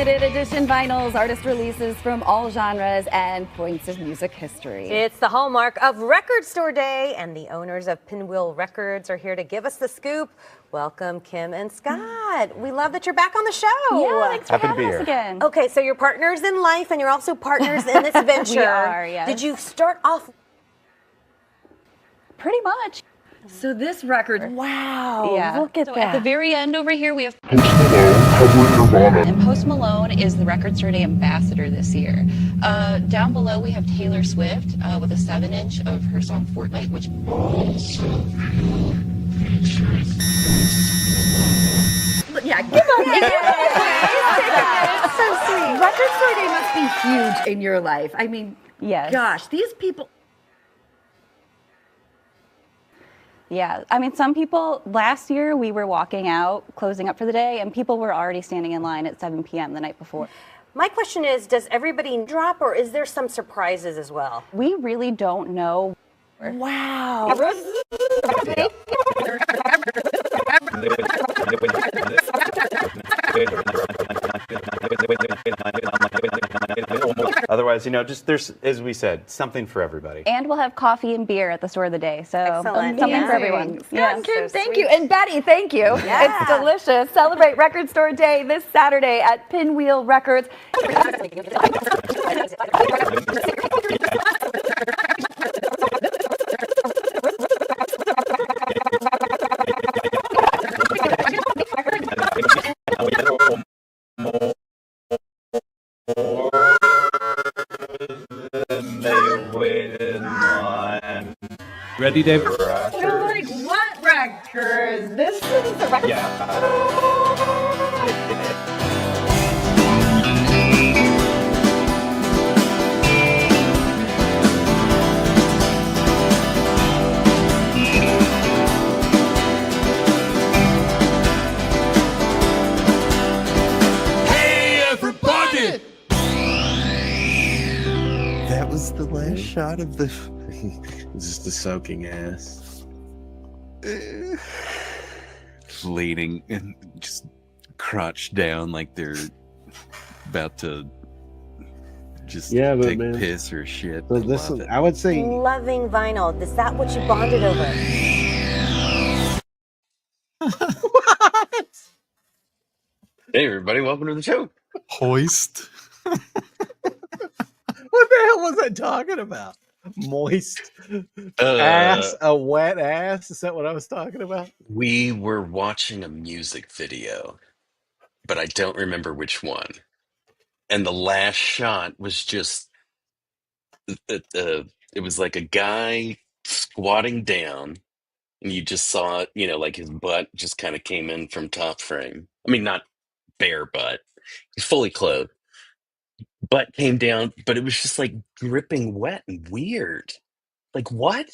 limited edition vinyls, artist releases from all genres, and points of music history. It's the hallmark of Record Store Day, and the owners of Pinwheel Records are here to give us the scoop. Welcome, Kim and Scott. We love that you're back on the show. Yeah, thanks for having us again. Okay, so you're partners in life, and you're also partners in this venture. We are, yes. Did you start off? Pretty much. So this record, wow, look at that. At the very end over here, we have Post Malone covering Nirvana. and Post Malone is the Record Store Day ambassador this year. Down below, we have Taylor Swift with a 7-inch of her song Fortnite, which... Yeah, give us so sweet. Record Store Day must be huge in your life. I mean, Yes. gosh, these people... Yeah, I mean, some people, last year we were walking out, closing up for the day, and people were already standing in line at 7 p.m. the night before. My question is, does everybody drop, or is there some surprises as well? We really don't know. Wow. Otherwise, just there's, as we said, something for everybody. And we'll have coffee and beer at the store of the day, so Excellent. something for everyone. Yeah, so Kim, thank sweet. you. And Betty, thank you. Yeah. It's delicious. Celebrate Record Store Day this Saturday at Pinwheel Records. Ready, Dave? You're like, what records? This is the record. Hey, everybody! That was the last shot of the just the soaking ass. Leaning and just crouched down like they're about to just take man, piss or shit. but this is, I would say, Loving vinyl. Is that what you bonded over? Hey everybody, welcome to the show. Hoist. what the hell was I talking about? Moist ass, a wet ass. Is that what I was talking about? We were watching a music video, but I don't remember which one. And the last shot was just it was like a guy squatting down, and you just saw, like his butt just kind of came in from top frame. I mean, not bare butt, he's fully clothed. Butt came down, but it was just like dripping wet and weird. Like, what?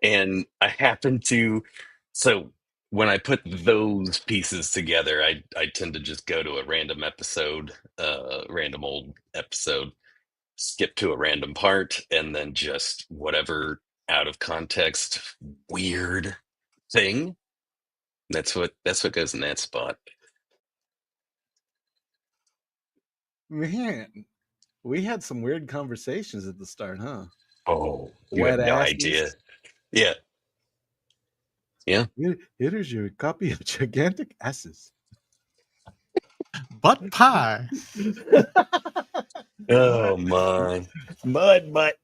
And I happened to, so when I put those pieces together, I tend to just go to a random episode, random old episode, skip to a random part, and then just whatever out of context weird thing. That's what goes in that spot. Man, we had some weird conversations at the start, huh? Oh, you Wet have no asses. idea. Yeah. Yeah. Here is your copy of Gigantic Asses. Butt pie. Oh my. Mud butt.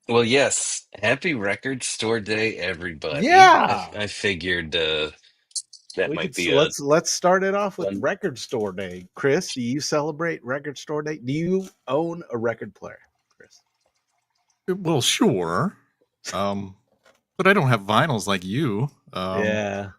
Well, yes. Happy Record Store Day, everybody. Yeah. I figured that might be let's start it off with fun. Record Store Day. Chris, do you celebrate Record Store Day? Do you own a record player, Chris? Well, sure. But I don't have vinyls like you. Yeah.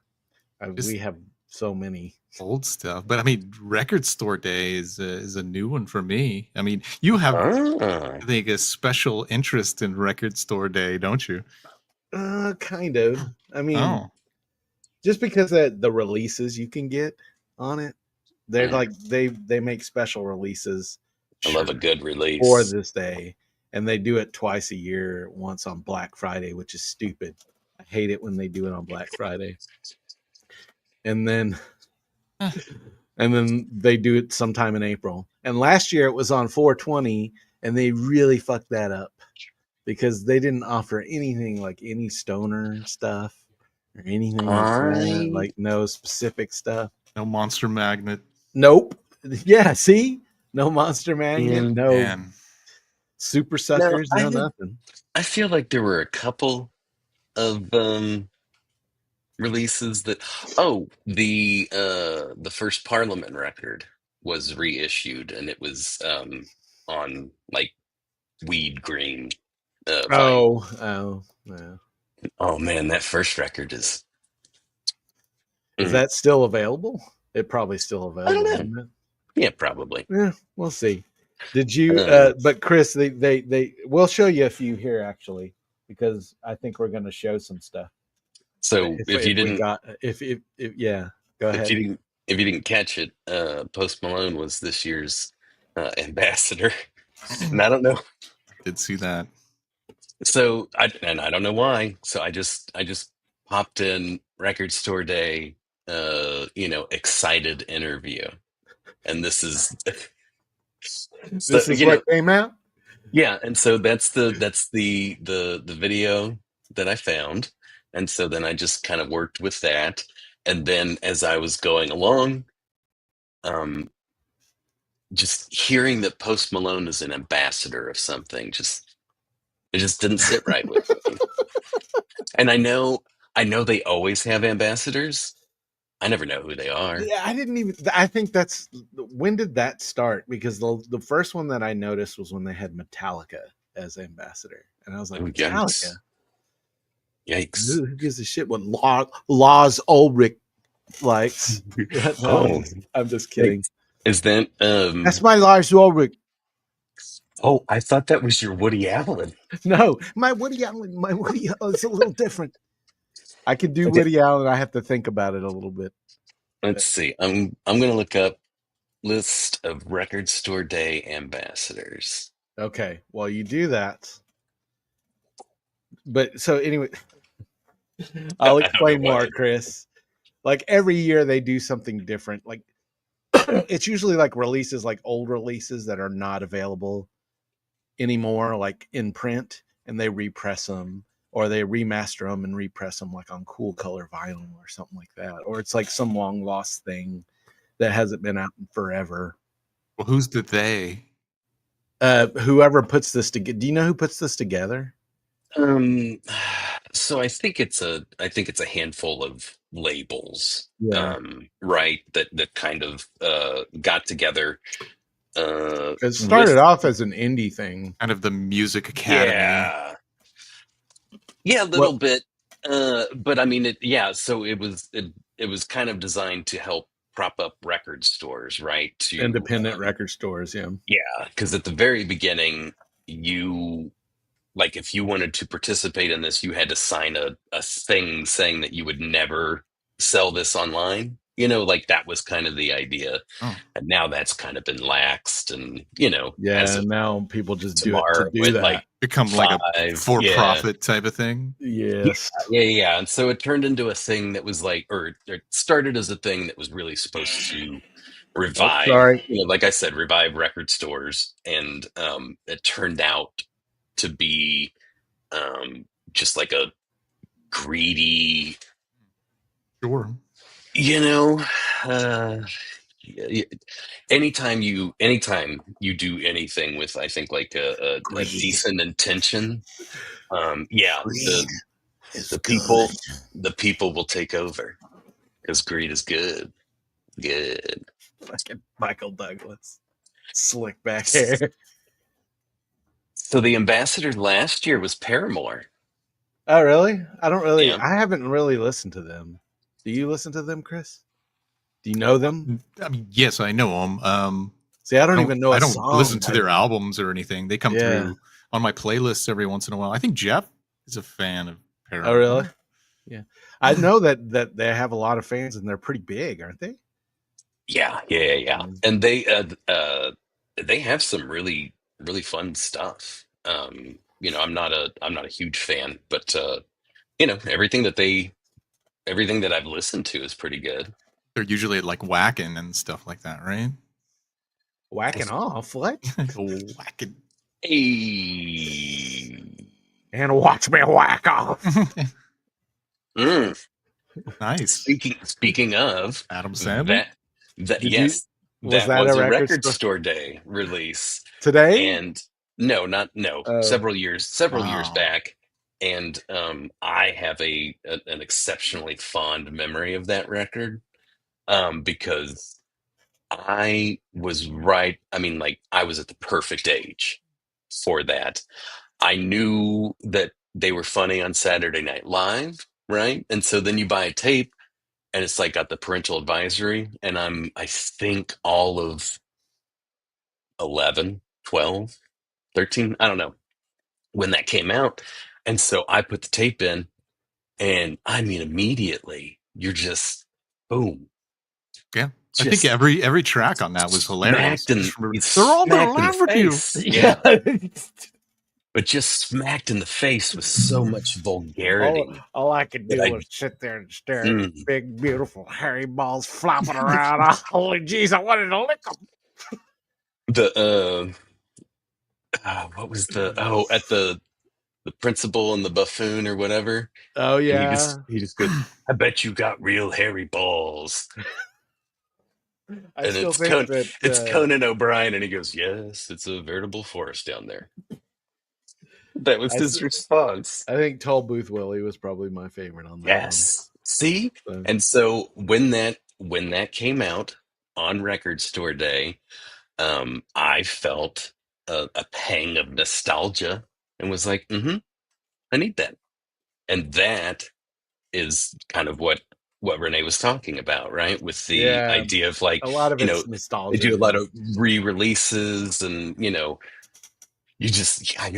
just- We have so many. Old stuff. But I mean, Record Store Day is a new one for me. I mean, you have, I think, a special interest in Record Store Day, don't you? Kind of. I mean, just because of the releases you can get on it, they're like they make special releases. I love a good release for this day, and they do it twice a year. Once on Black Friday, which is stupid. I hate it when they do it on Black Friday. And then and then they do it sometime in April. And last year it was on 420, and they really fucked that up because they didn't offer anything like any stoner stuff or anything like that, like no specific stuff. No Monster Magnet. Nope. Yeah, see? No Monster Magnet, no super suckers, no nothing. I feel like there were a couple of releases that the first Parliament record was reissued, and it was on like weed green vinyl. Yeah. Oh man, that first record is that still available? It probably still available. I don't know. Isn't it? Yeah, probably. Yeah, we'll see. Did you but Chris, they we'll show you a few here actually, because I think we're gonna show some stuff. So if you didn't yeah, go ahead. If you didn't catch it, Post Malone was this year's ambassador. And I don't know. Did see that. So I don't know why. So I just popped in Record Store Day, excited interview. And this is this is what came out? Yeah, and so that's the video that I found. And so then I just kind of worked with that. And then as I was going along, just hearing that Post Malone is an ambassador of something, it just didn't sit right with me. And I know they always have ambassadors. I never know who they are. Yeah, I think that's when did that start? Because the first one that I noticed was when they had Metallica as ambassador, and I was like, Metallica. Yikes! Who gives a shit what Lars Ulrich likes? No, I'm just kidding. Is that that's my Lars Ulrich? Oh, I thought that was your Woody Allen. No, my Woody Allen is a little different. I could do Woody Allen. I have to think about it a little bit. Let's see. I'm going to look up list of Record Store Day ambassadors. Okay, well, you do that. But so anyway, I'll explain more, Chris. Like every year they do something different. Like it's usually like releases, like old releases that are not available anymore, like in print, and they repress them. Or they remaster them and repress them like on cool color vinyl or something like that. Or it's like some long lost thing that hasn't been out in forever. Well, who's the they? Whoever puts this together. Do you know who puts this together? So I think it's a handful of labels, right? That kind of got together. It started off as an indie thing, kind of the Music Academy. Yeah, a little bit. But I mean, so it was kind of designed to help prop up record stores, right? To independent record stores, yeah. Yeah, because at the very beginning, if you wanted to participate in this, you had to sign a thing saying that you would never sell this online. That was kind of the idea. And now that's kind of been laxed, and now people just do it to do that. Become like a for-profit type of thing. Yes. Yeah. And so it turned into a thing that was it started as a thing that was really supposed to revive, like I said, revive record stores. And it turned out to be just like a greedy, anytime you do anything with, I think, like a decent intention, the people will take over, because greed is good. Fucking Michael Douglas, slick back hair. So the ambassador last year was Paramore. Oh, really? I haven't really listened to them. Do you listen to them, Chris? Do you know them? I mean, yes, I know them. See, I don't even know. I don't listen to their albums or anything. They come through on my playlists every once in a while. I think Jeff is a fan of Paramore. Oh, really? Yeah, I know that they have a lot of fans, and they're pretty big, aren't they? Yeah. And they have some really, really fun stuff. I'm not a huge fan, but everything that I've listened to is pretty good. They're usually like whacking and stuff like that, right? Whacking off, what? Whacking. Hey. And watch me whack off. Nice. Speaking of Adam Sandler. Yes, Was that was a a record record store? store day release. Today? And no, several years Wow. back. And I have an exceptionally fond memory of that record because I was right. I mean, like, I was at the perfect age for that. I knew that they were funny on Saturday Night Live, right? And so then you buy a tape and it's like got the parental advisory, and I think all of 11, 12, 13, I don't know when that came out. And so I put the tape in, and I mean, immediately you're just boom. Yeah. I think Just every track on that was hilarious. smacked in, Just remember, it's they're all gonna smacked in the laugh at you. face. Yeah. But just smacked in the face with so much vulgarity. All I could do But was sit there and stare at Mm. big, beautiful, hairy balls flopping around. Holy jeez, I wanted to lick them. The what was at the principal and the buffoon or whatever. Oh And yeah. he just goes, I bet you got real hairy balls. I And still think that it's Conan O'Brien, and he goes, yes, it's a veritable forest down there. That was his response. I think Toll Booth Willie was probably my favorite on that Yes. See? one. And so when that came out on Record Store Day, I felt a pang of nostalgia and was like, I need that. And that is kind of what Renee was talking about, right? With the Yeah, idea of, like, a lot of it's nostalgia. they do a lot of re-releases, and you're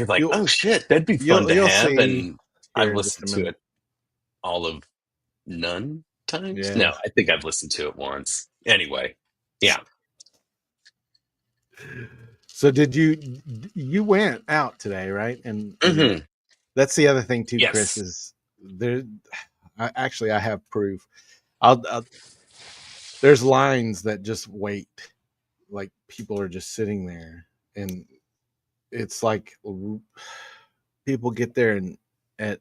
like, oh shit, that'd be fun to have. And I've listened to it all of none times. Yeah. No, I think I've listened to it once. Anyway, yeah. So did you went out today, right? And that's the other thing too, Yes. Chris, is there. I have proof. There's lines that just wait, like people are just sitting there, and it's like people get there, and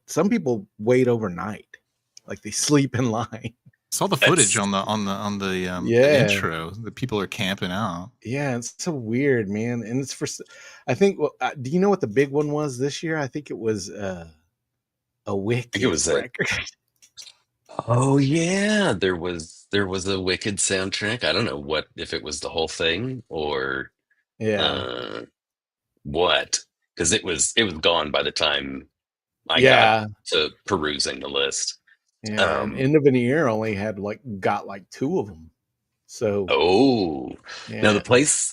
some people wait overnight, like they sleep in line. Saw the footage on the intro. The people are camping out. Yeah, it's so weird, man. And it's I think. Well, do you know what the big one was this year? I think it was a Wicked record. Oh yeah, there was a Wicked soundtrack. I don't know if it was the whole thing or what, because it was gone by the time I got to perusing the list. Yeah, and End of an Ear only had got two of them. So now the place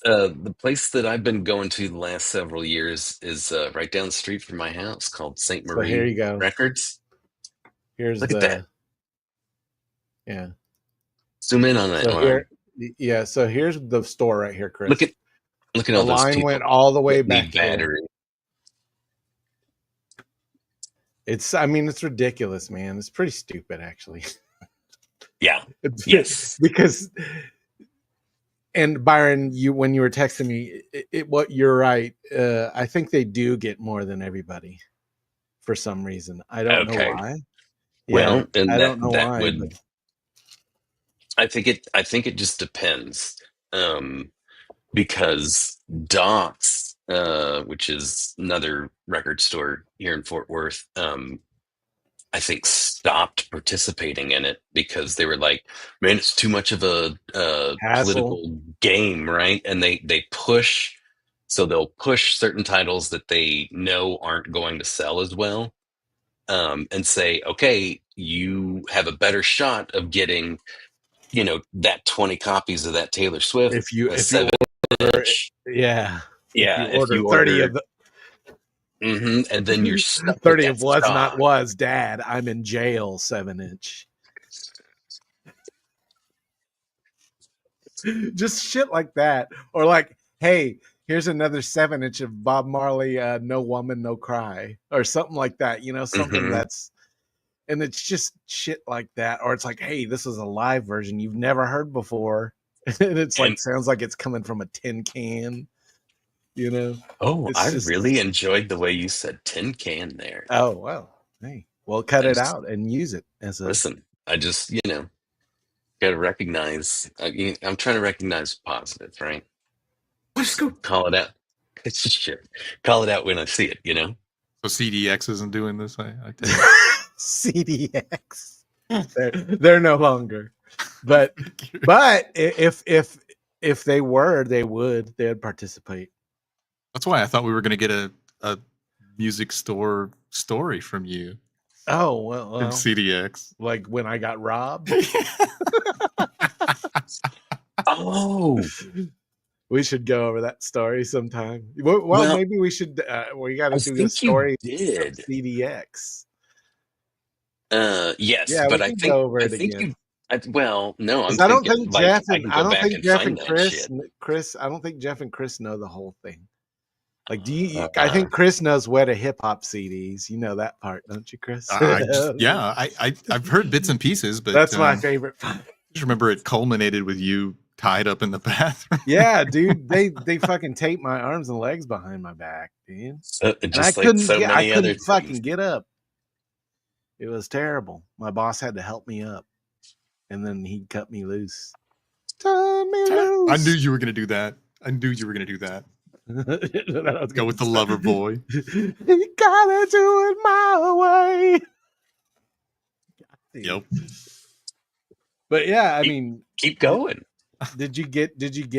that I've been going to the last several years is right down the street from my house, called St. Marie here you go. Records. Look at that. Yeah. Zoom in on that. So so here's the store right here, Chris. Look at all the those line people went all the way back battery. It's ridiculous, man. It's pretty stupid, actually. Yeah. Yes. Because, and Byron, when you were texting me, you're right. I think they do get more than everybody for some reason. I don't know why. Well, and I don't know why. I think it just depends. Because Doc's, which is another record store here in Fort Worth, I think stopped participating in it because they were like, man, it's too much of a political game, right? And they'll push certain titles that they know aren't going to sell as well, and say, okay, you have a better shot of getting, that 20 copies of that Taylor Swift if you order, if you order 30 of the and then you're stuck 30 of was not was Dad, I'm in jail 7-inch. Just shit like that. Or hey, here's another 7-inch of Bob Marley, No Woman, No Cry, or something like that. Something that's and it's just shit like that, or it's like, hey, this is a live version you've never heard before, and it's like And sounds like it's coming from a tin can, you know. I It's really just enjoyed the way you said tin can there. oh well, hey, well, cut I it just out and use it as a listen. I just got to recognize. I'm trying to recognize positives, right? Let's go. Call it out. It's just shit. Call it out when I see it. So CDX isn't doing this. I take CDX. They're no longer, but it. if they were, they'd participate. That's why I thought we were going to get a music store story from you Oh well, from CDX. like when I got robbed. Oh, We should go over that story sometime. Well, well, maybe we should. We got to I do a think you story of did. CDX. Yes, Yeah, we but can go over it you. again. No, I'm Because I don't thinking think like Jeff I and can go back and find that shit. Chris. I don't think Jeff and Chris know the whole thing. Like, do you? I Uh, think Chris knows where to hip hop CDs. You know that part, don't you, Chris? I've heard bits and pieces, but That's my favorite part. just remember it culminated with you tied up in the bathroom. Yeah, dude, they fucking taped my arms and legs behind my back, dude, and just like so I many other couldn't fucking things. get up. It was terrible. My boss had to help me up, and then he cut me loose. Turn me loose. I knew you were going to do that. I knew you were going to do that. Go with the lover boy. You gotta do it my way. Yep. But yeah, I mean, Keep going. did you get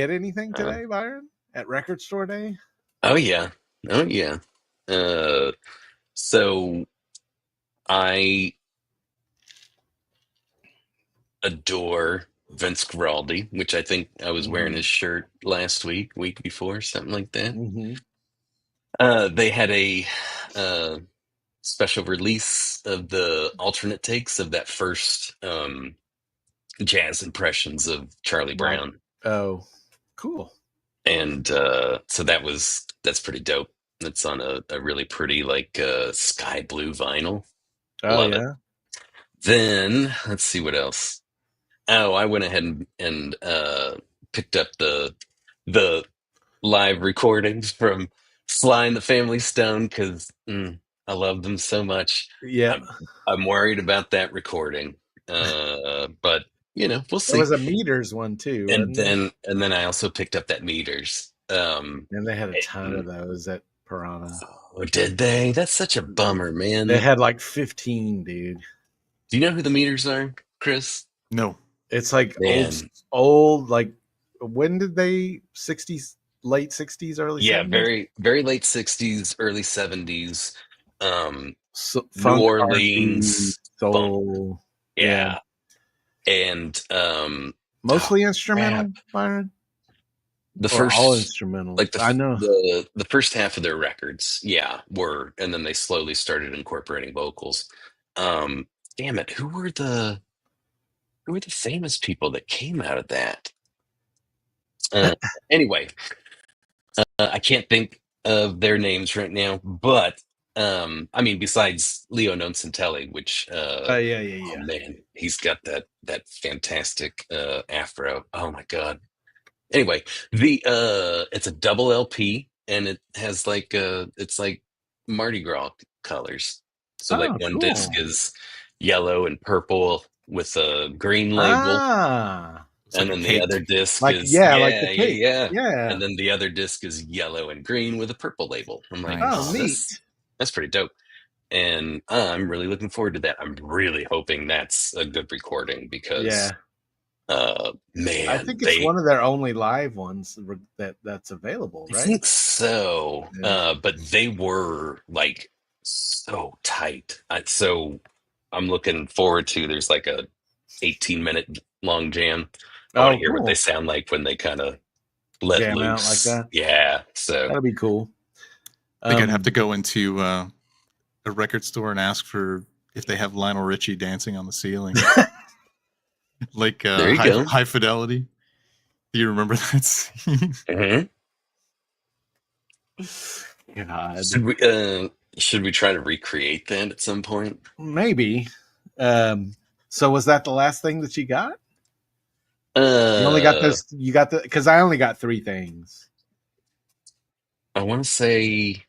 anything today, Byron, at Record Store Day? Oh yeah. Oh yeah. So I adore Vince Guaraldi, which I think I was wearing his shirt last week before, something like that. Mm-hmm. They had a special release of the alternate takes of that first jazz impressions of Charlie Like, Brown. oh, cool. And so that's pretty dope. It's on a really pretty like sky blue vinyl. Oh Love it. yeah. Then let's see what else. Oh, I went ahead and picked up the live recordings from Sly and the Family Stone because I love them so much. Yeah. I'm worried about that recording, but we'll There see. was a Meters one too, And wasn't there? then I also picked up that Meters. And they had a ton And- of those at Piranha. oh, did they? That's such a bummer, man. They had like 15, dude. Do you know who the Meters are, Chris? No. It's like Man. old. Like, when did they? 60s, late 60s, early 70s? Yeah, very very late 60s, early 70s. So, New funk, Orleans R&B, funk. soul. Yeah. And Mostly oh, instrumental, Byron. the Or first all instrumental. like I know. the first half of their records, were, and then they slowly started incorporating vocals. Damn it, who were the famous people that came out of that? Anyway, I can't think of their names right now, but I mean, besides Leo Noncentelli, which Yeah. oh man, he's got that fantastic afro. Oh my god. Anyway, the it's a double LP and it has like it's like Mardi Gras colors. So like Oh, one cool. disc is yellow and purple with a green label. It's And like then a the cake. other disc Like, is like the cake. yeah. Yeah. And then the other disc is yellow and green with a purple label. I'm like, Nice. Oh, neat. that's pretty dope. And I'm really looking forward to that. I'm really hoping that's a good recording because man, I think it's one of their only live ones that's available, I right? think so. Yeah. But they were like so tight. So I'm looking forward to there's like a 18-minute long jam. I want to hear what they sound like when they kind of let Jam out loose. like that. Yeah. So That'll be cool. I think I'd have to go into a record store and ask for if they have Lionel Richie dancing on the ceiling. Like there you go. High Fidelity. Do you remember that scene? Mm-hmm. God. Should we try to recreate that at some point? Maybe. So was that the last thing that you got? You only got this. You got the because I only got 3 things. I want to say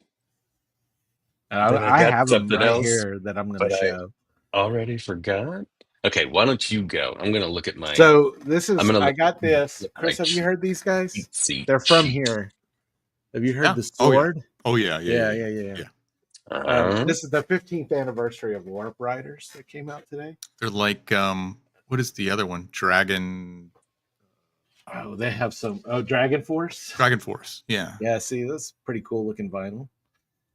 And that I I got have them something right else, here that I'm going but to I show. already forgot. Okay, why don't you go? I'm gonna look at my. So I'm gonna I look got this. at my Chris, have you heard these guys? cheat sheet. They're from here. Have you heard Yeah. the Oh yeah. sword? Oh yeah. Yeah. Yeah. Yeah. Yeah. Yeah. This is the 15th anniversary of Warp Riders that came out today. They're like what is the other one? Dragon Oh, they have some. Oh, Dragon Force. Dragon Force. Yeah. Yeah, see, that's pretty cool looking vinyl.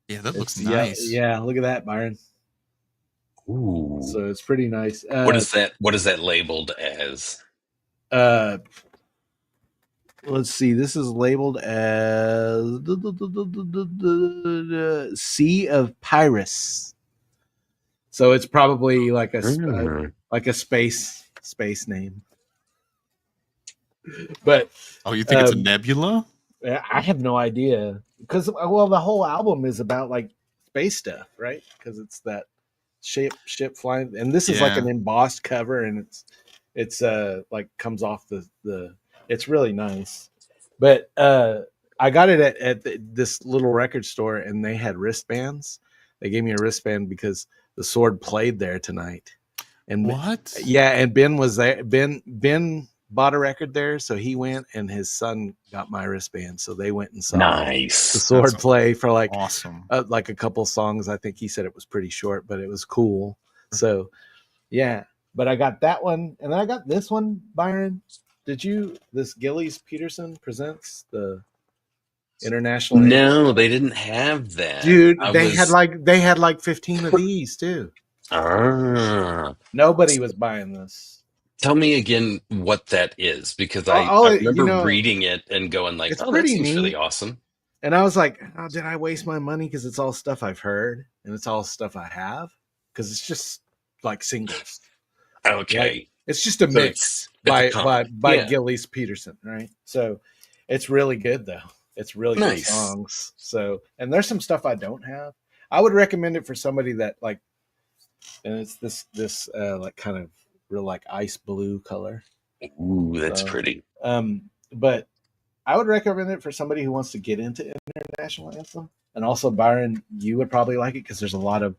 Yeah, that looks It's nice. yeah. Look at that, Byron. Ooh. So it's pretty nice. What is that? What is that labeled as? Let's see. This is labeled as Sea of Pyrus. So it's probably like a space name. But Oh, you think it's a nebula? I have no idea because the whole album is about like space stuff, right? Because it's that ship flying, and this is like an embossed cover, and it's like comes off the. It's really nice, but I got it at this little record store, and they had wristbands. They gave me a wristband because the sword played there tonight. And what? Yeah, and Ben was there. Ben bought a record there, so he went, and his son got my wristband, so they went and saw the sword play for like awesome, like a couple songs. I think he said it was pretty short, but it was cool. So yeah, but I got that one, and I got this one, Byron. This Gillies Peterson presents the international? No, they didn't have that, dude. They had like 15 of these too. Nobody was buying this. Tell me again what that is, because I remember reading it and going like, "Oh, that seems really awesome." And I was like, "Oh, did I waste my money?" Because it's all stuff I've heard, and it's all stuff I have. Because it's just like singles. Okay, like, it's just a mix by Gillies Peterson, right? So it's really good though. It's really good songs. So, and there's some stuff I don't have. I would recommend it for somebody that like, and it's this like kind of real like ice blue color. Ooh, that's pretty. But I would recommend it for somebody who wants to get into international anthem. And also, Byron, you would probably like it because there's a lot of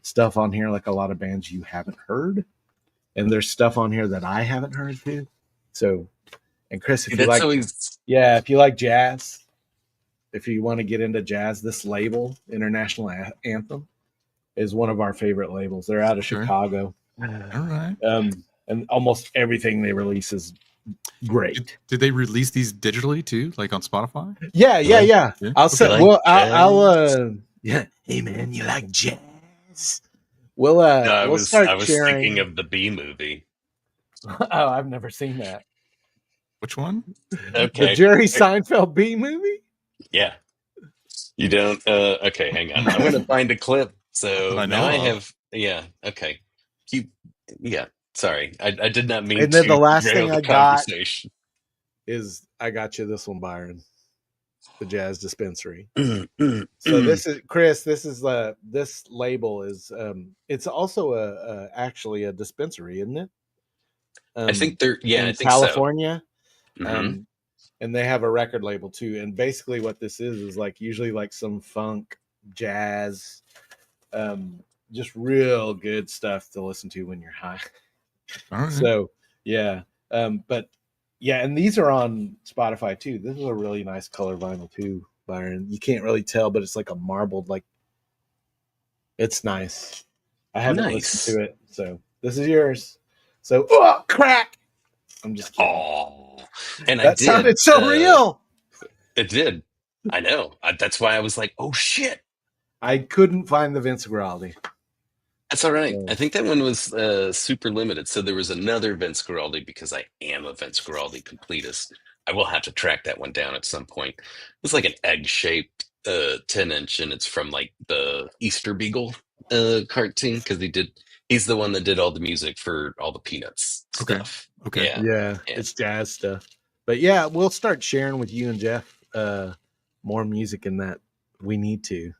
stuff on here, like a lot of bands you haven't heard, and there's stuff on here that I haven't heard too. So, and Chris, if you like jazz, if you want to get into jazz, this label, International Anthem, is one of our favorite labels. They're out of Chicago. All right. And almost everything they release is great. Did they release these digitally too, like on Spotify? Yeah. Yeah. Hey man, you like jazz? I We'll was start sharing. thinking of the B movie. Oh, I've never seen that. Which one? Okay. The Jerry Seinfeld B movie? Yeah. You don't okay, hang on. I'm gonna find a clip. So now I have okay. Sorry. I did not mean and then to the last derail thing the I got conversation. is I got you this one, Byron. The Jazz Dispensary. So this is Chris. This label is it's also actually a dispensary, isn't it? I think they're in I think California. So. Mm-hmm. And they have a record label too. And basically what this is like usually like some funk, jazz, just real good stuff to listen to when you're high. All right. So yeah. But yeah, and these are on Spotify too. This is a really nice color vinyl too, Byron. You can't really tell, but it's like a marbled, like it's nice. I haven't listened to it, so this is yours. So crack. I'm just kidding. Oh, and that sounded so real. It did. I know. That's why I was like, "Oh shit!" I couldn't find the Vince Guaraldi. That's all right. I think that one was super limited. So there was another Vince Guaraldi because I am a Vince Guaraldi completist. I will have to track that one down at some point. It's like an egg-shaped 10-inch, and it's from like the Easter Beagle cartoon because he's the one that did all the music for all the Peanuts stuff. Okay. Yeah, it's jazz stuff. But yeah, we'll start sharing with you and Jeff more music in that we need to.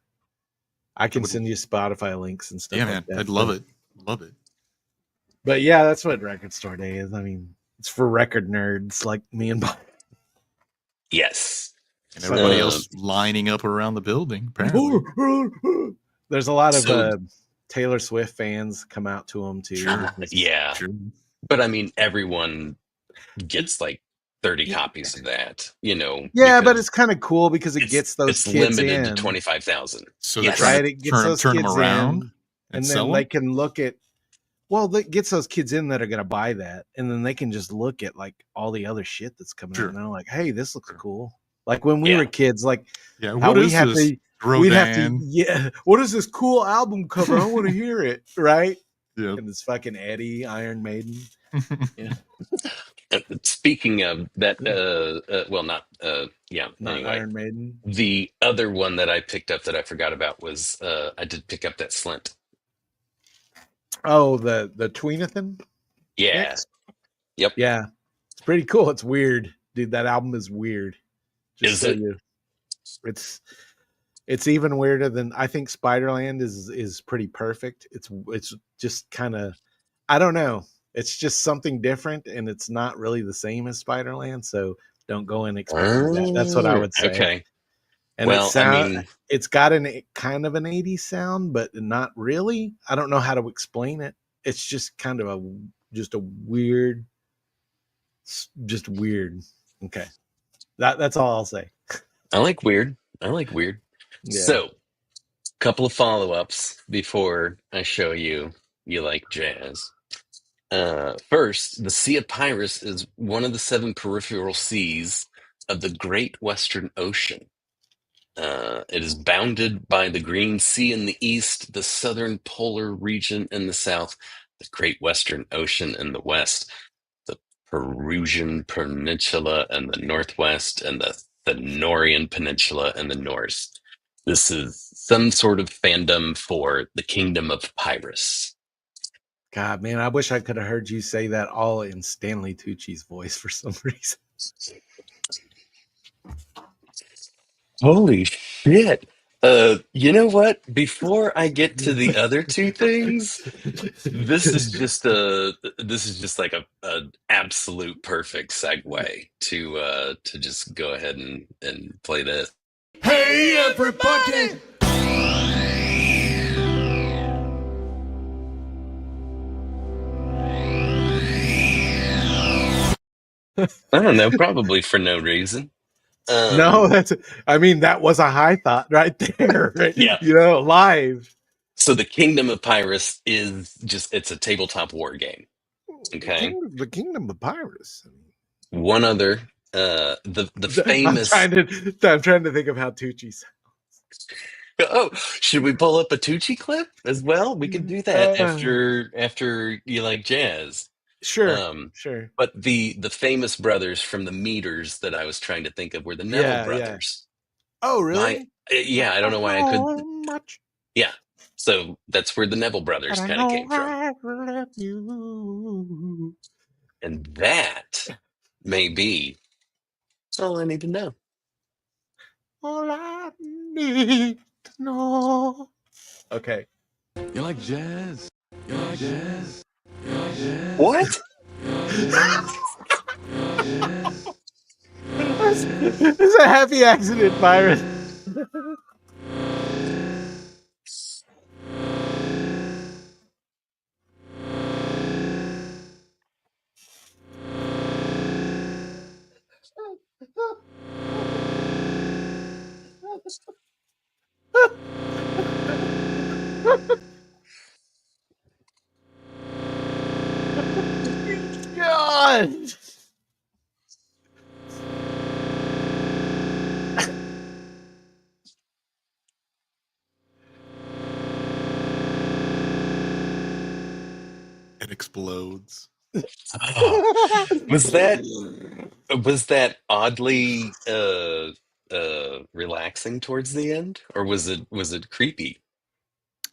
I can send you Spotify links and stuff. Yeah, man, like that. I'd love it. Love it. But yeah, that's what Record Store Day is. I mean, it's for record nerds like me and Bob. Yes. And everybody else lining up around the building, apparently. There's a lot of Taylor Swift fans come out to them too. Sure. Yeah. Sure. But I mean, everyone gets like 30 copies of that, Yeah, but it's kind of cool because it gets those it's kids limited in. to 25,000. So Yes. they're trying Right, to it gets those turn them kids around in, and then they can look at. Well, that gets those kids in that are going to buy that, and then they can just look at like all the other shit that's coming out, and they're like, "Hey, this looks cool." Like when we were kids, like what is this? We'd have to, what is this cool album cover? I want to hear it, right? Yeah, and this fucking Eddie Iron Maiden. Yeah. Speaking of that, Not anyway, Iron Maiden. The other one that I picked up that I forgot about was I did pick up that Slint. Oh, the Tweenathan? Yeah. Mix? Yep. Yeah. It's pretty cool. It's weird. Dude, that album is weird. Is it? It's even weirder than I think Spiderland is pretty perfect. It's just kind of, I don't know. It's just something different, and it's not really the same as Spiderland, so don't go in expecting that. That's what I would say. Okay. And it's got an kind of an 80s sound, but not really. I don't know how to explain it. It's just kind of a weird. Okay. That's all I'll say. I like weird. Yeah. So, couple of follow-ups before I show you like jazz. First, the Sea of Pyrrhus is one of the 7 peripheral seas of the Great Western Ocean. It is bounded by the Green Sea in the east, the southern polar region in the south, the Great Western Ocean in the west, the Perusian Peninsula in the northwest, and the Thenorian Peninsula in the north. This is some sort of fandom for the Kingdom of Pyrrhus. God, man, I wish I could have heard you say that all in Stanley Tucci's voice for some reason. Holy shit. You know what? Before I get to the other two things, this is just like a absolute perfect segue to just go ahead and play this. Hey everybody! I don't know, probably for no reason. No, that was a high thought right there. Yeah. Live. So the Kingdom of Pyrrhus is it's a tabletop war game. Okay. The Kingdom of Pyrrhus. One other, the famous. I'm trying to think of how Tucci sounds. Oh, should we pull up a Tucci clip as well? We could do that after you like jazz. Sure, sure. But the famous brothers from the meters that I was trying to think of were the Neville brothers. Yeah. Oh, really? I don't know why I could. Much. Yeah, so that's where the Neville brothers kind of came from. And that may be all I need to know. All I need to know. Okay. You like jazz? You like jazz? You like jazz? What? It's a happy accident, Byron. God. It explodes. Oh, was that oddly relaxing towards the end, or was it creepy?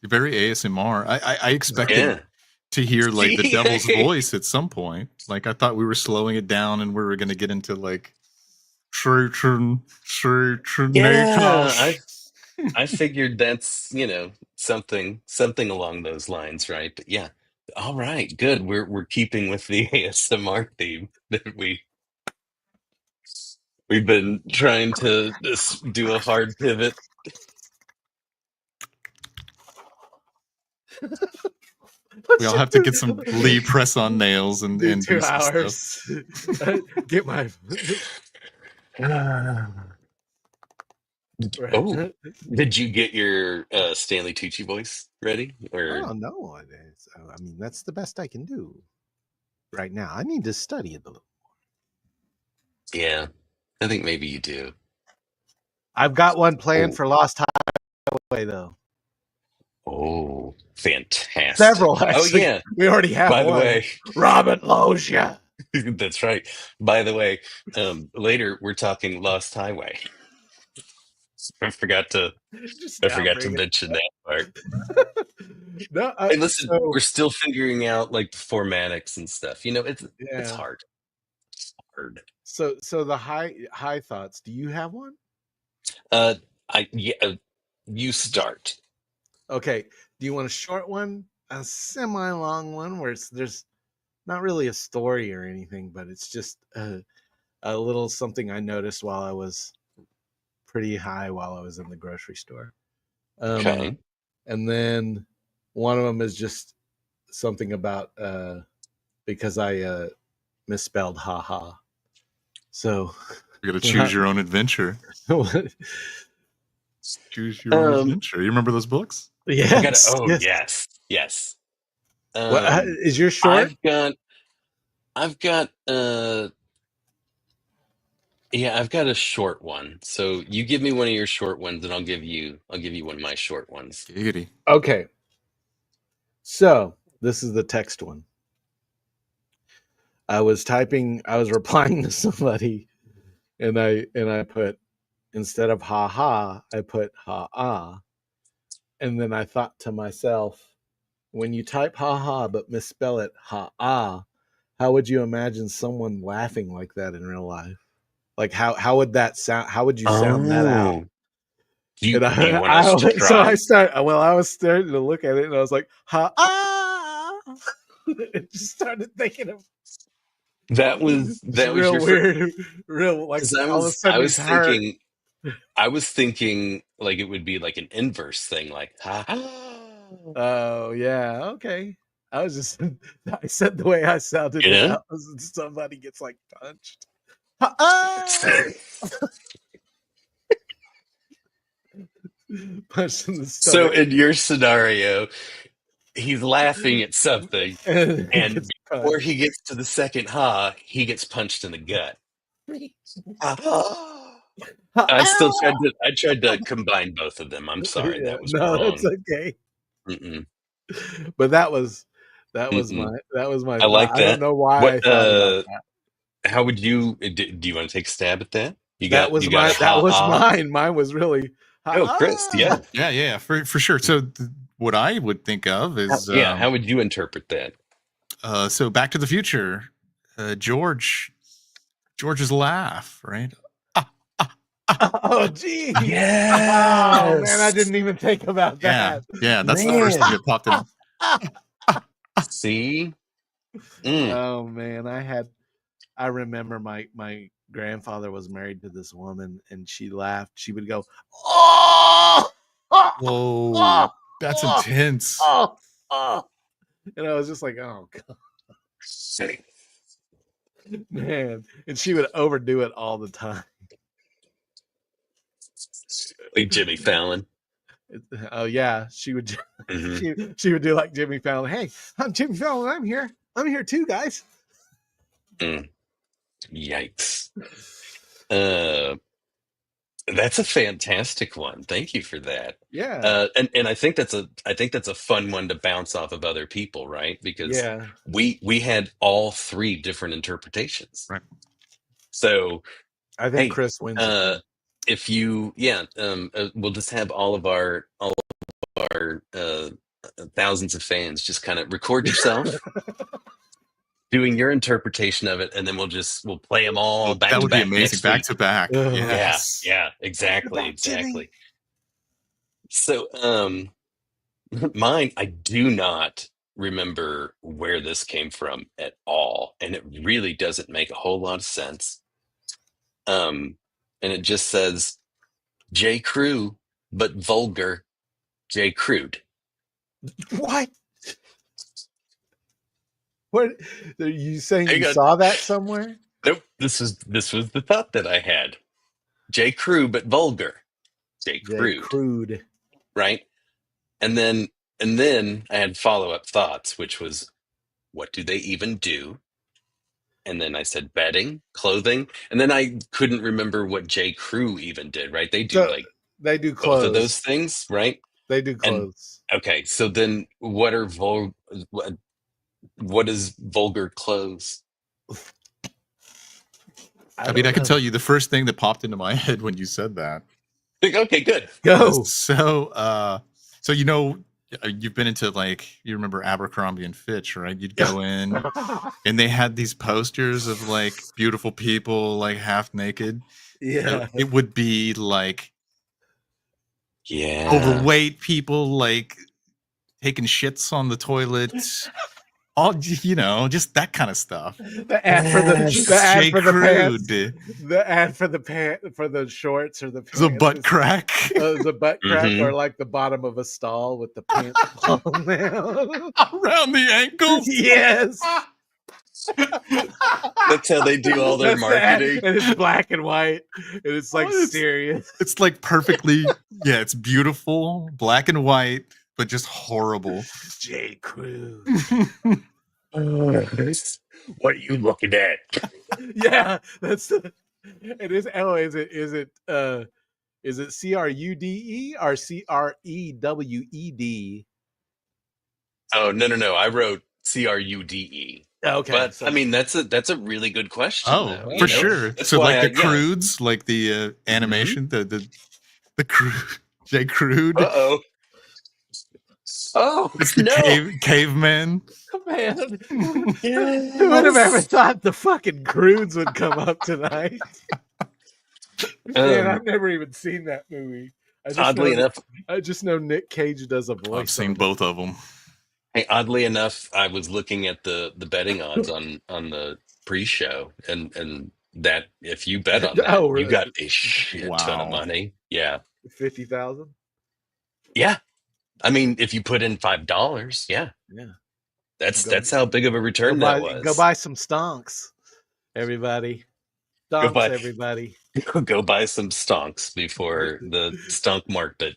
Very ASMR. I expected to hear like the devil's voice at some point. Like I thought we were slowing it down and we were going to get into like I figured that's something along those lines, right? But yeah, All right, good. We're keeping with the ASMR theme that we've been trying to do a hard pivot. We all have to get some Lee press on nails and Do do 2 some stuff. hours. Get my. Oh, did you get your Stanley Tucci voice ready? Or Oh no! I mean, that's the best I can do right now. I need to study it a little. yeah, I think maybe you do. I've got one planned Oh. for Lost Highway, though. Oh, fantastic! Several, Oh actually. yeah. We already have By the one. way, Robert Loggia. that's right. By the way, later we're talking Lost Highway. I forgot to Just now bring it. mention that part. No, Hey, listen, so we're still figuring out like the formatics and stuff. You know, it's yeah. hard. It's hard. So the high thoughts. Do you have one? You start. Okay. Do you want a short one, a semi-long one, where there's not really a story or anything, but it's just a little something I noticed while I was pretty high while I was in the grocery store. Okay. And then one of them is just something about because I misspelled haha. So You got to choose your own adventure. Choose your own adventure. You remember those books? Yes. Yes. What is your short? I've got I've got a short one. So you give me one of your short ones, and I'll give you one of my short ones. Giggity. Okay. So this is the text one. I was replying to somebody, and I put, instead of ha ha, I put ha ah. And then I thought to myself, when you type ha ha but misspell it ha ah, how would you imagine someone laughing like that in real life? Like how would that sound? How would you sound that out? Do you want us to try? So I was starting to look at it, and I was like, ha ah. It just started thinking of that was real your weird, real like all of a sudden I was thinking like it would be like an inverse thing, like ha. Oh yeah, okay. I said the way I sounded. You know? Somebody gets like punched. Punched in the stomach. So in your scenario, he's laughing at something, and before he gets to the second ha, he gets punched in the gut. I tried to combine both of them. I'm sorry, that was wrong. That's okay. Mm-mm. But that was my. I like that. I don't know why I thought about that. How would you? Do you want to take a stab at that? That was mine. Mine was really. Chris, yeah, for sure. So what I would think of is how would you interpret that? So Back to the Future, George's laugh, right? Oh, gee. Yes. Oh, man, I didn't even think about that. Yeah, that's the first thing that popped in. See? Oh, man, I remember my grandfather was married to this woman, and she laughed. She would go, oh! Whoa, that's intense. And I was just like, oh, God. Man, and she would overdo it all the time. Like Jimmy Fallon. Oh yeah, she would. She would do like Jimmy Fallon. Hey, I'm Jimmy Fallon. I'm here too, guys. Yikes! That's a fantastic one. Thank you for that. Yeah. And I think that's a fun one to bounce off of other people, right? Because we had all three different interpretations. Right. So I think Chris wins. If you, we'll just have all of our thousands of fans just kind of record yourself doing your interpretation of it, and then we'll play them all back to back. That would be amazing, back to back. Yes. Yeah, exactly. So, mine, I do not remember where this came from at all, and it really doesn't make a whole lot of sense. And it just says J. Crew, but vulgar J. Crude. What? What are you saying? Hang You on. saw that somewhere? Nope. This was the thought that I had. J. Crew, but vulgar J. Crude. Crude. Right? And then I had follow-up thoughts, which was, what do they even do? And then I said bedding, clothing, and then I couldn't remember what J. Crew even did, right? They do So like they do both of those clothes. things, right? They do And clothes. okay, so then what is vulgar clothes? I mean, I can tell you the first thing that popped into my head when you said that. Okay, good. Go. So you know, you've been into, like, you remember Abercrombie and Fitch, right? You'd go in and they had these posters of like beautiful people, like half naked. Yeah. It would be like Yeah. overweight people, like taking shits on the toilet. All, you know, just that kind of stuff. The ad for the ad J. for the pants. Crude. The ad for the shorts or the pants. The butt crack. The butt crack, Mhm. or like the bottom of a stall with the pants falling down. Around the ankles. Yes. That's how they do all their That's the ad, marketing. and it's black and white, and it's like serious. It's like perfectly, yeah, it's beautiful, black and white, but just horrible. J. Crew. What are you looking at? Yeah, that's the. It is. Oh, is it CRUDE or CREWED? Oh, no. I wrote CRUDE. Okay, But so- I mean, that's a really good question. Oh, though, you for know? sure. That's So why like the yeah. crudes, like the animation, the crude, J. Crude. Uh-oh. Oh, It's the no. Man, caveman. who would have ever thought the fucking Crudes would come up tonight? Man, I've never even seen that movie. Oddly enough, I just know Nick Cage does a voice. I've seen on it. both of them. hey, oddly enough, I was looking at the betting odds on the pre-show, and that if you bet on that, Oh, you really? got a shit ton of Wow. money. Yeah, 50,000. yeah. I mean, if you put in $5, yeah, Yeah, that's how big of a return that was. Go buy some stonks, everybody. Stonks, buy- everybody. Go buy some stonks before the stunk market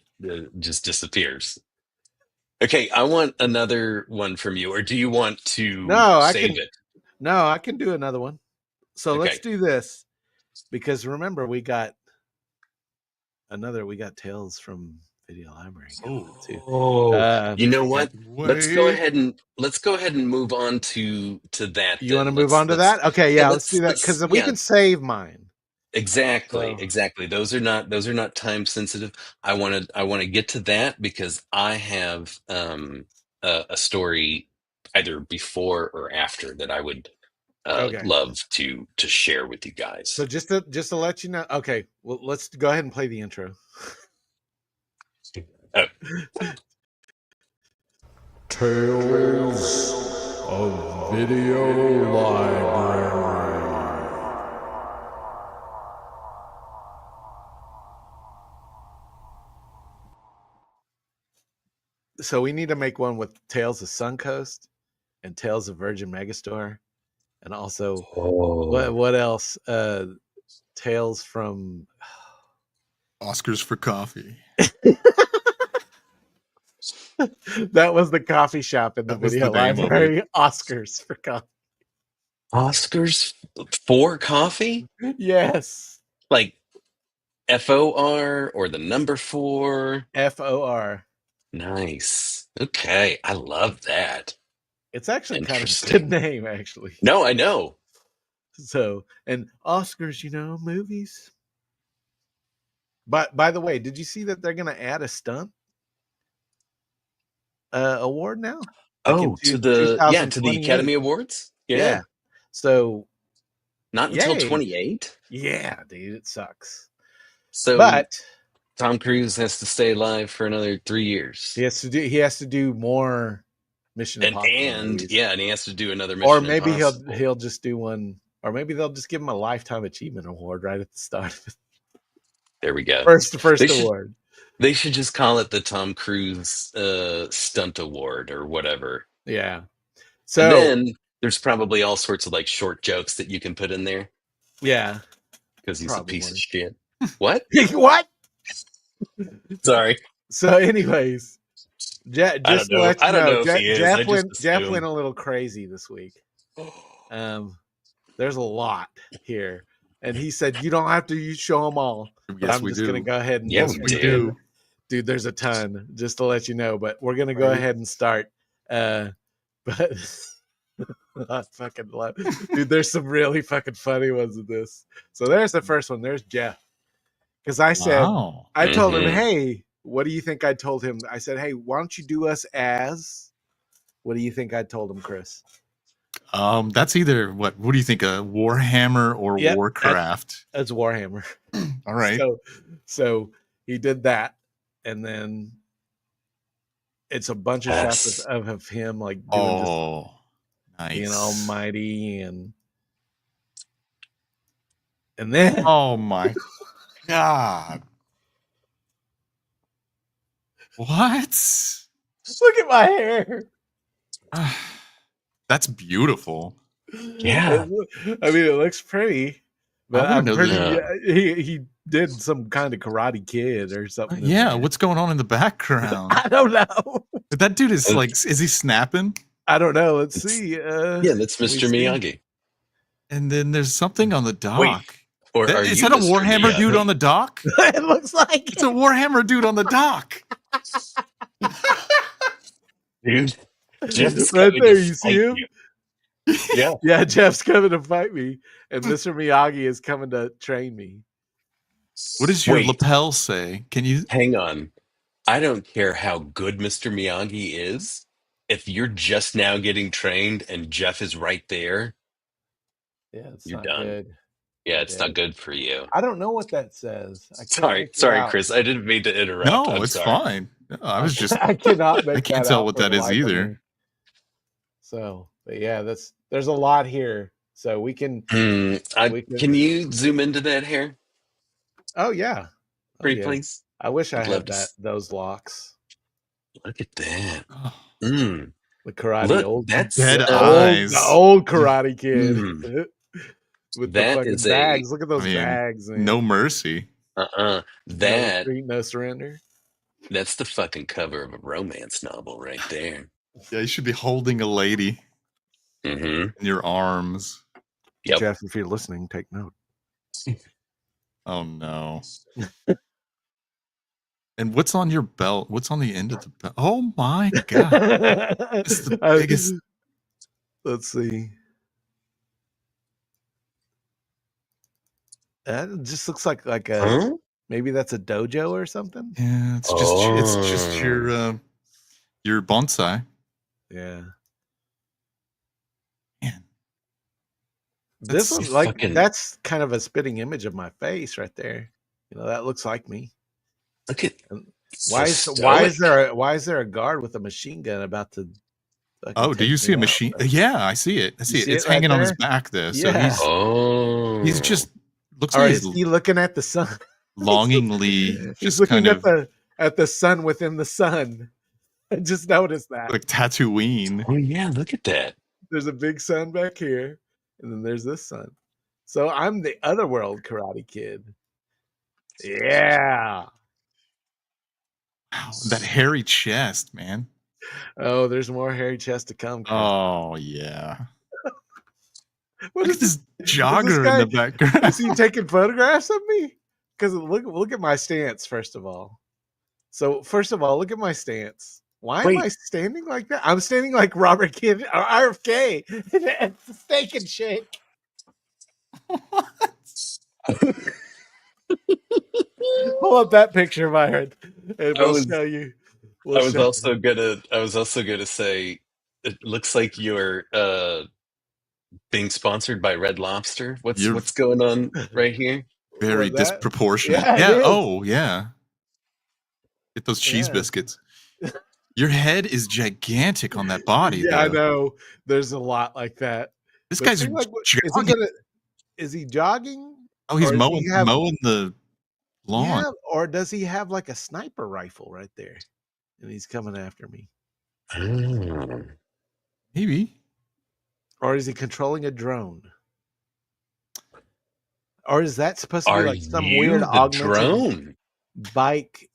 just disappears. Okay, I want another one from you, or do you want to save it? No, I can do another one. So let's Okay. do this, because remember we got Tales from Video Library coming up, too. You know what? Let's go Wait. ahead and move on to that. You want to move on to that? Okay, yeah, let's do that, because we can save mine. Exactly. Those are not time sensitive. I want to get to that because I have a story either before or after that I would love to share with you guys. So just to let you know, okay, well, let's go ahead and play the intro. Oh. Tales of Video Library. So we need to make one with Tales of Suncoast and Tales of Virgin Megastore, and also what else? Tales from Oscars for coffee. that was the coffee shop in the That was video the name of it. library. Oscars for coffee. Oscars for coffee? Yes. Like FOR or the number 4? FOR. Nice. Okay, I love that. It's actually kind of a Interesting. good name, actually. No, I know. So, and Oscars, movies. But by the way, did you see that they're going to add a stunt award now? Oh, to the Academy Awards? Yeah. So not until yay. 28? Yeah, dude, it sucks. So but Tom Cruise has to stay alive for another 3 years. He has to do more Mission And Impossible movies. yeah, and he has to do another Mission Or maybe Impossible. he'll just do one, or maybe they'll just give him a lifetime achievement award right at the start. There we go. First They should award. they should just call it the Tom Cruise stunt award or whatever. Yeah. And So then there's probably all sorts of like short jokes that you can put in there yeah, because he's a piece of probably. shit. What? What? Sorry. So, anyways, I just don't to know. let you I don't know, know if he is. I just Jeff assume. went a little crazy this week. There's a lot here, and he said you don't have to show them all. But Yes, I'm we just do. gonna go ahead and Yes, we do. Dude, there's a ton. Just to let you know, but we're gonna go ahead and start. But I fucking love, dude. There's some really fucking funny ones in this. So there's the first one. There's Jeff. Because I said, Wow. I told him, Mhm. hey, what do you think I told him? I said, hey, why don't you do us as? What do you think I told him, Chris? That's either what do you think, a Warhammer or Yep, Warcraft? That's Warhammer. All right. So he did that, and then it's a bunch of shots of him like doing Oh, nice. being almighty, and then Oh my God. What? look at my hair. That's beautiful. Yeah. I mean, it looks pretty, but I I'm wouldn't know pretty. He did some kind of Karate Kid or something. Yeah, what's going on in the background? I don't know. That dude is like, is he snapping? I don't know. Let's see. Yeah, that's Mr. Miyagi. And then there's something on the dock. Or are Is you that a Mr. Warhammer Miyagi? dude on the dock? It looks like It's a Warhammer dude on the dock. Dude, Jeff's right coming there. to You see fight him? you. Yeah. Yeah, Jeff's coming to fight me, and Mr. Miyagi is coming to train me. What does your Wait. lapel say? Can you? Hang on. I don't care how good Mr. Miyagi is. If you're just now getting trained and Jeff is right there, Yeah, it's you're not done. good. Yeah, it's not good for you. I don't know what that says. I can't Sorry, Chris. I didn't mean to interrupt. No, I'm it's sorry. fine. No, I was just. I cannot make I can't that tell out what for that the is life of me. either. So, but yeah, there's a lot here. So we can. Can you zoom into that hair? Oh yeah. Pretty please. I wish I I'd love had to those locks. Look at that. Oh, Mm. The karate Look, old that's dead the eyes. old Karate Kid Mm. with That the fucking is a- bags. Look at those I mean, bags. Man. no mercy. No That retreat, no surrender. that's the fucking cover of a romance novel right there. Yeah, you should be holding a lady Mm-hmm. in your arms. Yep. Jeff, if you're listening, take note. Oh no. And what's on your belt? What's on the end of the belt? Oh my God. It's the biggest. Let's see. That just looks like a Huh? maybe that's a dojo or something. Yeah, it's just your bonsai. Yeah. Man. This That's one, like fucking- that's kind of a spitting image of my face right there. You know, that looks like me. Look at Why is there a guard with a machine gun about to? fucking Oh, do take you me see a out? machine? Yeah, I see it. I see You it. see It's it right hanging on his there? back there. So Yeah. he's just looks Or like is he's he looking at the sun? longingly He's just looking kind of at the sun within the sun. I just noticed that. like Tatooine. Oh yeah, look at that. There's a big sun back here, and then there's this sun. So I'm the otherworld Karate Kid. Yeah. Wow, that hairy chest, man. Oh, there's more hairy chest to come. Chris. Oh yeah. What Look is at this jogger guy- in the background. Is he taking photographs of me? Because look at my stance, first of all. So first of all, look at my stance. Why am I standing like that? I'm standing like Robert Kidd or RFK at the Steak and Shake. Pull up that picture, Byron, and I we'll was- show you. I was also gonna say it looks like you're being sponsored by Red Lobster. What's going on right here? Very that? disproportionate. Yeah, it Yeah. is. Oh, yeah. Get those cheese Yeah. biscuits. Your head is gigantic on that body. Yeah, though. I know. There's a lot like that. This But guy's see, like, jogging. is he jogging? Oh, he's Or does mowing he have, the lawn. yeah, or does he have like a sniper rifle right there? And he's coming after me. Maybe. Or is he controlling a drone? Or is that supposed to be Are like some you weird the augmented drone? bike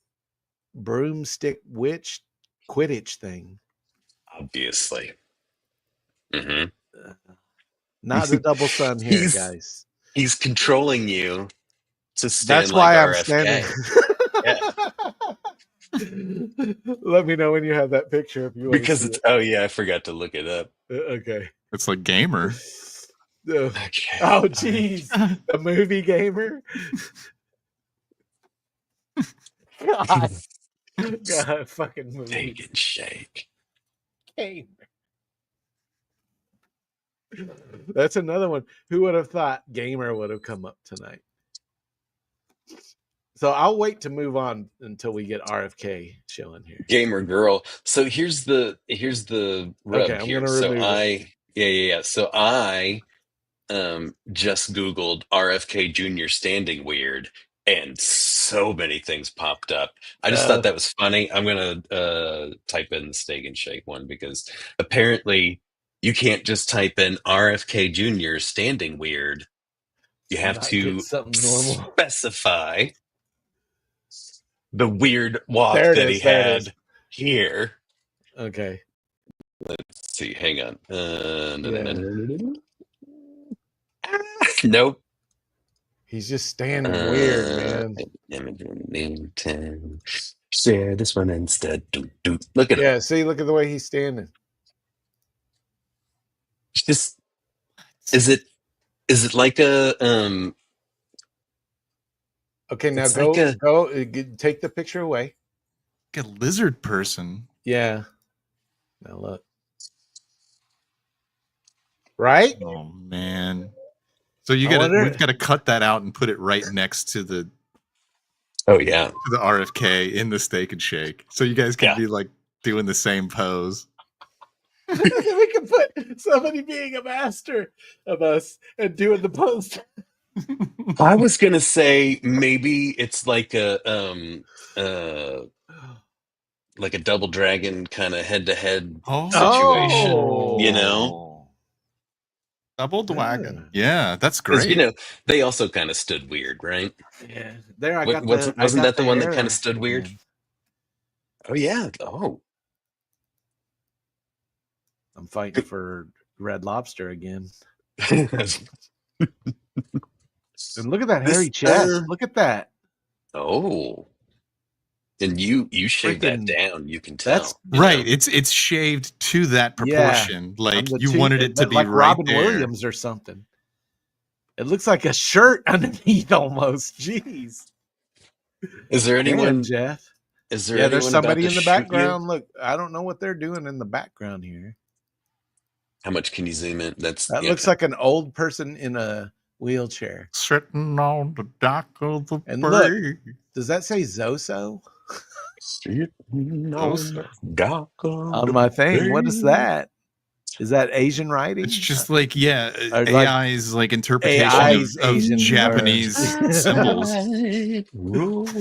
broomstick witch Quidditch thing? Obviously. Mm-hmm. Not the double sun here, guys. He's controlling you to stand That's like why I'm RFK. standing. Let me know when you have that picture if you want Because to see it's it. oh yeah, I forgot to look it up. Okay. It's like Gamer. Okay. Oh jeez, the movie Gamer. God, God, fucking movie. Take and shake. Gamer. That's another one. Who would have thought Gamer would have come up tonight? So I'll wait to move on until we get RFK showing here. Gamer girl. So here's the rub Okay, I'm here. gonna So remove it. yeah. So I just Googled RFK Jr. standing weird, and so many things popped up. I just thought that was funny. I'm gonna type in the Steak and Shake one because apparently you can't just type in RFK Jr. standing weird. You have Not get to something normal. specify the weird walk There it that is, he there it is. had here. Okay. Let's see, hang on. Yeah. Nope. He's just standing weird, man. Share this one instead. Look at him. Yeah, see, look at the way he's standing. It's just is it like a Okay, now it's go like a take the picture away. Like a lizard person. Yeah. Now look. Right? Oh man. So we've got to cut that out and put it right next to the oh yeah, to the RFK in the Steak and Shake. So you guys can be like doing the same pose. We can put somebody being a master of us and doing the post. I was gonna say maybe it's like a double dragon kind of head to head situation, you know? Double dragon. Yeah, that's Because great. they also kind of stood weird, right? Yeah. There I got Wasn't that the one that kind hair of stood weird? again. Oh yeah. Oh. I'm fighting for Red Lobster again. And look at that hairy chest. Look at that. Oh. And you shaved that down, you can tell. That's right. It's shaved to that proportion. Like you wanted it to be like right Robin there. Williams or something. It looks like a shirt underneath almost. Jeez. Is there anyone, Jeff? Is there yeah, anyone there's somebody about in to the shoot you? background. Look, I don't know what they're doing in the background here. How much can you zoom in? That looks like an old person in a wheelchair. Sitting on the dock of the And bay. look, does that say Zoso? On my thing. What is that? Is that Asian writing? It's just like, yeah, Or AI's like interpretation AI's of Asian Japanese symbols.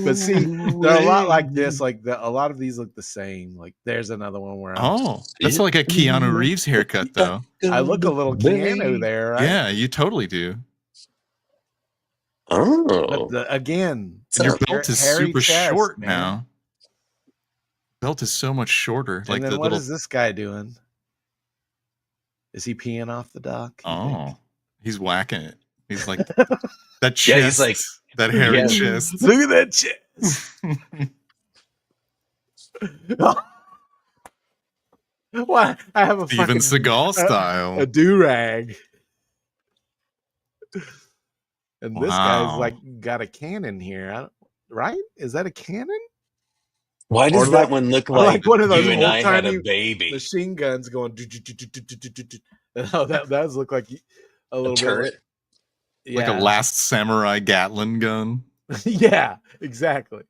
But see, they're a lot like this. Like a lot of these look the same. Like there's another one where That's like a Keanu Reeves haircut, though. I look a little Keanu there, right? Yeah, you totally do. Oh, But again, And your belt is hairy super chest, short man. now. Belt is so much shorter. And Like then the what little. is this guy doing? Is he peeing off the dock? Oh, he's whacking it. He's like that chest. Yeah, he's like that hairy chest. Look at that chest. Why? I have a Steven fucking Seagal style. a do rag. And this guy's Wow. like got a cannon here, right? Is that a cannon? Why does Or that like- one look or like one of those you and I had old-timey a baby? machine guns going. Oh, that does look like a little turret? bit. Like a Last Samurai Gatling gun. Yeah, exactly.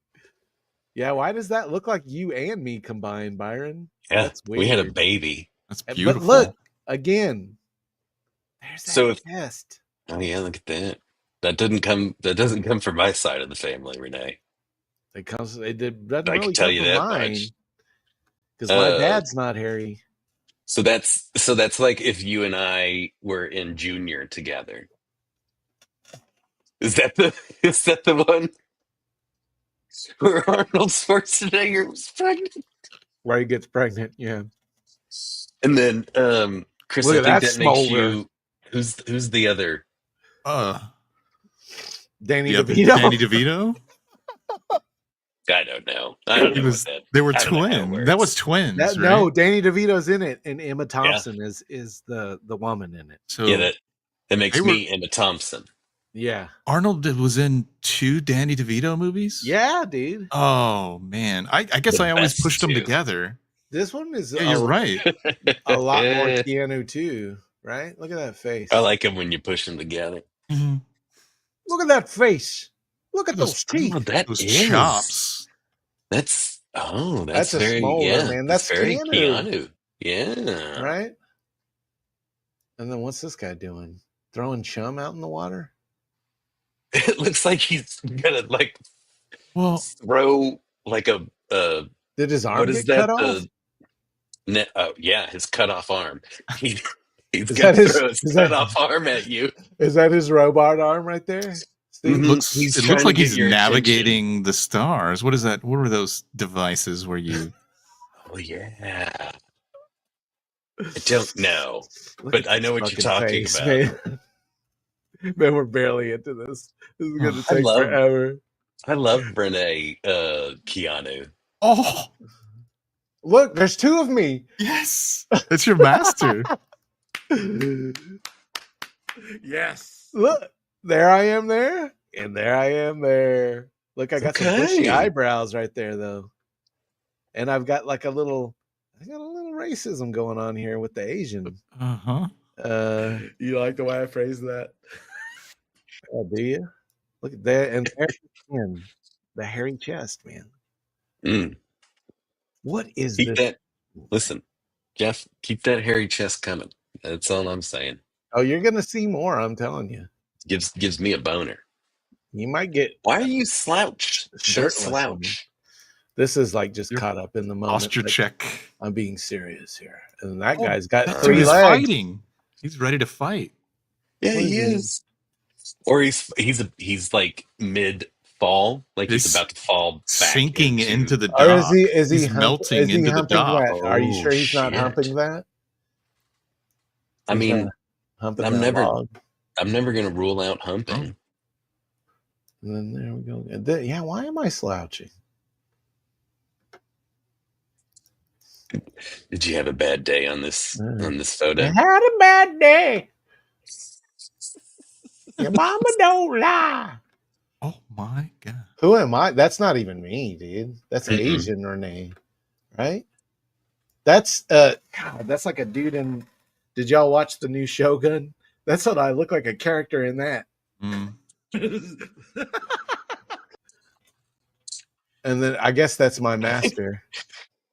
Yeah, why does that look like you and me combined, Byron? Yeah, That's we had a weird. baby. That's But beautiful. look, again, there's that So if chest. oh yeah, look at that. That doesn't come from my side of the family, Renee. Doesn't I can really tell come you from that mine much. because my Uh, dad's not hairy. so that's like if you and I were in junior together. Is that the is that the one where Arnold Schwarzenegger was pregnant? Where he gets pregnant, yeah. And then Chris, Look I at think that that makes smolder. you who's the other Uh, Danny the other DeVito. Danny DeVito. I don't know. I don't He know what was. that They were I don't know how it twins. That was works. twins, right? No, Danny DeVito's in it, and Emma Yeah. Thompson is the woman in it. So Yeah, that makes they were. me Emma Thompson. Yeah, Arnold was in 2 Danny DeVito movies. yeah, dude. Oh man, I guess The I always best pushed them two. together. This one is Yeah, you're right. a lot more Keanu too, right? Look at that face. I like him when you push them together. Mhm. Look at that face. Look at those Oh, teeth. that Those is chops. that's That's a very smolder, man. That's That's very Keanu. Keanu. Yeah. Right? And then what's this guy doing? Throwing chum out in the water? It looks like he's gonna like Well, throw like a Did his arm what is get that? cut off? Yeah, his cut off arm. He's Is gonna that his- throw his is cut that- off arm at you. Is that his robot arm right there? Steve? Mhm. looks. He's It trying looks to like get he's your attention. navigating the stars. What is that? What were those devices where you? Oh yeah. I don't know, Look but at I this know what you're fucking talking face, about. Man. Man, we're barely into this. This is gonna I take love- forever. I love Rene Keanu. Oh Look, there's 2 of me. yes, it's your master. Yes. Look, there I am there, and there I am there. Look, I got some bushy Okay. eyebrows right there, though. And I've got like I got a little racism going on here with the Asian. Uh huh. You like the way I phrased that? Oh, do you? Look at that, and there's the hairy chest, man. Mm. What is Keep this? that. Listen, Jeff, keep that hairy chest coming. That's all I'm saying. Oh, you're gonna see more. I'm telling you. Gives me a boner. You might get Why are you slouched? Don't shirtless. slouch. This is like just You're caught up in the moment. Posture like, check. I'm being serious here, and that Oh, guy's got That dude 3 is legs. fighting. He's ready to fight. Yeah, What he is he? is. Or he's like mid fall, like he's He's about to fall back sinking into the Or dock. is he He's melting is he into the humping dock. that? Are you Oh, sure he's not shit. humping that? I mean, Humping I'm that never- log. I'm never gonna rule out humping. And then there we go. Yeah, why am I slouching? Did you have a bad day on this I photo? had a bad day. Your mama don't lie. Oh my god. Who am I? That's not even me, dude. That's Mm-mm. Asian Rene, right? That's God, that's like a dude in. Did y'all watch the new Shogun? That's what I look like, a character in that. Mm. And then I guess that's my master,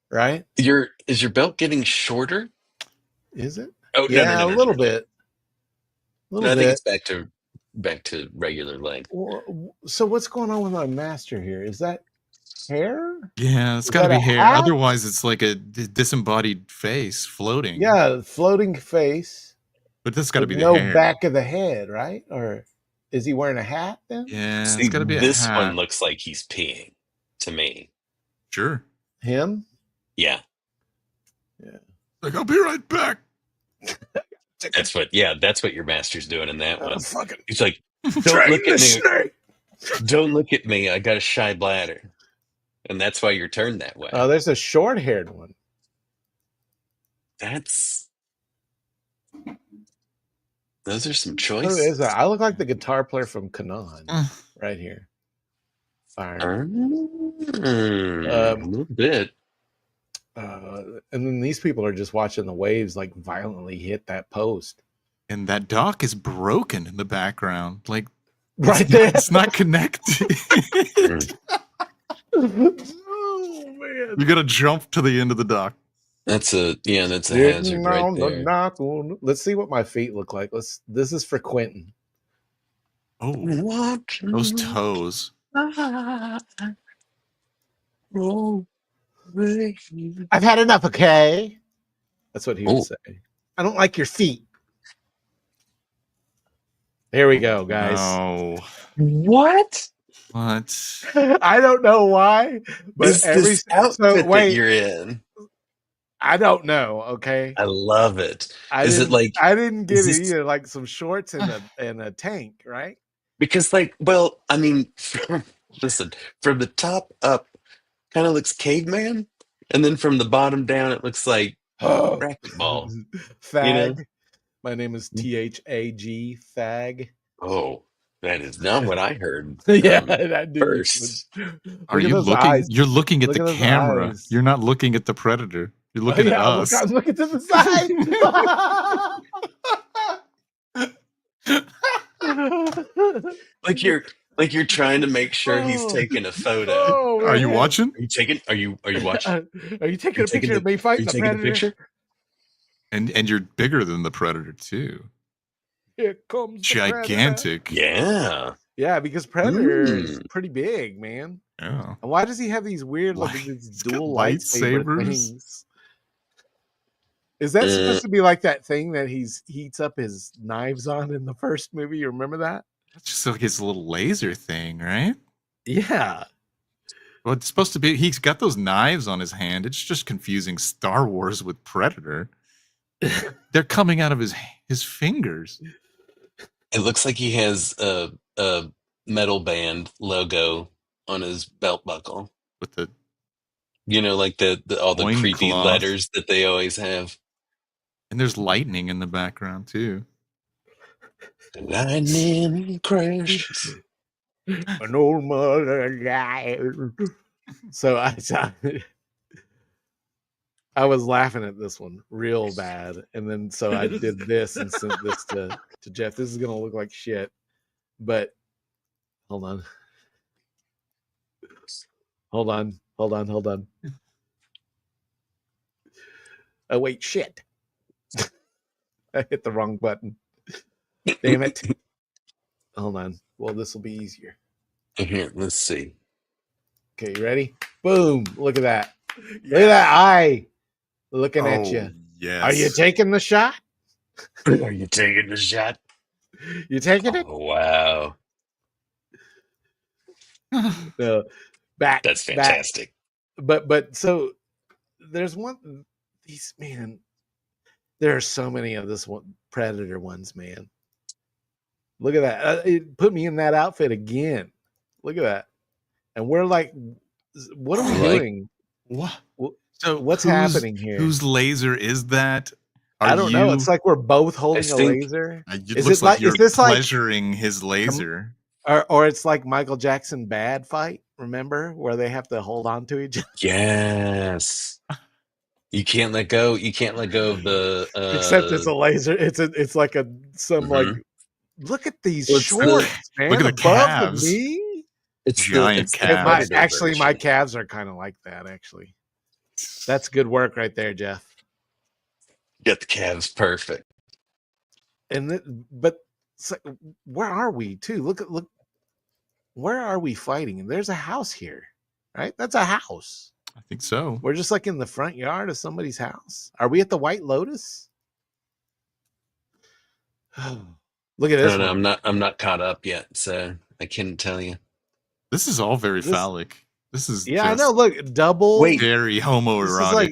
right? Is your belt getting shorter? Is it? Oh Yeah, no, a little bit. A No, little I think bit. it's back to regular length. So what's going on with my master here? Is that hair? Yeah, it's Is got to that be a hair. hat? Otherwise, it's like a disembodied face floating. Yeah, floating face. but that's got to with be the no hair. back of the head, right? Or is he wearing a hat then? Yeah, See, it's got to be a this hat. one looks like he's peeing to me. Sure. Him? Yeah, Like, I'll be right back. that's what your master's doing in that one. Fucking He's like, don't drain look the at me. snake. Don't look at me. I got a shy bladder. And that's why you're turned that way. Oh, there's a short-haired one. Those are some Who choices. is that? I look like the guitar player from Kanan right here. Fire. A little bit. And then these people are just watching the waves like violently hit that post. And that dock is broken in the background. Like, Right there. it's not connected. You gotta jump to the end of the dock. That's a hazard Sitting right on the there. dock. Let's see what my feet look like. This is for Quentin. Oh, those toes. I've had enough, okay? That's what he would Oh. say. I don't like your feet. Here we go, guys. Oh, What? what? I don't know why, but Is this outfit that you're in? I don't know. Okay, I love it. I Is it didn't. like I didn't get is it this- either. Like some shorts and a tank, right? because like well, I mean, listen, from the top up, kind of looks caveman, and then from the bottom down, it looks like racquetball. Fag. know? My name is THAG. Fag. Oh, that is not what I heard. Yeah, that dude. First, Are Look at you those looking? eyes. You're looking at Look the at those camera. eyes. You're not looking at the predator. You're looking at us. Look to the side. like you're trying to make sure he's taking a photo. Oh, Are you man. watching? Are you taking? Are you watching? Are you taking a picture of me Are fighting you the taking a predator? picture? And you're bigger than the predator too. Here comes the predator. Gigantic. Yeah. Yeah, because Predator is pretty big, man. Yeah. And why does he have these weird, like these He's got dual lightsaber lightsabers. things? Is that supposed to be like that thing that heats up his knives on in the first movie? You remember that? That's just like his little laser thing, right? Yeah. Well, it's supposed to be. He's got those knives on his hand. It's just confusing Star Wars with Predator. They're coming out of his fingers. It looks like he has a metal band logo on his belt buckle with the, like the all the creepy loincloth. letters that they always have. And there's lightning in the background too. Lightning crash. An old mother. So I was laughing at this one real bad, and then so I did this and sent this to Jeff. This is gonna look like shit, but hold on. Oh wait, shit! I hit the wrong button. Damn it! Hold on. Well, this will be easier. Here, let's see. Okay, you ready? Boom! Look at that. Look at that eye looking at you. Yes. Are you taking the shot? Are you taking the shot? You taking it? Oh, wow. No, back. That's fantastic. But so there's one. These man, there are so many of this one Predator ones, man. Look at that. It put me in that outfit again. Look at that. And we're like, what are we doing? What? So what's happening here? Whose laser is that? I don't know. It's like we're both holding a think- laser. It Is looks it like like- you're is this like- pleasuring his laser. Or it's like Michael Jackson Bad Fight, remember? Where they have to hold on to each other. Yes. You can't let go. You can't let go of the. Except it's a laser. It's like like. Look at these Well, it's the- shorts, man. look at the above calves. knee. It's giant it's the calves. Predator Actually, my version. calves are kind of like that. Actually, that's good work right there, Jeff. Got the calves perfect. But it's like, where are we? Too look. Where are we fighting? There's a house here, right? That's a house. I think so. We're just like in the front yard of somebody's house. Are we at the White Lotus? Look at this. No, one. I'm not caught up yet, so I couldn't tell you. This is all very This- phallic. This is Yeah, I just know. Look, double. Wait. very This homoerotic. is like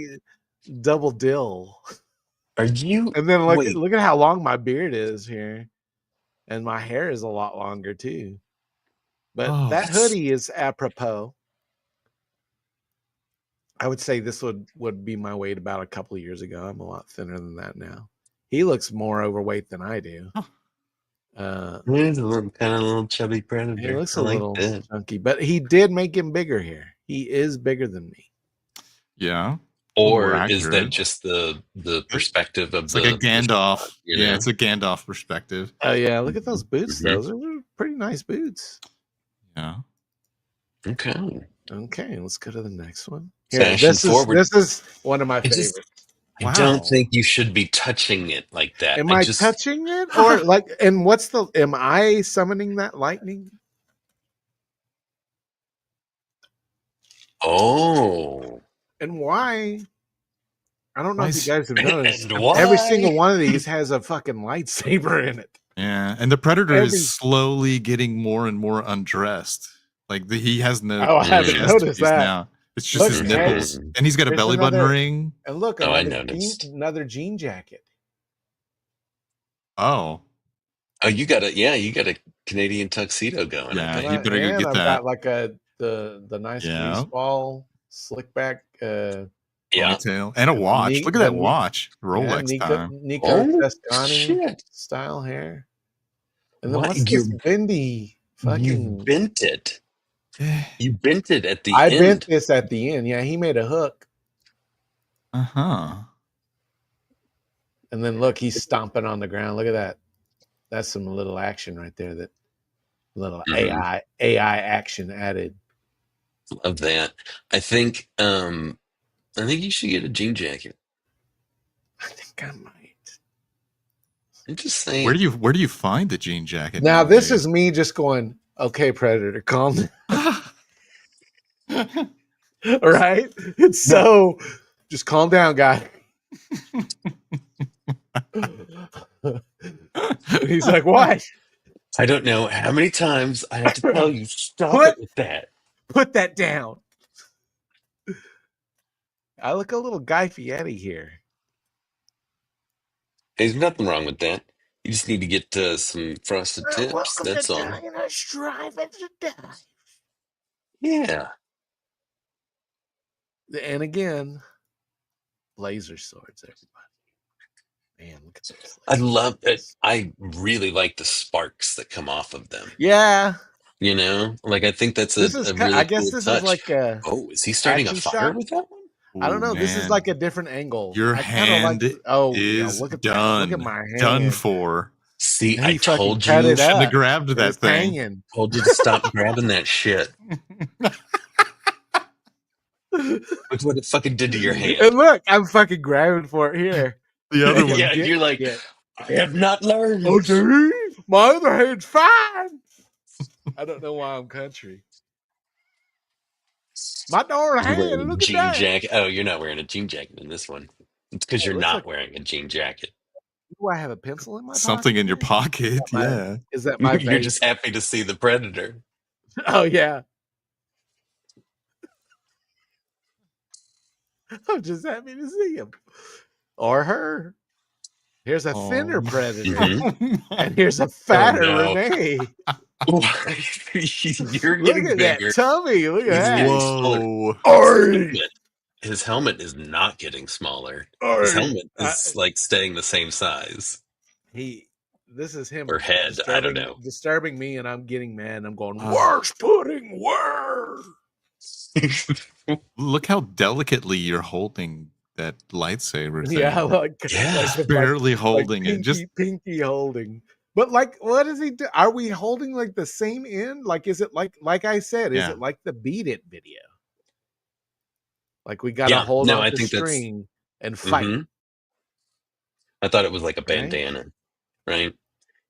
double dill. Are you? And then Wait. look at how long my beard is here. And my hair is a lot longer too. But Oh, that that's- hoodie is apropos. I would say this would be my weight about a couple of years ago. I'm a lot thinner than that now. He looks more overweight than I do. He's a little kind of little chubby predator. He looks I a like little that. chunky, but he did make him bigger here. He is bigger than me. yeah. Or More is that accurate. just the perspective of It's the like a Gandalf. shot, you Yeah, know? it's a Gandalf perspective. Oh yeah, look at those boots. Mhm. Those are pretty nice boots. Yeah. Okay. Okay, let's go to the next one. Here, Fashion forward. this is one of my favorites. I don't think you should be touching it like that. Am I touching it, or like? And am I summoning that lightning? Oh. And why? I don't know if you guys have noticed. And why? Every single one of these has a fucking lightsaber in it. Yeah, and the Predator is slowly getting more and more undressed. Like he has no. Oh, I haven't chest noticed piece that. Now. It's just his nipples, and he's got a There's belly button another- ring. And look, Oh, I another noticed. another jean jacket. Oh, Oh, you got a Canadian tuxedo going. Yeah, I you think. better go get I've that. got like the nice Yeah. grease ball, slick back. Yeah. Ponytail and a watch. Look at that watch. Rolex time. Nico Oh, Toscani shit. style hair. And then What? what's this bendy You fucking? bent it. You bent it at the I end. bent this at the end. Yeah, he made a hook. Uh-huh. And then look, he's stomping on the ground. Look at that. That's some little action right there. That little AI action added. Love that. I think you should get a jean jacket. I think I might. I'm just saying. Where do you find the jean jacket? Now this nowadays? is me just going, okay, Predator, calm down. Right? It's so just calm down, guy. He's like, what? I don't know how many times I have to tell you stop What? it with that. Put that down. I look a little Guy Fieri here. There's nothing wrong with that. You just need to get some frosted tips. That's all. Yeah. And again, laser swords, everybody. Man, look at this. I love it. I really like the sparks that come off of them. Yeah. You know, like I think that's a really I guess cool this touch. is like a. Oh, is he starting a action fire shot? with that one? I don't know. This is man. like a different angle. Your I kinda hand is look at done. That. Look at my hand. Done for. See, He I fucking told cut you. it Shouldn't up. have grabbed that It's thing. hanging. Told you to stop grabbing that shit. Look what it fucking did to your hand. And look, I'm fucking grabbing for it here. The other one. Yeah, you're like, I have not learned. Oh, dude, my other hand's fine. I don't know why I'm country. My darn You're wearing hand, a look at jean that. jacket. Oh, you're not wearing a jean jacket in this one. It's because you're looks not like- wearing a jean jacket. Do I have a pencil in my Something pocket? in your pocket. My- Yeah. Is that my You're face? just happy to see the predator. Oh, yeah. I'm just happy to see him. Or her. Here's a thinner predator. Mhm. And here's a fatter no. Renee. You're Look getting at bigger. that tummy. Look He's at that. getting smaller. Whoa. His helmet is not getting smaller. Arr. His helmet is like staying the same size. This is him Or head, I don't know. disturbing me, and I'm getting mad. I'm going, worse pudding, worse. Look how delicately you're holding that lightsaber thing. Yeah, Just barely holding it. Just pinky holding. But like, what does he do? Are we holding like the same end? Like, is it like I said, is Yeah. it like the Beat It video? Like we gotta hold on I the think that's- string and fight. Mhm. I thought it was like a bandana, right?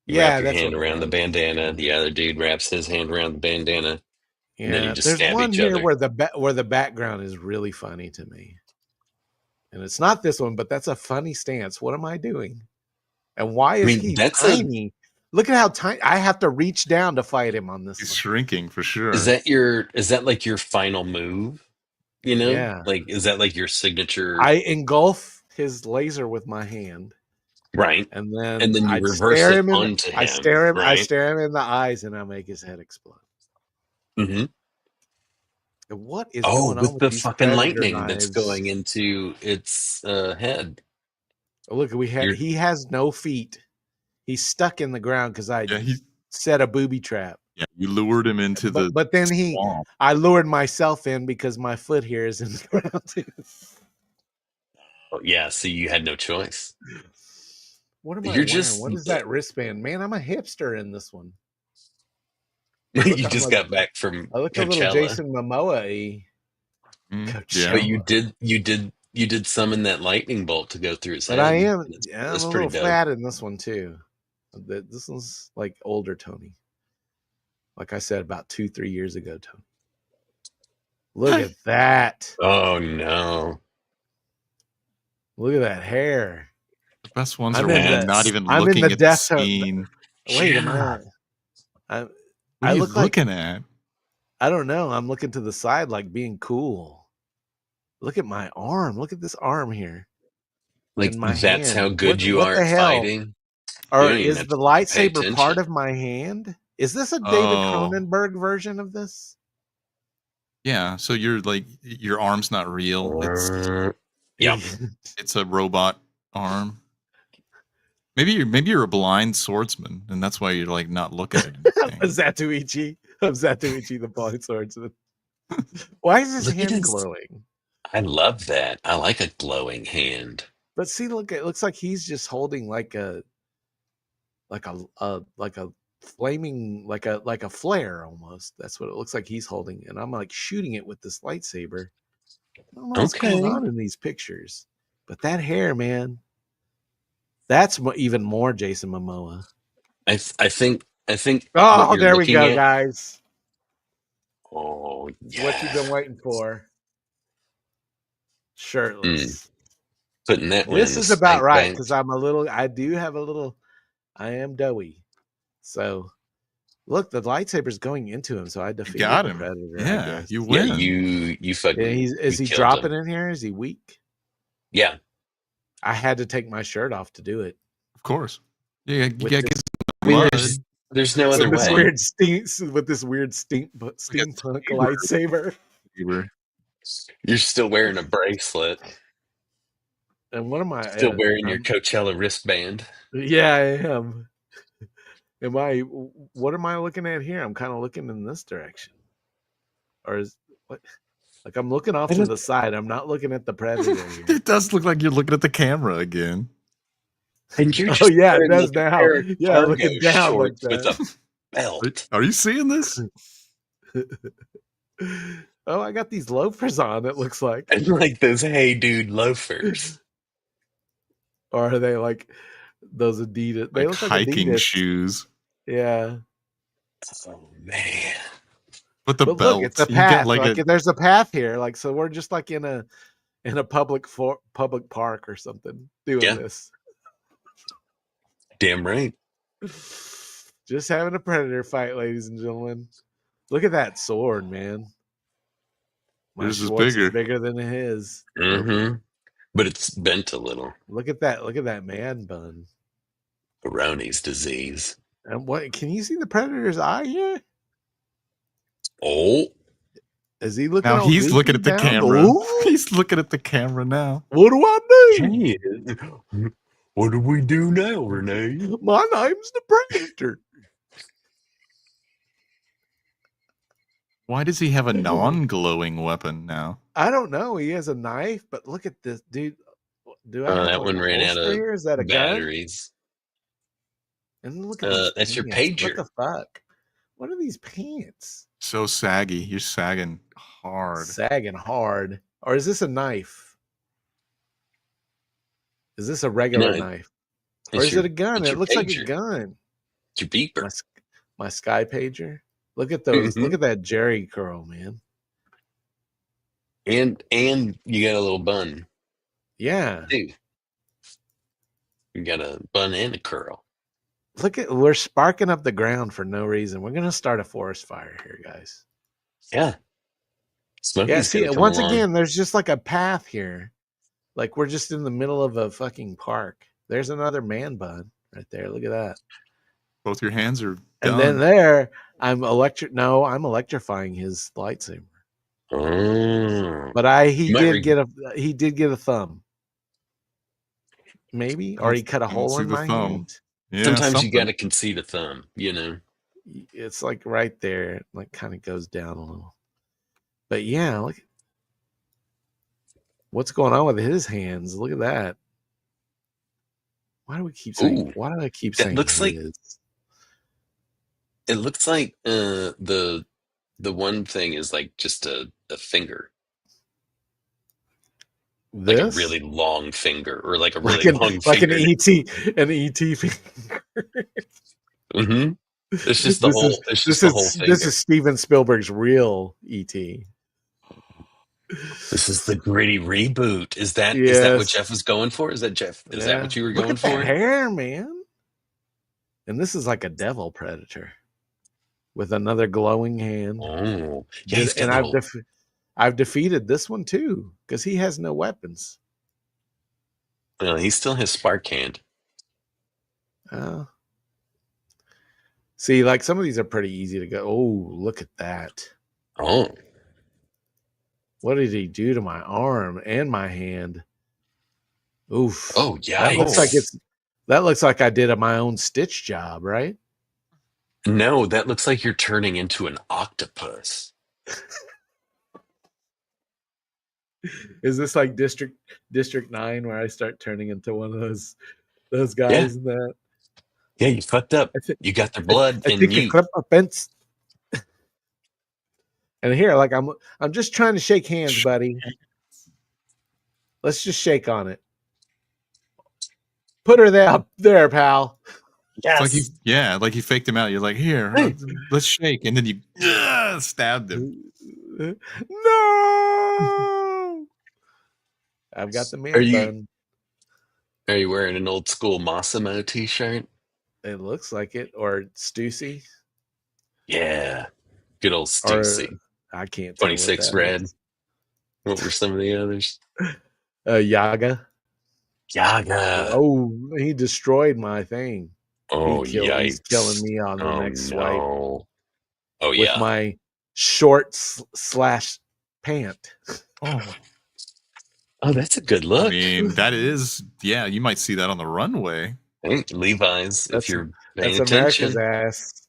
You Yeah, wrap your that's hand what it around the was. bandana. The other dude wraps his hand around the bandana. And then you just there's stab one each here other. where the background is really funny to me, and it's not this one, but that's a funny stance. What am I doing? And why is he tiny? Look at how tiny. I have to reach down to fight him on this. he's one. shrinking for sure. Is that like your final move? You know? Yeah. Like, is that like your signature? I engulf his laser with my hand, Right. and then And then you I reverse stare it him in, onto I him, stare him. I right? stare him in the eyes, and I make his head explode. Mm-hmm. And what is Oh, going on with with the these fucking predator lightning that's knives? going into its head. Oh, look, he has no feet. He's stuck in the ground because I set a booby trap. Yeah, you lured him into the. But then swamp. I lured myself in because my foot here is in the ground too. Oh, yeah, so you had no choice. What am I You're wearing? just- What is that wristband? Man, I'm a hipster in this one. You Look, just I'm got back from I look a little Coachella. Jason Momoa-y. Yeah. But Coachella. you did summon that lightning bolt to go through his But head. I'm That's a pretty little dope. fat in this one too. This one's like older Tony. Like I said, about 2-3 years ago, Tony. Look at that. Oh no. Look at that hair. The best ones are I'm when in you're the not even I'm in the looking at the death tone. scene. Wait, am Yeah. I What I are you look like looking at? I don't know. I'm looking to the side like being cool. Look at my arm. Look at this arm here. Like And my that's how hand. good you What are the at hell? fighting. You Or don't even is have the to pay lightsaber part attention. of my hand? Is this a David Oh, Cronenberg version of this? yeah. So you're like your arm's not real. Yeah. It's a robot arm. Maybe you're a blind swordsman, and that's why you're like not looking at anything. Zatuichi. I'm Zatuichi, the blind swordsman. Why is his Look at hand his. glowing? I love that. I like a glowing hand. But see, look, it looks like he's just holding like a flaming like a flare almost. That's what it looks like he's holding. And I'm like shooting it with this lightsaber. I don't know what's going Okay. on in these pictures. But that hair, man, that's even more Jason Momoa. I think what Oh, you're there we looking go, at. guys. Oh It's what you've been yeah. waiting for. Shirtless. Putting that one in This the is about spank right bank. because I am doughy. So look, the lightsaber's going into him, so I You defeated got the him. predator, I Yeah, guess. you Yeah, win. you Yeah, fucking is you he killed dropping him. in here? Is he weak? Yeah. I had to take my shirt off to do it. Of course. Yeah, you With gotta this get I mean, blood. there's no other with this way. weird steampunk lightsaber. You're still wearing a bracelet. And what am I? Still wearing your Coachella wristband. Yeah, I am. What am I looking at here? I'm kind of looking in this direction. Or is what? Like I'm looking off to the side. I'm not looking at the predator here. It does look like you're looking at the camera again. And you're Oh just yeah, it wearing does like a now. pair of Yeah, cargo looking down like shorts with that. a belt. Are you seeing this? Oh, I got these loafers on, it looks like. And like those hey dude loafers. Or are they like those Adidas? They Like look like hiking Adidas. shoes. Yeah. Oh man. With the But belt. look, it's a You path. get like a There's a path here. Like so we're just like in a public park or something doing Yeah. this. Damn right. Just having a predator fight, ladies and gentlemen. Look at that sword, man. My Yours is Schwartz bigger. is bigger than his. Mm-hmm. But it's bent a little. Look at that. Look at that man bun. Peyronie's disease. And what can you see the predator's eye here? Oh. Is he looking? Now all he's goofy looking at the down? camera. Ooh, He's looking at the camera now. what do I do? Hey, what do we do now, Renee? My name's the Predator. Why does he have a non-glowing weapon now? I don't know. He has a knife, but look at this, dude. Do I have That like one a ran out holster of here? Is that a gun? batteries. And look at these That's your pants. What pager. the fuck? What are these pants? So saggy. You're sagging hard. Sagging hard. Or is this a knife? Is this a regular No, knife? Or it's is your it a gun? it's It your looks like a pager. gun. It's your beeper. My sky pager. Look at those. Look at that Jerry curl, man. And you got a little bun Yeah. too. You got a bun and a curl. We're sparking up the ground for no reason. We're gonna start a forest fire here, guys. Yeah. Smokey's Yeah, see, gonna come once along. again, there's just like a path here. Like we're just in the middle of a fucking park. There's another man bun right there. Look at that. Both your hands are And done. then there, I'm electrifying his lightsaber. Oh. But he You might did get a thumb. Maybe? Or he cut a I don't hole see in the my thumb. hand. Yeah, Sometimes you something. gotta concede a thumb, you know. It's like right there. It like kind of goes down a little. But yeah, look. What's going on with his hands? Look at that. Why do I keep saying It looks like his? it looks like the one thing is like just a finger. Like a This really long finger, or like a like really an long like an finger. ET finger. Mm-hmm. It's just the This whole. is It's just the whole this finger. is Steven Spielberg's real ET. This is the gritty reboot. Is that what Yes. Jeff was going for? Is that Jeff? Is that Yeah. what you were Look going at the for? hair, man. And this is like a devil predator with another glowing hand. Oh, yeah. He's got And little. I've defeated this one too because he has no weapons. Well, he still has spark hand. See, like some of these are pretty easy to go. Oh, look at that. Oh, What did he do to my arm and my hand? Oof. oh, That looks like yikes! that looks like I did my own stitch job, right? No, that looks like you're turning into an octopus. Is this like District 9 where I start turning into one of those Yeah, guys in that? yeah. You fucked up. I think You got their blood I in think a you. clip offense. And here, like I'm just trying to shake hands, buddy. Let's just shake on it. Put her there, pal. It's like Yes. like you faked him out. You're like, here, let's shake, and then you stabbed him. No, I've got the Are man you bun. are you wearing an old school Massimo t-shirt? It looks like it, or Stussy, Yeah, good old or Stussy. I can't tell what 26 that red. is. What were some of the others? Yaga. Yaga. Oh, he destroyed my thing. Oh, He's killing yikes. me on the Oh, next swipe no. Oh, with yeah. my short slash pant. Oh, that's a good I look. mean, that is, yeah, you might see that on the runway. Hey, Levi's, if you're paying That's America's attention. ass.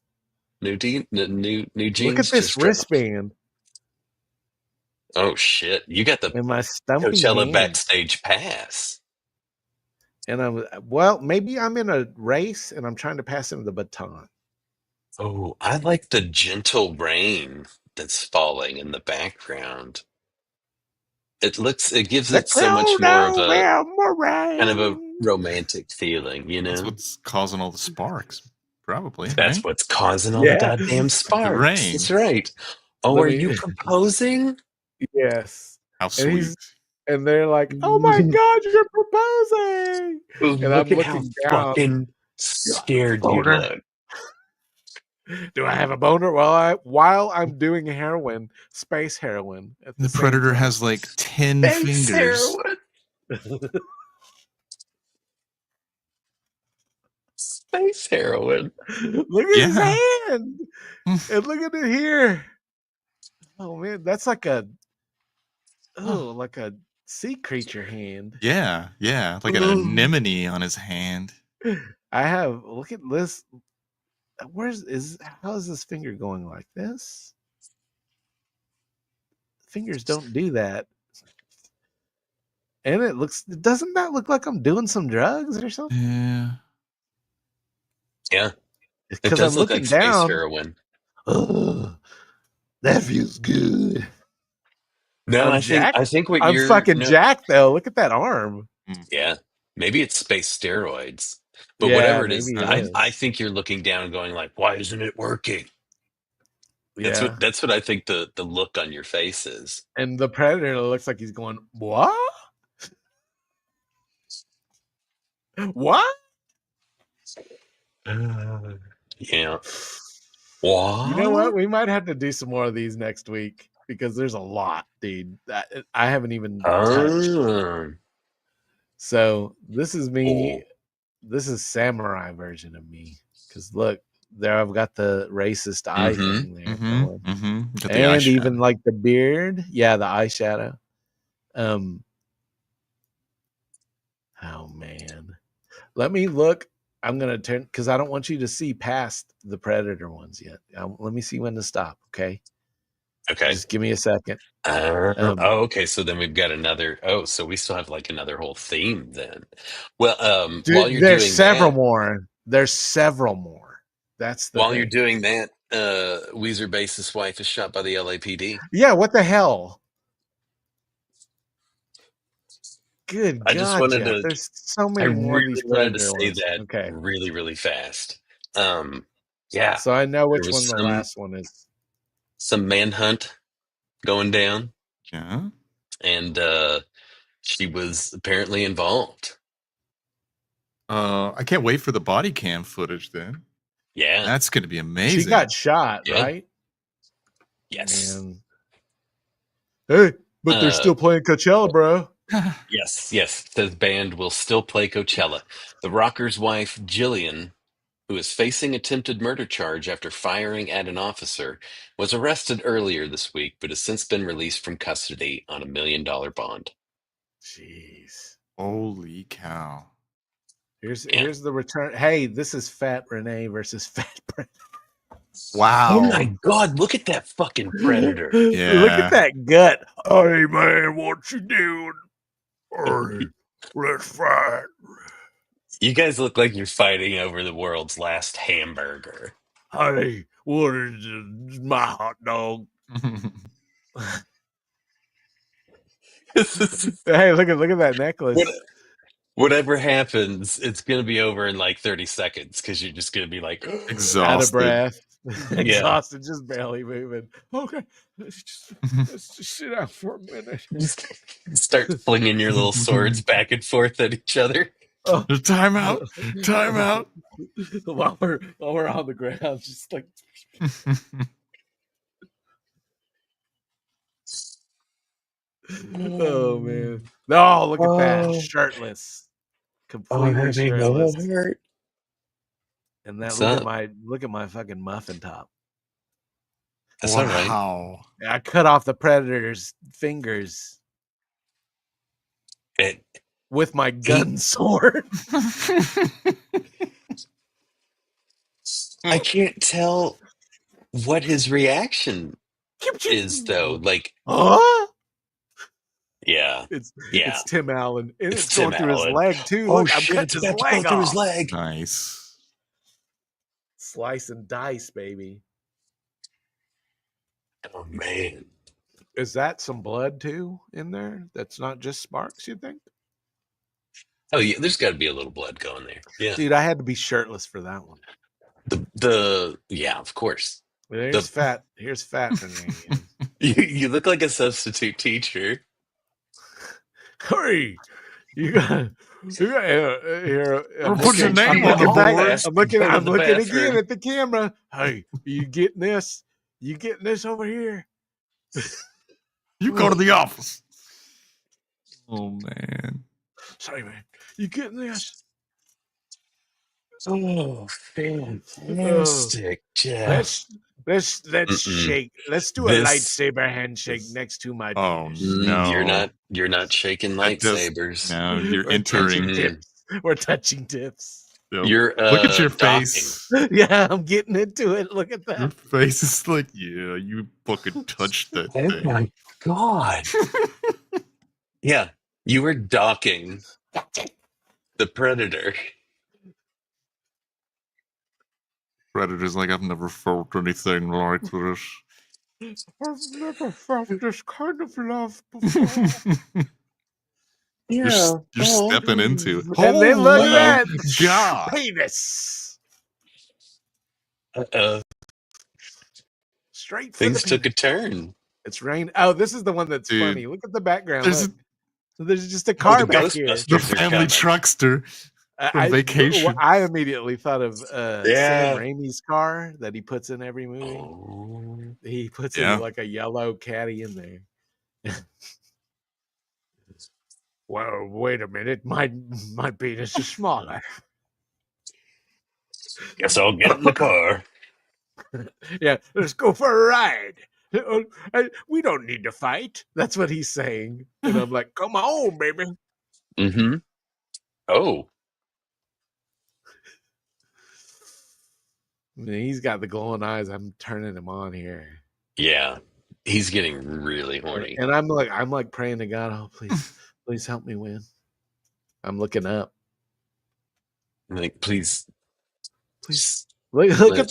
New jeans Look at this just dropped. wristband Oh, shit. You got the in my stumpy Coachella hand. backstage pass. And maybe I'm in a race and I'm trying to pass him the baton. Oh, I like the gentle rain that's falling in the background. It gives it so much more of a kind of a romantic feeling, That's what's causing all the sparks, probably. That's right? what's causing all the goddamn Like the sparks. rain. That's right. Oh, Let are me- you proposing? Yes. How And sweet. and they're like, "Oh my God, you're proposing!" And I'm Look at how looking down. fucking scared you boner? look. Do I have a boner? Well, while I'm doing heroin, space heroin. At The same predator time. has like 10 Thanks, fingers. heroin. Space heroin. Look at his Yeah. hand, and look at it here. Oh man, that's like a sea creature hand. Yeah, like an anemone on his hand. Look at this. How is this finger going like this? Fingers don't do that. And doesn't that look like I'm doing some drugs or something? Yeah. Yeah, it Because does I'm look looking like space down. heroin. Ugh, that feels good. No, I'm I think what I'm you're fucking jacked though. Look at that arm. Yeah, maybe it's space steroids, but Yeah, whatever it is, maybe it is. I think you're looking down and going like, "Why isn't it working?" Yeah. That's what I think the look on your face is. And the predator looks like he's going, what? What? Yeah. What? You know what? We might have to do some more of these next week because there's a lot, dude. I haven't even touched. Oh. So this is me. Oh. This is samurai version of me. Because look, there I've got the racist eye thing there. going. Got the And eyeshadow. even like the beard. Yeah, the eyeshadow. Oh man. Let me look. I'm gonna turn because I don't want you to see past the predator ones yet. Let me see when to stop. Okay. Okay. Just give me a second. Okay. So then we've got another. Oh, so we still have like another whole theme then. Well, Dude, while you're there's doing several that, more. There's several more. That's the while thing. you're doing that, Weezer bassist wife is shot by the LAPD. Yeah. What the hell? Good I just God, wanted Jeff. to. There's so I many more of really these wanted to Predator say ones. that Okay. really, really fast. Yeah, So I know there which one was the last one is. some manhunt going down, Yeah. and she was apparently involved. I can't wait for the body cam footage then. Yeah. That's going to be She amazing. got shot, Yeah. right? Yes. And hey, but they're Uh, still playing Coachella, bro. Yes. Yes. Says band will still play Coachella. The rocker's wife, Jillian, who is facing attempted murder charge after firing at an officer, was arrested earlier this week, but has since been released from custody on $1 million bond. Jeez. Holy cow. Here's the return. Hey, this is Fat Renee versus Fat Predator. Wow. Oh my God, look at that fucking predator. Look at that gut. Hey man, what you doing? Hey, let's fight. You guys look like you're fighting over the world's last hamburger. Hey, what is my hot dog? Hey, look at that necklace. Whatever happens, it's going to be over in like 30 seconds because you're just going to be like Exhausted. Out of breath. Yeah. Exhausted, just barely moving. Okay, let's just sit down for a minute. Just start flinging your little swords back and forth at each other. Oh. Time out. Time out. while we're on the ground, just like oh man. No, look at that. Shirtless. Completely shirtless. And that look at my fucking muffin top. That's all right. Wow. I cut off the predator's fingers with my gun sword. I can't tell what his reaction is though. Like, huh? yeah, It's yeah. Tim Allen. And it's Tim going through his Allen. leg too. Oh Look, I'm shit! It's cutting his about to go leg through off. his leg. Nice. Slice and dice, baby. Oh man. Is that some blood too in there? That's not just sparks, you think? Oh yeah, there's got to be a little blood going there. Yeah, Dude, I had to be shirtless for that one. yeah, of course. Here's fat for me. You look like a substitute teacher. Hey, you got here. Put your name on the board. I'm looking again at the camera. Hey, you getting this? You getting this over here? You go to the office. Oh man. Sorry, man. You getting this? Oh, fantastic, Jeff. Let's shake. Let's do a lightsaber handshake next to my penis. No. You're not shaking lightsabers. No, you're entering. We're touching tips. Yep. You're look at your docking. face. Yeah, I'm getting into it. Look at that. Your face is like, yeah, you fucking touched that Oh thing. my God. Yeah, you were docking the predator. Predator's like, I've never felt anything like this. I've never felt this kind of love before. You're stepping into. And then look at that. God. Penis. Straight for Things the took a penis. turn. It's rain. Oh, this is the one that's Dude. funny. Look at the background. There's Just a car the back here. Ghostbusters The are family coming. truckster from Vacation. I immediately thought of Sam Raimi's car that he puts in every movie. Oh. He puts in like a yellow caddy in there. Well, wait a minute. My penis is smaller. Guess I'll get in the car. Yeah, let's go for a ride. We don't need to fight. That's what he's saying. And I'm like, come on, baby. Mm-hmm. Oh. I mean, he's got the glowing eyes. I'm turning him on here. Yeah. He's getting really horny. And I'm like praying to God, oh, please help me win. I'm looking up. Like, please. Look at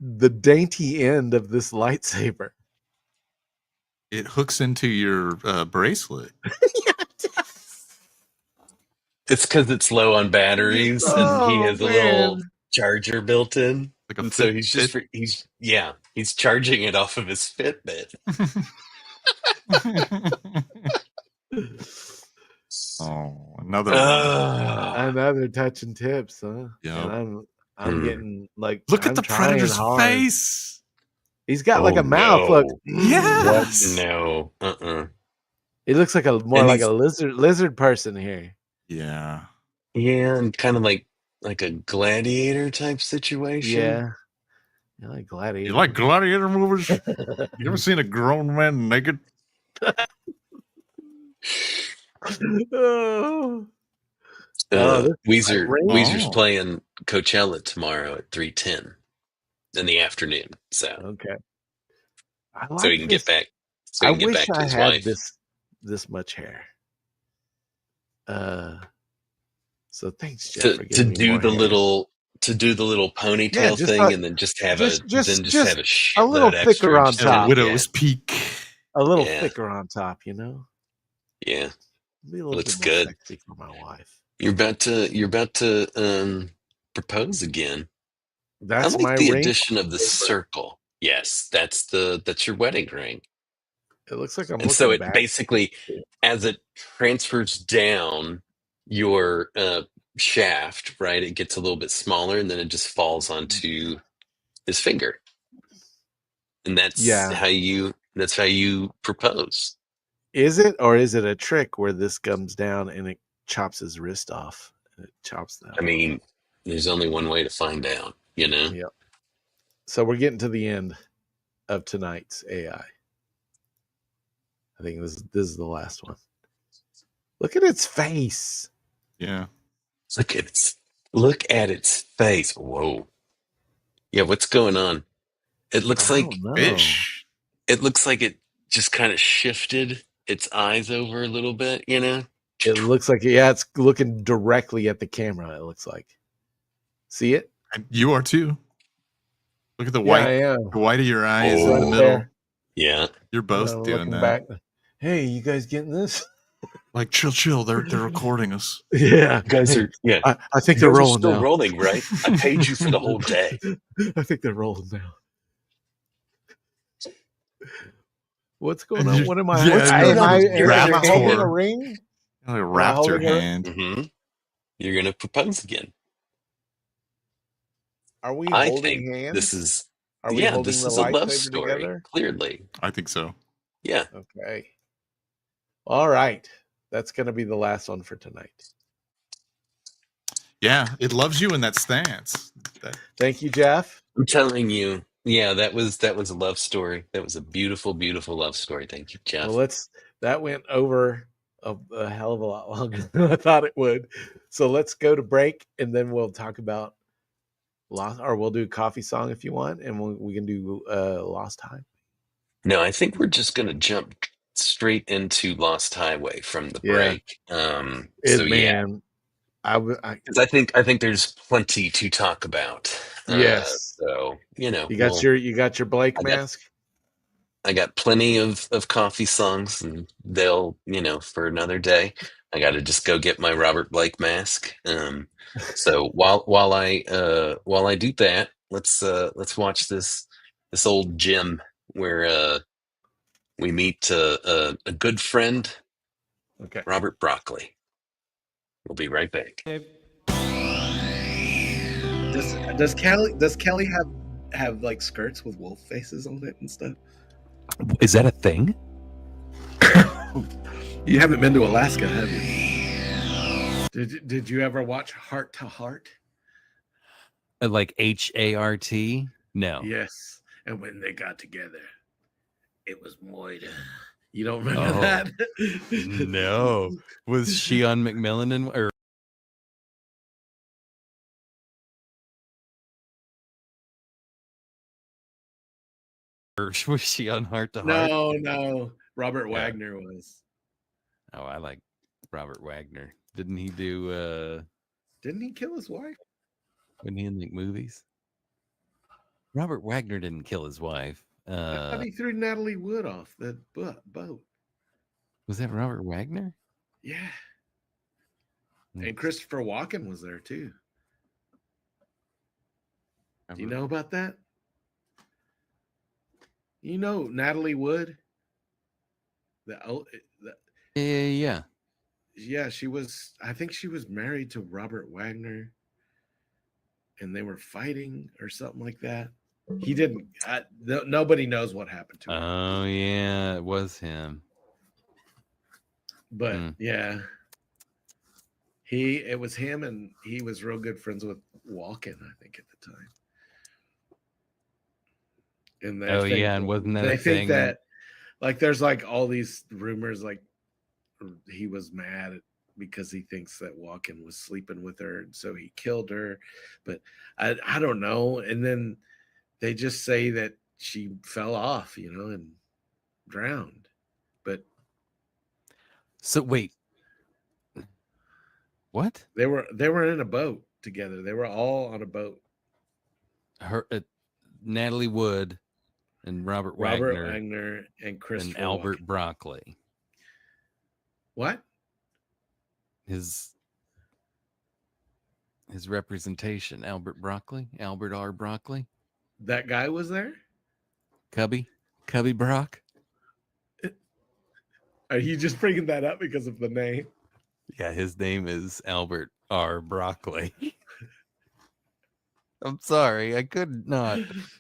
the dainty end of this lightsaber. It hooks into your bracelet. Yeah, it does. It's because it's low on batteries, and he Oh has a little man. charger built in, Like a and so he's just Fitbit. he's charging it off of his Fitbit. Oh, another one. Ah. Another touching tips, huh? Yep. And I'm getting like Look at I'm the trying predator's hard. face. He's got like Oh, a mouth. Look. no. Yes. No. He looks like more And like he's- a lizard person here. Yeah. Yeah, and kind of like a gladiator type situation. Yeah. You like gladiator. You like gladiator movies? You ever seen a grown man naked? Oh. Oh, this is Weezer great. Weezer's Oh. playing Coachella tomorrow at 3:10 in the afternoon. So Okay. I so like he can this. get back. So I he can get wish back to I his had wife. this much hair. So thanks, Jeff, to for to giving me do more the hair. little ponytail Yeah, just thing, like- and then just have just- a just- then just just have a a shitload little extra thicker on just top. in it. Widow's peak. A little Yeah. thicker on top, you know? Yeah, Be a little looks bit more good. sexy for my wife. You're about to propose again. That's I like my the ring. addition of the circle. Yes, that's your wedding ring. It looks like I'm And so looking it back. basically, as it transfers down your shaft, right, it gets a little bit smaller, and then it just falls onto his finger, and that's Yeah. how you propose. Is it, or is it a trick where this comes down and it chops his wrist off? And it chops that. I mean, there's only one way to find out, you know. Yep. So we're getting to the end of tonight's AI. I think this is the last one. Look at its face. Yeah. Look at its face. Whoa. Yeah, what's going on? It looks I like don't know. Fish. it looks like it just kind of shifted its eyes over a little bit, you know? It looks like, yeah, it's looking directly at the camera. It looks like. See it? And you are too. Look at the Yeah, white, I am. the white of your eyes Oh. in the Right middle. there. Yeah. You're both doing Looking that. back. Hey, you guys getting this? Like chill. They're recording us. Yeah. You guys are I think you they're guys are rolling still now. rolling, right? I paid you for the whole day. I think they're rolling now. What's going on? What am I? Yeah, what's, you're am I raptor. holding a ring? Like a I raptor holding her? hand. Mm-hmm. You're gonna propose again. Are we I holding think hands? this is Are we holding this the is a love lightsaber story. together? Clearly. I think so. Yeah. Okay. All right. That's going to be the last one for tonight. Yeah, it loves you in that stance. Thank you, Jeff. I'm telling you. Yeah, that was a love story. That was a beautiful, beautiful love story. Thank you, Jeff. Well, that went over a hell of a lot longer than I thought it would. So let's go to break, and then we'll talk about lost, or we'll do coffee song if you want, and we can do Lost Time. No, I think we're just gonna jump straight into Lost Highway from the Yeah. break. Man, because I think there's plenty to talk about. Yes. So you got your Blake mask. I got plenty of coffee songs, and they'll for another day. I got to just go get my Robert Blake mask. So while I do that, let's watch this old gym where we meet a good friend, Okay. Robert Broccoli. We'll be right back. Does Kelly have like skirts with wolf faces on it and stuff? Is that a thing? You haven't been to Alaska, have you? Did you ever watch Heart to Heart? Like HART? No. Yes. And when they got together, it was Moida. You don't remember that? No. Was she on McMillan or was she on Heart to Heart? No. Robert Wagner was. Oh, I like Robert Wagner. Didn't he do Didn't he kill his wife? when he in like movies? Robert Wagner didn't kill his wife. I thought he threw Natalie Wood off the boat. Was that Robert Wagner? Yeah. And Christopher Walken was there too. Do you know about that? You know Natalie Wood? Yeah. Yeah, she was. I think she was married to Robert Wagner, and they were fighting or something like that. He didn't. Nobody knows what happened to him. Oh yeah, it was him. But yeah, it was him, and he was real good friends with Walken, I think, at the time. And and wasn't that they a think thing? that like there's like all these rumors like he was mad because he thinks that Walken was sleeping with her, and so he killed her. But I don't know. And then they just say that she fell off, and drowned. But so wait, what? They were in a boat together. They were all on a boat. Natalie Wood and Robert Wagner and Christopher and Albert Walken. Broccoli. What? His representation, Albert R. Broccoli. That guy was there? Cubby Brock. Are you just bringing that up because of the name? Yeah, his name is Albert R. Broccoli. I'm sorry, I could not.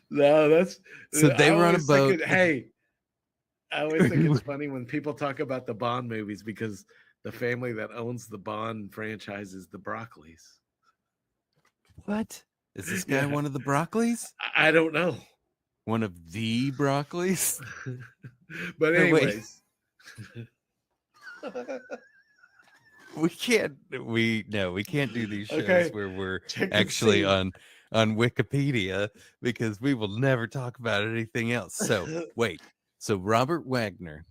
No, that's so they were on a boat. I always think it's funny when people talk about the Bond movies because the family that owns the Bond franchise is the Broccoli's. What? Is this guy one of the Broccoli's? I don't know. One of the Broccoli's? But anyways. We can't do these shows where we're actually on Wikipedia because we will never talk about anything else. So wait, so Robert Wagner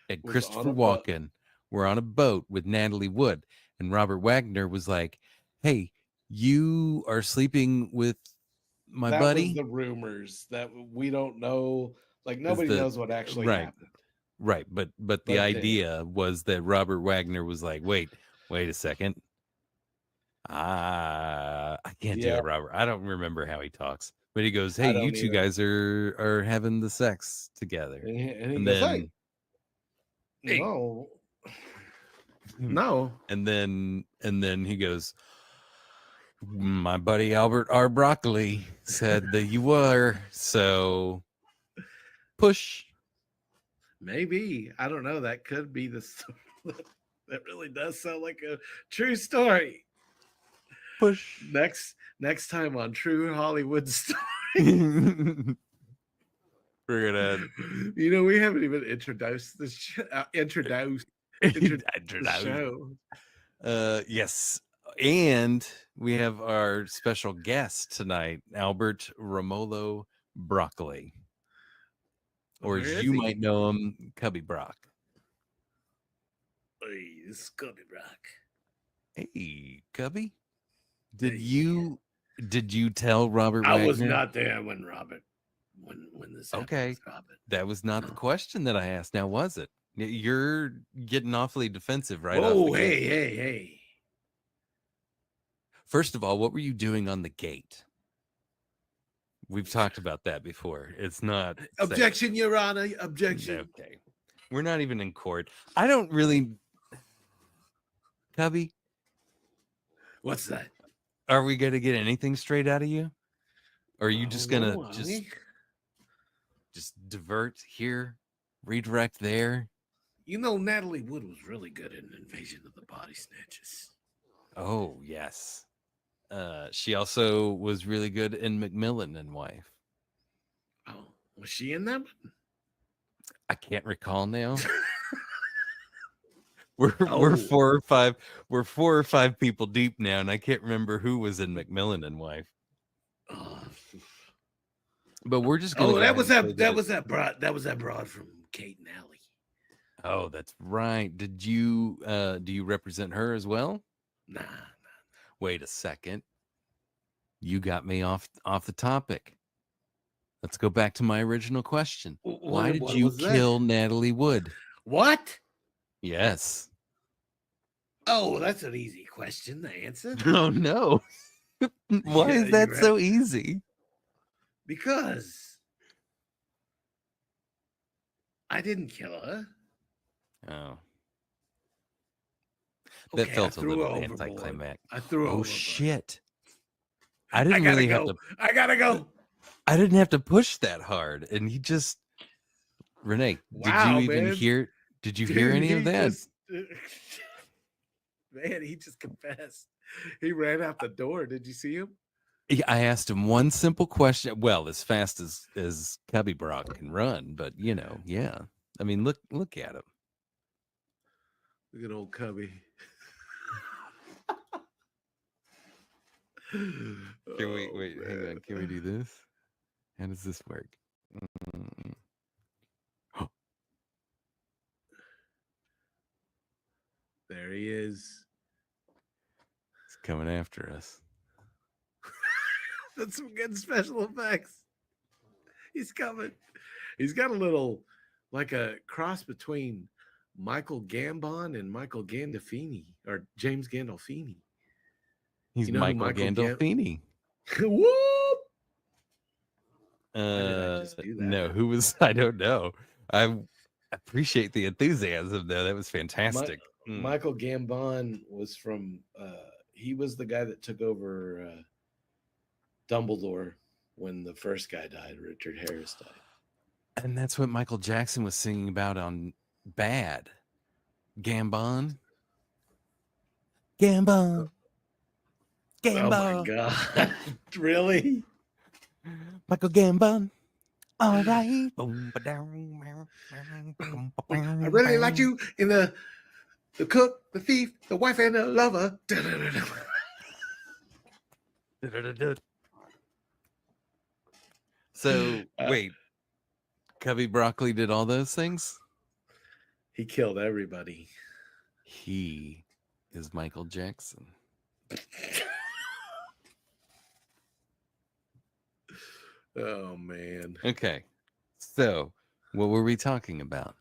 and Christopher Walken were on a boat with Natalie Wood, and Robert Wagner was like, "Hey, you are sleeping with my buddy." That was the rumors that we don't know. Like nobody knows what actually happened. Right, but the idea was that Robert Wagner was like, wait a second. I can't do it, Robert. I don't remember how he talks, but he goes, "Hey, you two guys are having the sex together," and he goes, then, "Hey, no," and then he goes, "My buddy Albert R. Broccoli said that you were, so push." Maybe. I don't know. That could be the story. That really does sound like a true story. Push. Next time on True Hollywood Story. We're gonna. We haven't even introduced the show. Yes, and we have our special guest tonight, Albert Romolo Broccoli. Or as you might know him, Cubby Brock. Hey, this is Cubby Brock. Hey, Cubby. Did you tell Robert Wagner? I was not there when this happened. Okay. That was not the question that I asked. Now, was it? You're getting awfully defensive right off the gate. Hey. First of all, what were you doing on the gate? We've talked about that before. It's not objection, safe. Your Honor. Objection. Okay. We're not even in court. I don't really. Cubby. What's that? Are we going to get anything straight out of you? Or are you just going to just divert here, redirect there? Natalie Wood was really good in Invasion of the Body Snatchers. Oh, yes. She also was really good in Macmillan and Wife. Oh, was she in that one? I can't recall now. We're 4 or 5 people deep now, and I can't remember who was in Macmillan and Wife. But we're just gonna. Oh, that was that broad from Kate and Allie. Oh, that's right. Did you do you represent her as well? Nah. Wait a second. You got me off the topic. Let's go back to my original question. Why did you kill Natalie Wood? What? Yes. Oh, that's an easy question to answer. Oh no. Why is that so easy? Because I didn't kill her. Oh. That felt a little overboard. anticlimactic. I threw Oh overboard. shit. I didn't gotta really go. have to I gotta go. I didn't have to push that hard. And he just Renee, Wow, did you even man. hear any of that? Man, he just confessed. He ran out the door. Did you see him? I asked him one simple question. Well, as fast as Cubby Brock can run, but yeah. I mean, look at him. Look at old Cubby. Can we wait? Man. Hang on. Can we do this? How does this work? There he is. He's coming after us. That's some good special effects. He's coming. He's got a little, like a cross between Michael Gambon and Michael Gandolfini, or James Gandolfini. He's Michael Gandolfini. Whoop! No, who was? I don't know. I appreciate the enthusiasm, though. That was fantastic. Michael Gambon was from. He was the guy that took over Dumbledore when the first guy died. Richard Harris died, and that's what Michael Jackson was singing about on Bad. Gambon. Gambon. Gambon. Oh my God! Really? Michael Gambon. All right. I really like you in the cook, the thief, the wife, and the lover. So wait, Cubby Broccoli did all those things? He killed everybody. He is Michael Jackson. Oh man. Okay. So what were we talking about?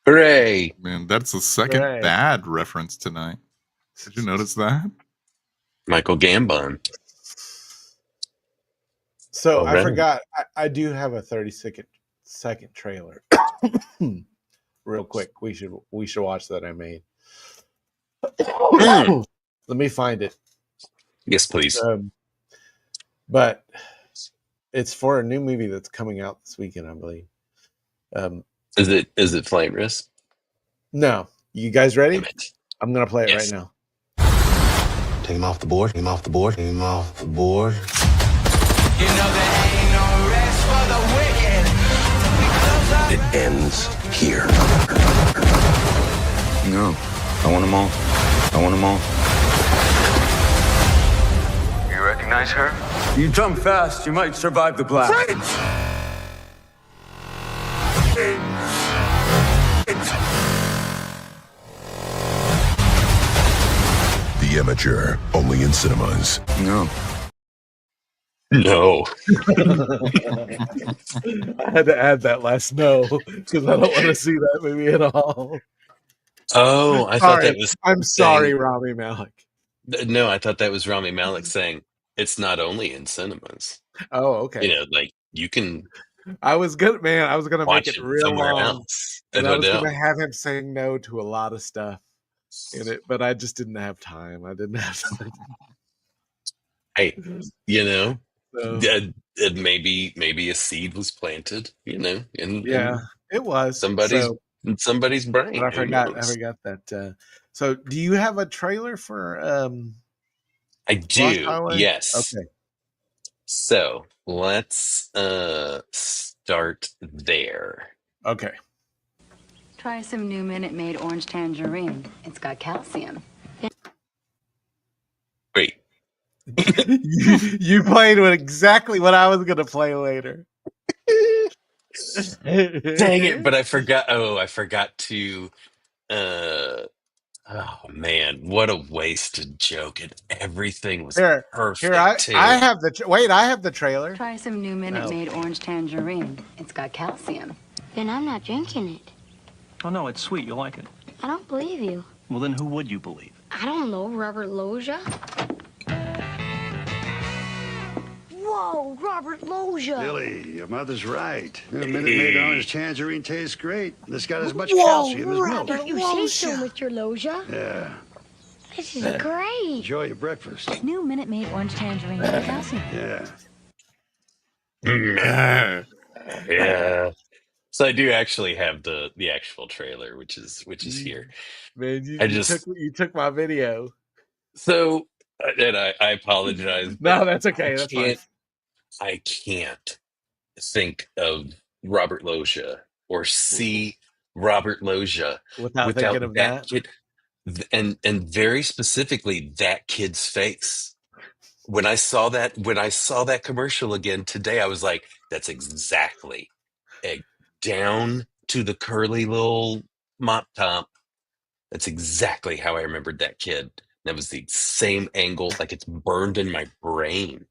Hooray! Man, that's the second bad reference tonight. Did you notice that? Michael Gambon. So I forgot. I do have a 30-second trailer. Real quick, we should watch that I made. Let me find it. Yes, please. But it's for a new movie that's coming out this weekend, I believe. Is it Flight Risk? No. You guys ready? I'm gonna play it right now. Take him off the board. Take him off the board. Take him off the board. You know there ain't no rest for the wicked. It ends here. No, I want them all. I want them all. You recognize her? You jump fast, you might survive the blast. The Amateur, only in cinemas. No. No. I had to add that last no because I don't want to see that movie at all. Oh, I thought that was. I'm sorry, Rami Malek. No, I thought that was Rami Malek saying it's not only in cinemas. Oh, okay. You know, like you can. I was good, man. I was gonna make it real somewhere long, else. and No I was doubt. gonna have him saying no to a lot of stuff in it, but I just didn't have time. I didn't have time. Hey, you know, So, maybe a seed was planted. You know, in it was somebody's brain. But I Who forgot knows? that. So, do you have a trailer for? I Lost do. Highway? Yes. Okay. So let's start there. Okay. Try some new Minute Maid orange tangerine. It's got calcium. Wait. you played with exactly what I was gonna play later. Dang it! But I forgot. Oh, I forgot to Oh man, what a wasted joke! And everything was Here, perfect I too. have wait, I have the trailer. Try some new Minute Oh. Maid orange tangerine. It's got calcium. Then I'm not drinking it. Oh, no, it's sweet. You'll like it. I don't believe you. Well, then who would you believe? I don't know, Robert Loggia. Whoa, Robert Loggia. Billy, your mother's right. A Minute Maid orange tangerine tastes great. This got as much Whoa, calcium as milk. Robert, you say so, Mr. Loggia. Yeah. This is great. Enjoy your breakfast. New Minute Maid orange tangerine with calcium. Yeah. Yeah. So I do actually have the actual trailer, which is here. Man, I you took my video. So and I apologize. No, but that's okay. That's fine. I can't think of Robert Loggia or see Robert Loggia Without thinking of that. kid, and very specifically that kid's face. When I saw that commercial again today, I was like, that's exactly down to the curly little mop top. That's exactly how I remembered that kid. That was the same angle, like it's burned in my brain.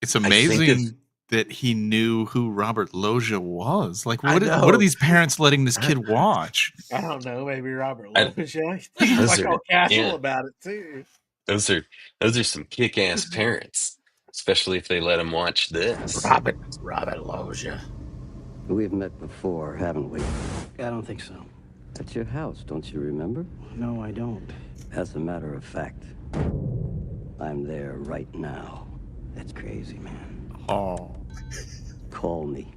It's amazing that he knew who Robert Loggia was. Like, what are these parents letting this kid watch? I don't know. Maybe Robert Loggia. He's Those like are- all casual yeah. about it too. Those are some kick-ass parents, especially if they let them watch this. Robert Loggia. We've met before, haven't we? I don't think so. At your house, don't you remember? No, I don't. As a matter of fact, I'm there right now. That's crazy, man. Oh. Call me.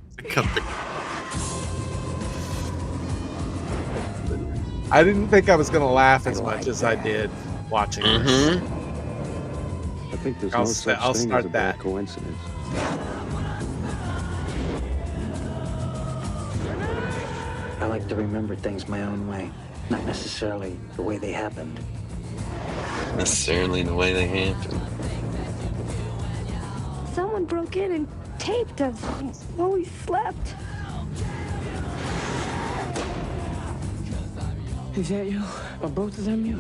I didn't think I was going to laugh as much as I did watching this. I think there's I'll no such thing as start a that. bad coincidence. I like to remember things my own way, not necessarily the way they happened. Necessarily the way they happen. Someone broke in and taped us while we slept. Is that you? Are both of them you?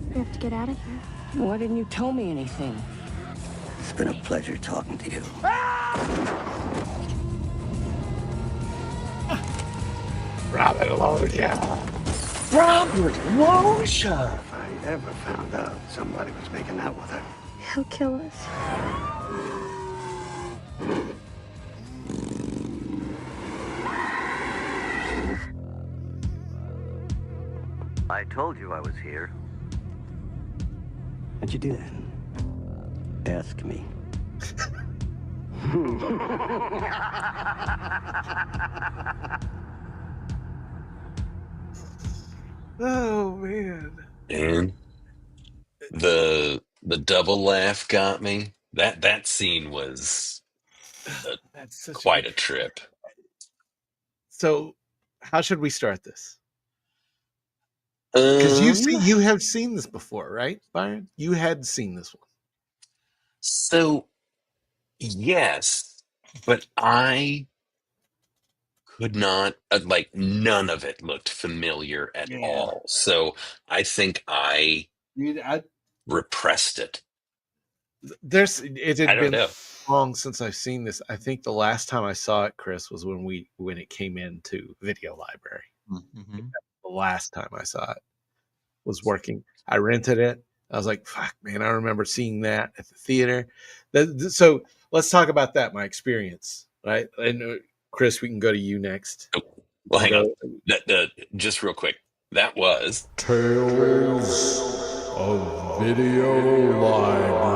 We have to get out of here. Why didn't you tell me anything? It's been a pleasure talking to you. Robert Loggia. Robert Loggia! If I ever found out somebody was making out with her. He'll kill us. I told you I was here. How'd you do that? Ask me. Oh man. And the double laugh got me. That scene was quite a trip. So, how should we start this? Because you have seen this before, right, Byron? You had seen this one. So, yes, but I could not, like, none of it looked familiar at all. So I think I repressed it. It had I don't been know. long since I've seen this. I think the last time I saw it, Chris, was when it came into Video Library. Mm-hmm. The last time I saw it was working. I rented it. I was like, fuck, man, I remember seeing that at the theater. So let's talk about that, my experience, right? And Chris, we can go to you next. Well, hang on. Just real quick. That was Tales of Video Library.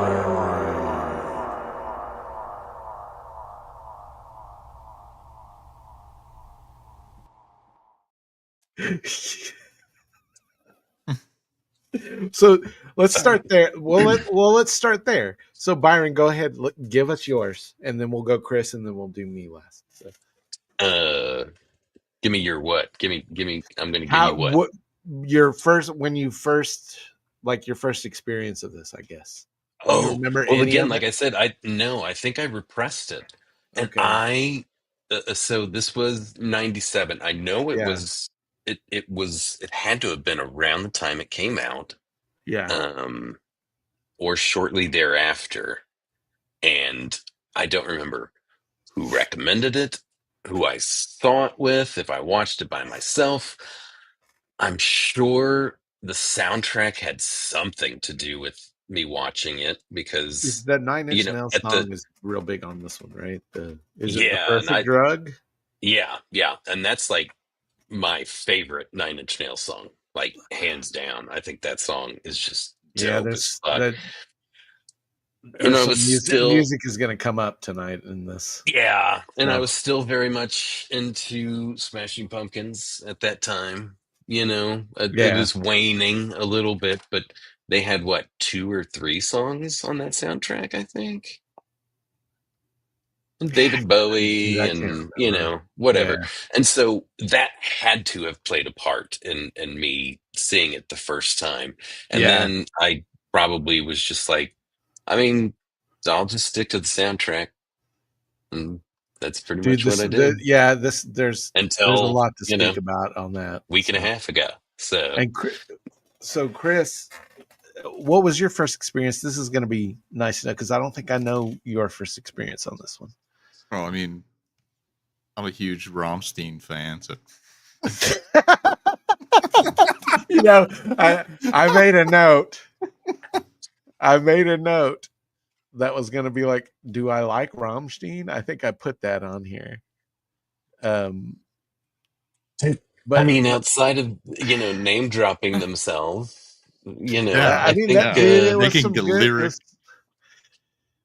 So let's start there. Let's start there. So Byron, go ahead, give us yours, and then we'll go Chris, and then we'll do me last. So. Give me your what? Give me. I'm going to give you what? Your first experience of this, I guess. Oh, you remember? Well, again, like I said, I think I repressed it, and so this was 97. I know it was it had to have been around the time it came out, Yeah. or shortly thereafter. And I don't remember who recommended it, who I saw it with, if I watched it by myself. I'm sure the soundtrack had something to do with me watching it Is because, that Nine you Inch know, Nails at the song is real big on this one, right? Is it the yeah, and perfect drug? yeah, and that's like my favorite Nine Inch Nails song, like hands down. I think that song is just Yeah, dope as fuck. And there's I some was music. still Music is going to come up tonight in this. Yeah, and I So was still very much into Smashing Pumpkins at that time. It yeah, was waning a little bit, but they had what, two or three songs on that soundtrack, I think. And David dude, Bowie I can't and, remember. Yeah, whatever. And so that had to have played a part in me seeing it the first time. And yeah, then I probably was just like, I mean, I'll just stick to the soundtrack. And that's pretty dude. much what I did There's a until, lot to speak about on that. week and a So half ago. So, and Chris, what was your first experience? This is going to be nice to know because I don't think I know your first experience on this one. Oh, I mean, I'm a huge Rammstein fan, so I made a note. I made a note that was going to be like, do I like Rammstein? I think I put that on here. I mean, outside of, name dropping themselves, yeah, I I mean think, that dude, it was making some the good, lyric.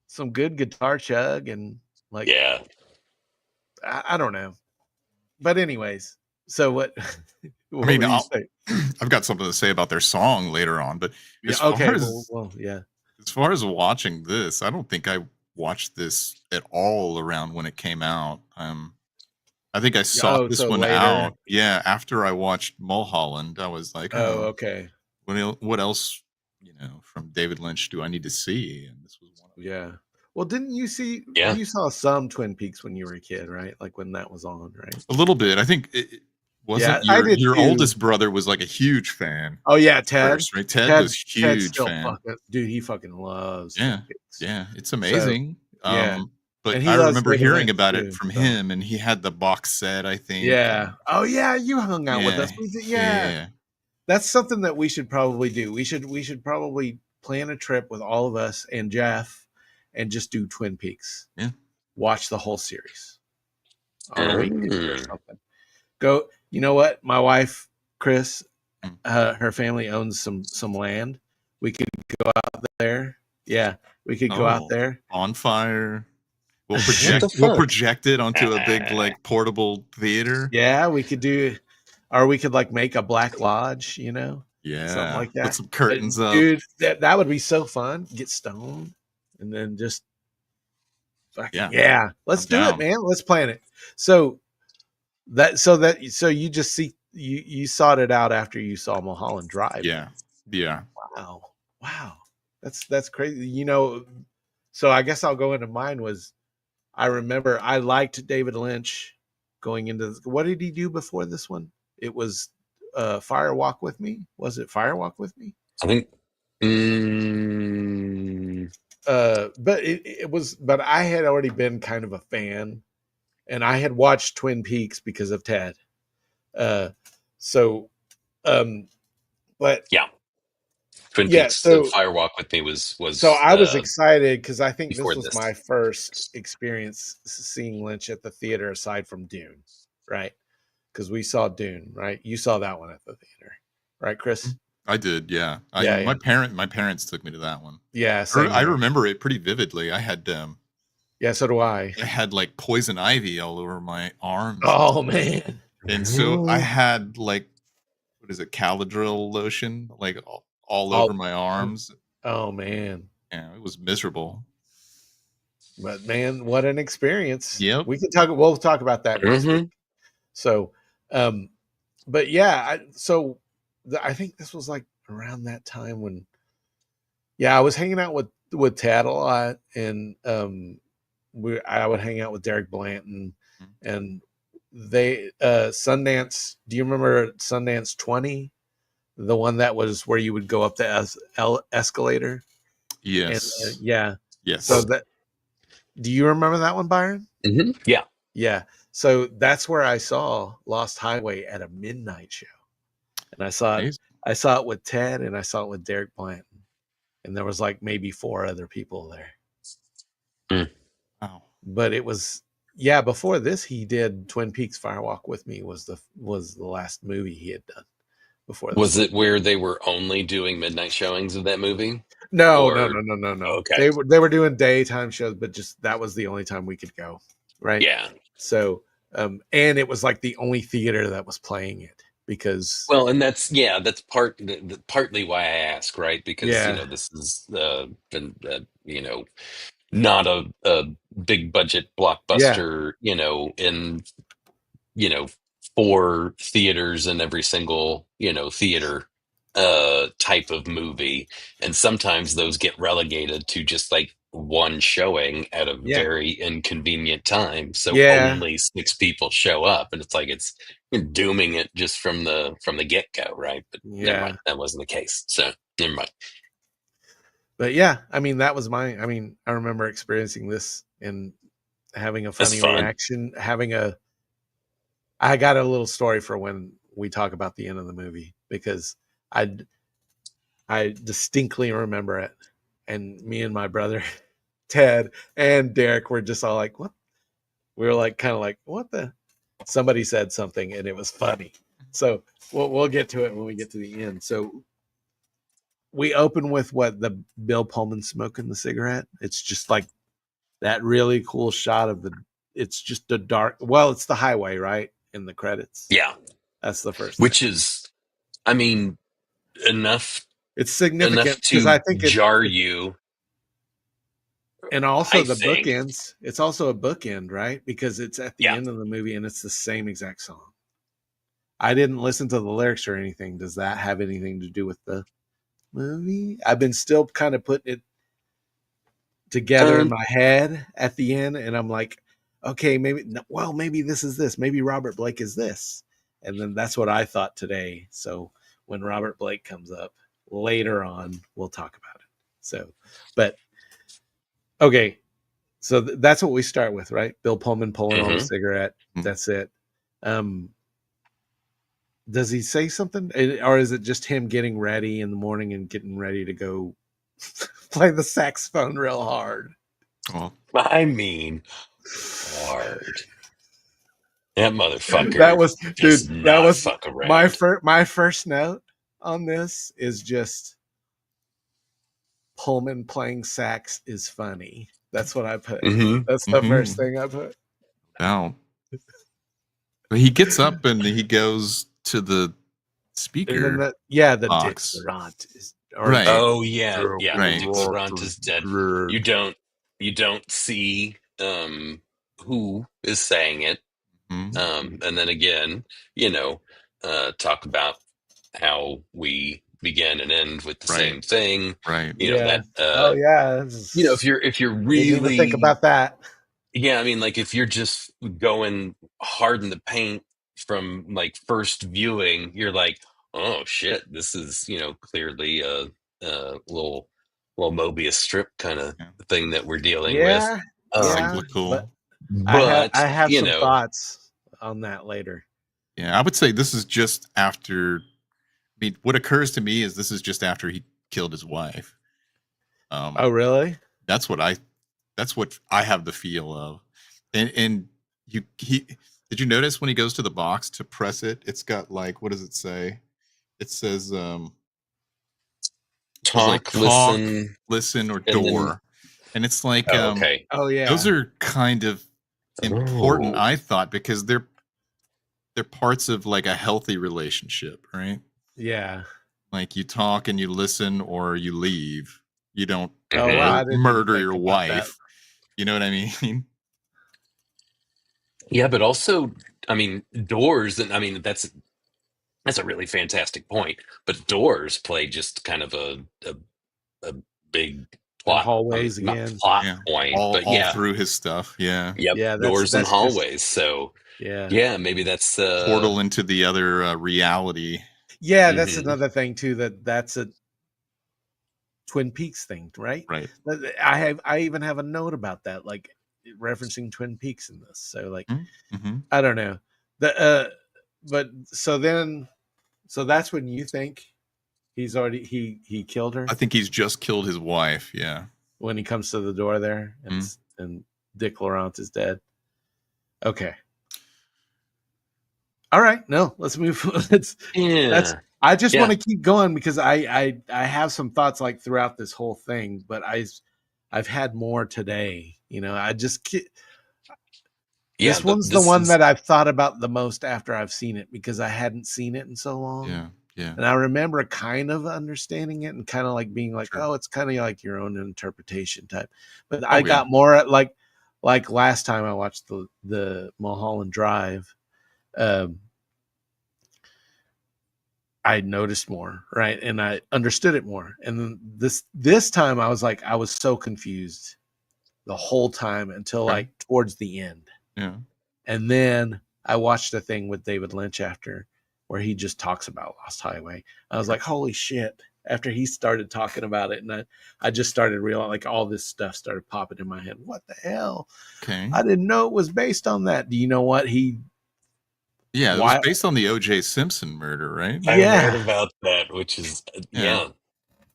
some good guitar chug and like, yeah. I don't know, but anyways, so what? What I mean, were you saying? I've got something to say about their song later on, but Yeah, as okay, far as well, yeah, as far as watching this, I don't think I watched this at all around when it came out. I think I sought oh, this so one later. out. Yeah, after I watched Mulholland, I was like, Oh, oh, okay, what else, from David Lynch do I need to see? And this was one of them. yeah. Well, didn't you see? Yeah. You saw some Twin Peaks when you were a kid, right? Like when that was on, right? A little bit. I think it wasn't Yeah, I did your too. oldest brother was like a huge fan Oh yeah, Ted. first, right? Ted was Ted huge still fan. fucking dude. He fucking loves Yeah, Twin Peaks. yeah, it's So amazing. yeah, But and he I loves remember David hearing Lynch about it too. from So him, and he had the box set, I think. yeah. Oh yeah, you hung out with us. Yeah, Yeah, yeah, that's something that we should probably do. We should probably plan a trip with all of us and Jeff, and just do Twin Peaks. yeah. Watch the whole series on a weekend or Mm. something. Go. You know what? My wife, Chris, Mm. her family owns some land. We could go out there. Yeah, we could go out Oh, there. on fire. We'll What project. the We'll fuck? project it onto a big like portable theater. Yeah, we could do, or we could like make a Black Lodge, something Yeah, like put that. some curtains up. Dude, that would be so fun. Get stoned and then just fucking Yeah, Let's I'm do it, down. man. Let's plan it. So you just see you sought it out after you saw Mulholland Drive. Yeah, yeah. Wow. That's crazy. So I guess I'll go into mine was I remember I liked David Lynch going into what did he do before this one? It was Fire Walk with Me. Was it Fire Walk with Me? I think, mm, But but I had already been kind of a fan and I had watched Twin Peaks because of Ted. So but yeah, Twin yeah, Peaks, so Fire Walk with Me so was I was excited because I think before this was this. my first experience seeing Lynch at the theater aside from Dune, right? Because we saw Dune, right? You saw that one at the theater, right, Chris? I did. Yeah. Yeah. My parents took me to that one. Yeah, same I here. remember it pretty vividly. I had Yeah, so do I. I had like poison ivy all over my arms. Oh man. And so I had like, what is it, Caladryl lotion, like all over my arms. Oh man. Yeah, it was miserable. But man, what an experience. Yep. We'll talk about that next Mhm. week. So but yeah, I think this was like around that time when I was hanging out with Tad a lot and I would hang out with Derek Blanton and they Sundance. Do you remember Sundance 20? The one that was where you would go up the escalator. Yes. And, yeah. Yes. So that. Do you remember that one, Byron? Mm-hmm. Yeah. Yeah. So that's where I saw Lost Highway at a midnight show, and I saw it with Ted, and I saw it with Derek Blanton, and there was like maybe 4 other people there. Wow. But it was before this he did Twin Peaks Firewalk with Me was the last movie he had done before this. Was it where they were only doing midnight showings of that movie? No. Okay. They were doing daytime shows, but just that was the only time we could go. Right. Yeah. So and it was like the only theater that was playing it because and that's partly why I ask, right? Because this is been not a big budget blockbuster, in 4 theaters in every single theater type of movie, and sometimes those get relegated to just like one showing at a very inconvenient time, so only 6 people show up, and it's like you're dooming it just from the get-go, right? But never mind, that wasn't the case, so never mind. But I mean, that was I remember experiencing this and having a funny reaction, I got a little story for when we talk about the end of the movie, because I distinctly remember it, and me and my brother Ted and Derek were just all like, what? We were like kind of like, what the? Somebody said something and it was funny. So we'll get to it when we get to the end. So we open with the Bill Pullman smoking the cigarette. It's just like that really cool shot of it's just a dark, it's the highway, right? In the credits. Yeah. That's the first Which thing. is, I mean, enough. It's significant because I think jar you. And also bookends. It's also a bookend, right? Because it's at the end of the movie and it's the same exact song. I didn't listen to the lyrics or anything. Does that have anything to do with the movie? I've been still kind of putting it together in my head at the end, and I'm like, okay, maybe this is this. Maybe Robert Blake is this. And then that's what I thought today. So when Robert Blake comes up later on, we'll talk about it. So, but okay. So that's what we start with, right? Bill Pullman pulling on a cigarette. That's it. Does he say something? Or is it just him getting ready in the morning and getting ready to go play the saxophone real hard? Oh. I mean, hard. That motherfucker. That was, does dude. Not that was fuck around. my first note on this is just Pullman playing sax is funny. That's what I put. That's the first thing I put. Wow. But he gets up and he goes to the speaker. The box. Dixerant is right. Oh yeah, yeah. Right. Dixerant is dead. You don't see who is saying it. And then again, talk about how we begin and end with the same thing. Right. That. If you're really think about that. Yeah, I mean, like if you're just going hard in the paint from like first viewing, you're like, oh shit, this is clearly a little Mobius strip kind of thing that we're dealing with. Cyclical. But I have some thoughts on that later. Yeah, I would say this is just after. I mean, what occurs to me is this is just after he killed his wife. Oh, really? That's what I have the feel of. And did you notice when he goes to the box to press it, it's got like, what does it say? It says talk, listen, or door. And it's like okay. Oh yeah. Those are kind of important, I thought, because they're parts of like a healthy relationship, right? Yeah. Like you talk and you listen or you leave. You don't murder your wife. That. You know what I mean? Yeah, but also, I mean, doors, and I mean, that's a really fantastic point. But doors play just kind of a big plot, hallways again. Plot point, all but through his stuff. Yeah. Yep. Yeah. Doors and hallways. So Yeah, maybe that's portal into the other reality. Yeah, that's another thing too. That's a Twin Peaks thing, right? Right. I even have a note about that, like referencing Twin Peaks in this. So like, Mm-hmm. I don't know. But so that's when you think he's already he killed her. I think he's just killed his wife. Yeah. When he comes to the door there and Dick Laurent is dead. Okay. All right. No, let's move. I just want to keep going because I have some thoughts like throughout this whole thing, but I've had more today. You know, this one's the one that I've thought about the most after I've seen it because I hadn't seen it in so long. Yeah. Yeah. And I remember kind of understanding it and kind of like being like, oh, it's kind of like your own interpretation type. But I got more like last time I watched the Mulholland Drive. I noticed more, right? And I understood it more. And then this time I was like, I was so confused the whole time until like towards the end. Yeah. And then I watched a thing with David Lynch after where he just talks about Lost Highway. I was like, holy shit. After he started talking about it, and I just started realizing like all this stuff started popping in my head. What the hell? Okay. I didn't know it was based on that. Do you know what Yeah, it was based on the O.J. Simpson murder, right? I heard about that, which is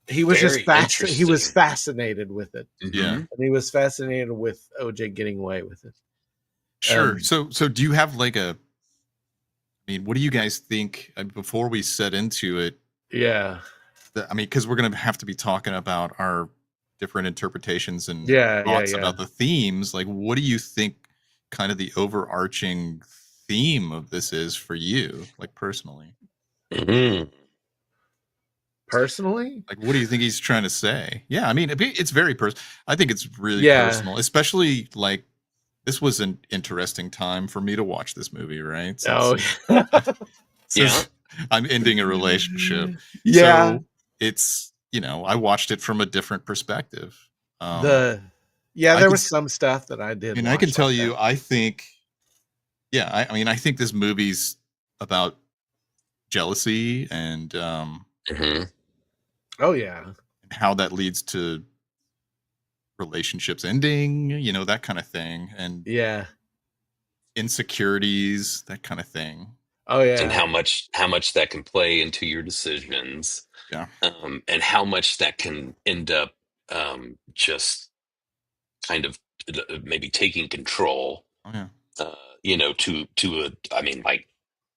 he was very just he was interesting. fascinated with it. Yeah. And he was fascinated with OJ getting away with it. Sure. So do you have like I mean, what do you guys think before we set into it? Yeah. I mean, because we're going to have to be talking about our different interpretations and thoughts about the themes. Like, what do you think kind of the overarching theme of this is for you, like personally? Personally? Like, what do you think he's trying to say? Yeah, I mean, it's very personal. I think it's really personal, especially like this was an interesting time for me to watch this movie, right? Since I'm ending a relationship. Yeah. So it's, I watched it from a different perspective. There was some stuff that I did. And I can tell you, I think, I mean, I think this movie's about jealousy and oh yeah, how that leads to relationships ending, that kind of thing, and insecurities, that kind of thing. Oh yeah, and how much that can play into your decisions. Yeah, and how much that can end up just kind of maybe taking control. Oh yeah. I mean, like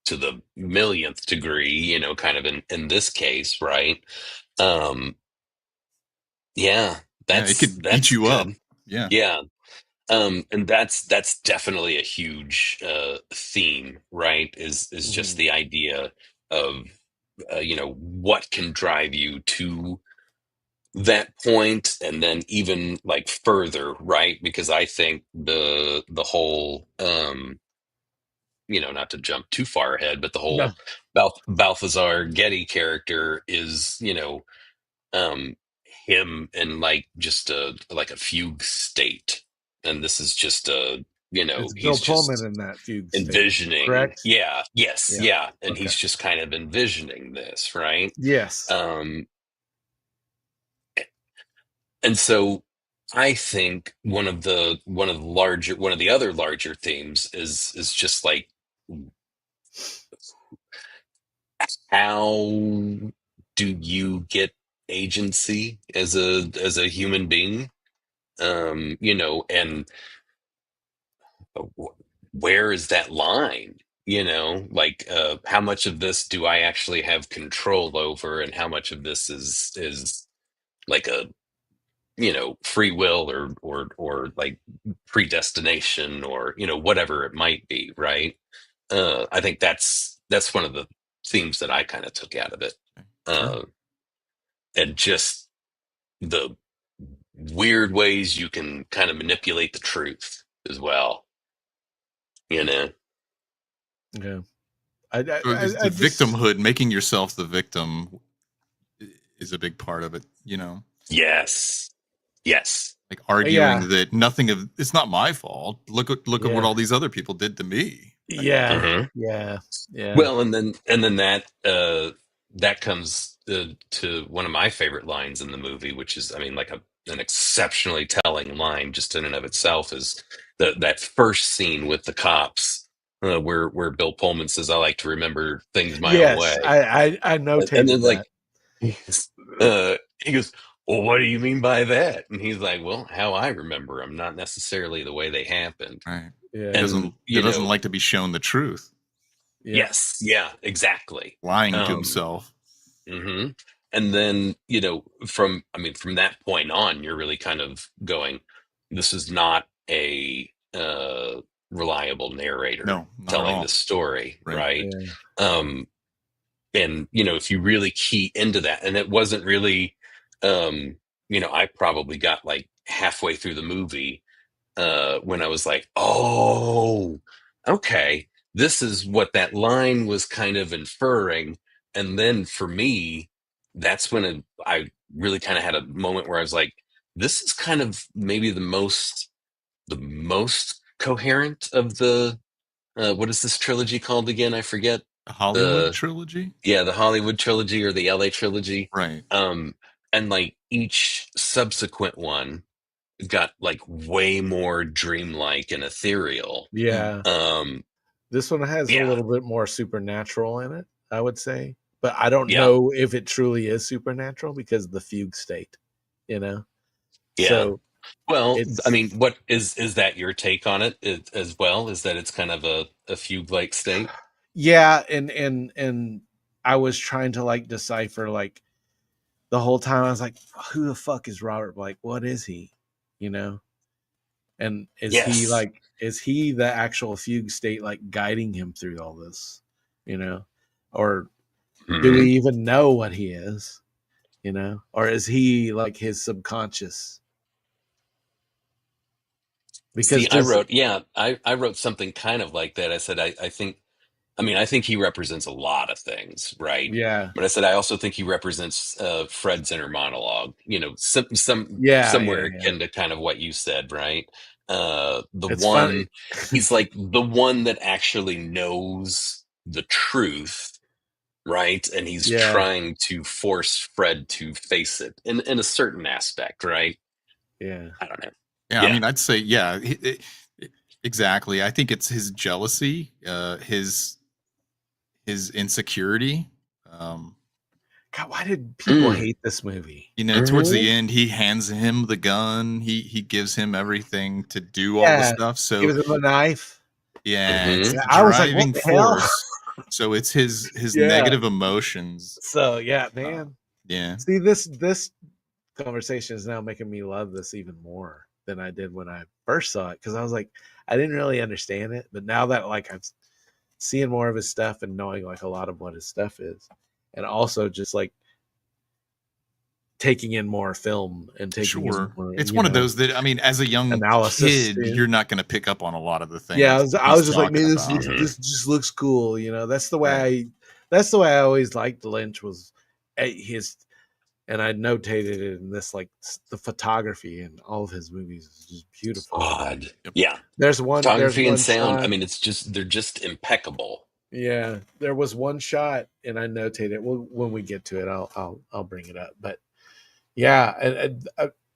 to the millionth degree, kind of in this case, right? It could beat you up. Yeah. And that's definitely a huge theme, right? Is just the idea of what can drive you to that point, and then even like further, right? Because I think the whole not to jump too far ahead, but the whole Balthazar Getty character is him in like just a fugue state, and this is just it's he's Bill just Pullman in that fugue state, envisioning, correct? And he's just kind of envisioning this, right? Yes. And so I think one of the other larger themes is just like how do you get agency as a human being, and where is that line, like how much of this do I actually have control over, and how much of this is like a free will or like predestination, or whatever it might be, right? I think that's one of the themes that I kind of took out of it. And just the weird ways you can kind of manipulate the truth as well, Yeah. The victimhood, making yourself the victim is a big part of it, Yes. Like arguing that it's not my fault. Look at what all these other people did to me. Yeah, Mhm. yeah. Well, and then that comes to one of my favorite lines in the movie, which is, I mean, like an exceptionally telling line just in and of itself, is that first scene with the cops, where Bill Pullman says, "I like to remember things my own Yes, way," I and then notated like that. he goes, "Well, what do you mean by that?" And he's like, "Well, how I remember them, not necessarily the way they happened." Right. He Yeah, And doesn't like to be shown the truth, yep. yes, yeah, exactly. lying to Um, himself. hmm And then, from that point on, you're really kind of going, this is not a reliable narrator No, not at telling the all. story, Right. right? Yeah. Um, and, if you really key into that, and it wasn't really, I probably got like halfway through the movie when I was like, oh, okay, this is what that line was kind of inferring. And then for me, that's when I really kind of had a moment where I was like, this is kind of maybe the most coherent of the what is this trilogy called again? I forget. The Hollywood The trilogy? Yeah, the Hollywood trilogy or the LA trilogy. Right. And like each subsequent one got like way more dreamlike and ethereal. Yeah. Yeah. This one has a Yeah, little bit more supernatural in it, I would say. But I don't yeah, know if it truly is supernatural because of the fugue state, you know? yeah. So Well, I it's mean, what is that your take on it as well? Is that it's kind of a fugue-like state? yeah, and I was trying to like decipher like the whole time I was like, who the fuck is Robert Blake? What is he? You know? And Yes. is he the actual fugue state like guiding him through all this? You know? Or do we hmm even know what he is? You know? Or is he like his subconscious? Because See, I does wrote, yeah, I wrote something kind of like that. I said, I think he represents a lot of things, right? yeah. But I said I also think he represents Fred's inner monologue. Yeah, somewhere yeah, yeah. akin to kind of what you said, right? The It's funny. one He's like the one that actually knows the truth, right? And he's Yeah, trying to force Fred to face it in a certain aspect, right? yeah. I don't know. Yeah, I Yeah. mean, I'd say, yeah, exactly. I think it's his jealousy, his insecurity. Um, God, why did people Mm. hate this movie? Towards the Mhm. end, he hands him the gun. He gives him everything to do all the Yeah. stuff. So Gives him a knife. yeah, it's Mhm. Yeah, the I was like, what driving the hell? force. So it's his Yeah. negative emotions. So yeah, Uh, man. yeah, See, this conversation is now making me love this even more than I did when I first saw it. Cause I was like, I didn't really understand it. But now that like I'm seeing more of his stuff and knowing like a lot of what his stuff is, and also just like taking in more film and taking in sure. more, It's one of those that, I mean, as a young analysis kid, too. you're not going to pick up on a lot of the Yeah, things that I he's was just like, talking man, about. Mhm. this just looks cool. You know, Right. that's the way I always liked Lynch was his, and I notated it in this like the photography in all of his movies is just beautiful. Odd. Yep. Yeah. There's Photography and one sound. I shot. mean, they're just impeccable. Yeah, there was one shot, and I notated it. Well, when we get to it, I'll bring it up. But yeah,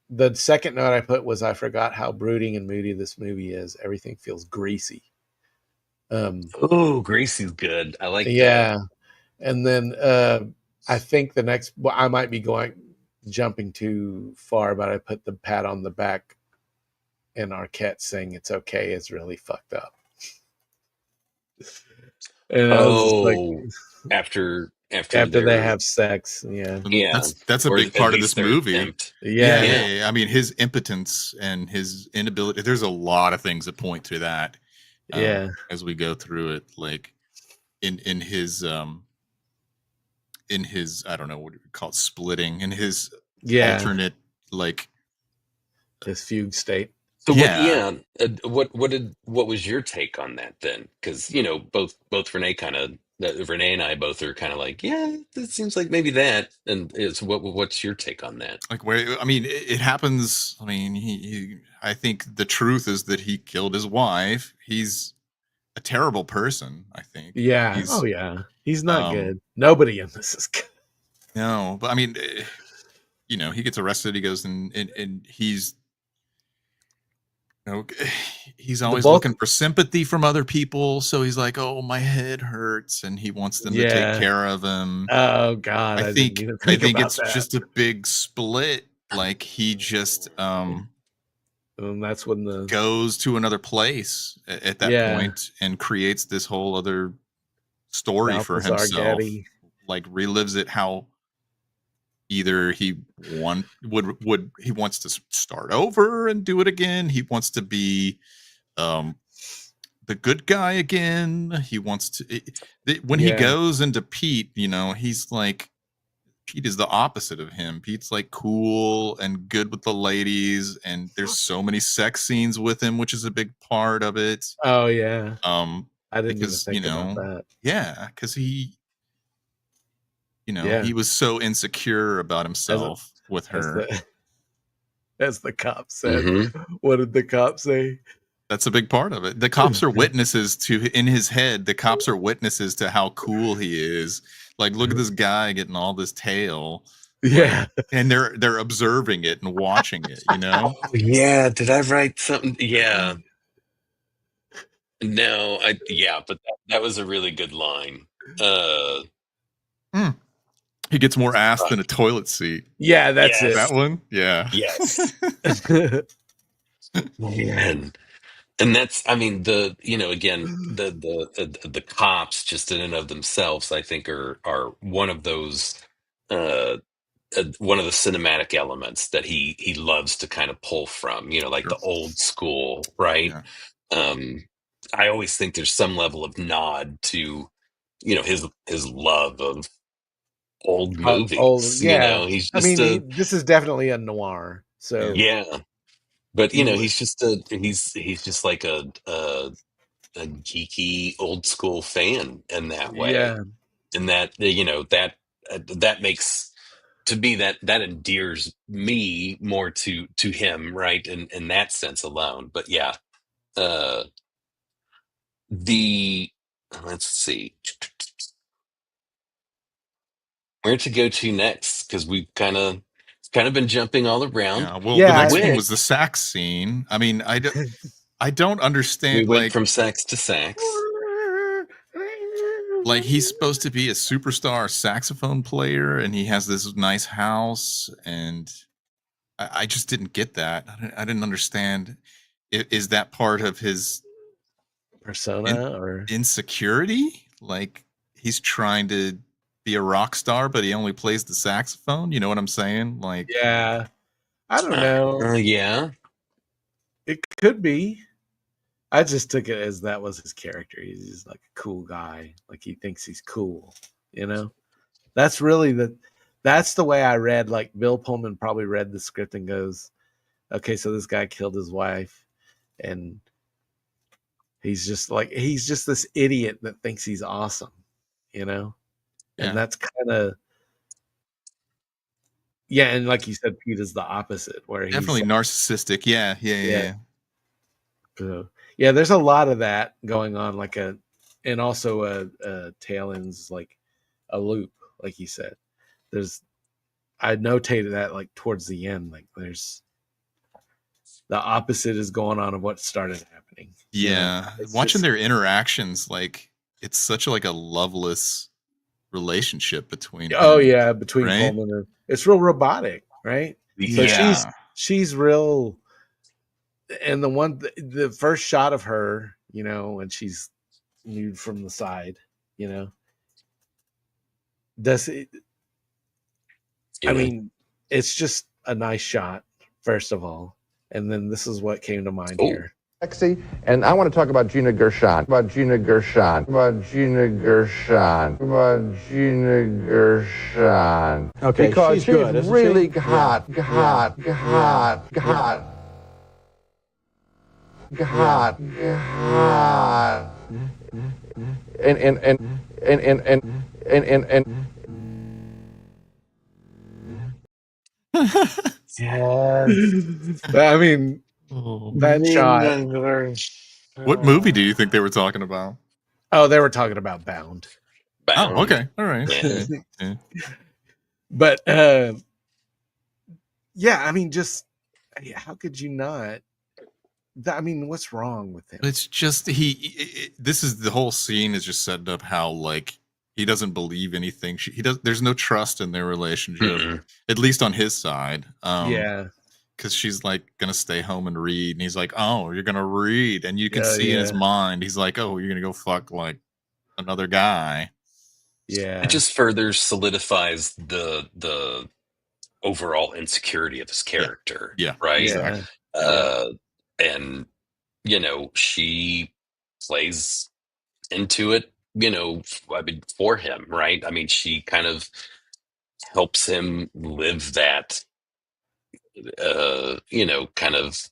the second note I put was I forgot how brooding and moody this movie is. Everything feels greasy. Oh, Gracie's good. I like that. Yeah, and then I think the next, well, I might be jumping too far, but I put the pat on the back and Arquette saying it's okay is really fucked up. And I was just like, Oh, after after they their have sex, yeah, And yeah, that's a or big at part of this least their movie. attempt. Yeah, yeah, yeah, Yeah. yeah. I mean, his impotence and his inability. There's a lot of things that point to that yeah, as we go through it. Like in his I don't know what you would call it, splitting in his yeah. alternate, like, This fugue state. So what? yeah, Yeah. What was your take on that then? Because both Renee and I both are kind of like, yeah, it seems like maybe that. And it's what's your take on that? like, where, I mean, it happens. I mean, I think the truth is that he killed his wife. He's a terrible person. I think. Yeah. He's, He's not good. Nobody in this is good. No, but I mean, he gets arrested. He goes and he's, he's always looking for sympathy from other people. So he's like, "Oh, my head hurts," and he wants them to take care of him. Oh God, I think didn't even think about it's that. just a big split. Like he just and that's when the goes to another place at that point and creates this whole other story for Balthazar himself. Getty. Like relives it how either he he wants to start over and do it again. He wants to be the good guy again. He wants to when he goes into Pete, he's like, Pete is the opposite of him. Pete's like cool and good with the ladies, and there's so many sex scenes with him, which is a big part of it. Oh yeah. I didn't Because even think about that. Yeah, because he he was so insecure about himself with her. As the cop said. What did the cop say? That's a big part of it. The cops are witnesses in his head. The cops are witnesses to how cool he is. Like, look at this guy getting all this tail. Yeah. And they're observing it and watching it, Oh, yeah. Did I write something? Yeah. No, but that was a really good line. He gets more ass than a toilet seat. Yeah, that's it. That one? Yeah. Yes. Man. And that's, I mean, again, the cops just in and of themselves, I think are one of those, one of the cinematic elements that he loves to kind of pull from, like the old school, right? Yeah. I always think there's some level of nod to, his love of old movies. He's just this is definitely a noir. So but he's just he's just like a geeky old school fan in that way, and that that makes, to me, that endears me more to him, right? In that sense alone. But let's see where to go to next, because we've kind of been jumping all around. Yeah, well, the next one was the sax scene. I mean, I don't understand. We went from sax to sax. Like, he's supposed to be a superstar saxophone player, and he has this nice house, and I just didn't get that. I didn't understand. Is that part of his persona or insecurity? Like, he's trying to be a rock star, but he only plays the saxophone. You know what I'm saying? Like, I don't know. It could be. I just took it as that was his character. He's just like a cool guy. Like, he thinks he's cool. That's really that's the way I read. Like, Bill Pullman probably read the script and goes, okay, so this guy killed his wife, and he's just this idiot that thinks he's awesome, and that's kind of and like you said, Pete is the opposite, where he's definitely narcissistic. Yeah. So, there's a lot of that going on, and also a tail ends, like a loop, like you said. I notated that, like, towards the end, like there's the opposite is going on of what started happening. Yeah, watching their interactions, like, it's such like a loveless relationship between between right? Pullman and it's real robotic, right? So she's real. And the first shot of her, and she's nude from the side, does it? I mean, it's just a nice shot, first of all, and then this is what came to mind here. Sexy, and I want to talk about Gina Gershon. Okay, because she's good, really hot. I mean, that shot. What movie do you think they were talking about? Oh, they were talking about Bound. Oh, okay. All right. Yeah. Yeah. But yeah, I mean, just how could you not? I mean, what's wrong with him? It's just this is the whole scene is just setting up how like he doesn't believe anything. He does. There's no trust in their relationship, at least on his side. Yeah. Because she's like gonna stay home and read, and he's like, "Oh, you're gonna read," and you can Yeah, see in his yeah. mind, he's like, "Oh, you're gonna go fuck like another guy." Yeah. It just further solidifies the overall insecurity of his character. Yeah. Right. Yeah. And she plays into it, I mean, for him, right? I mean, she kind of helps him live that, kind of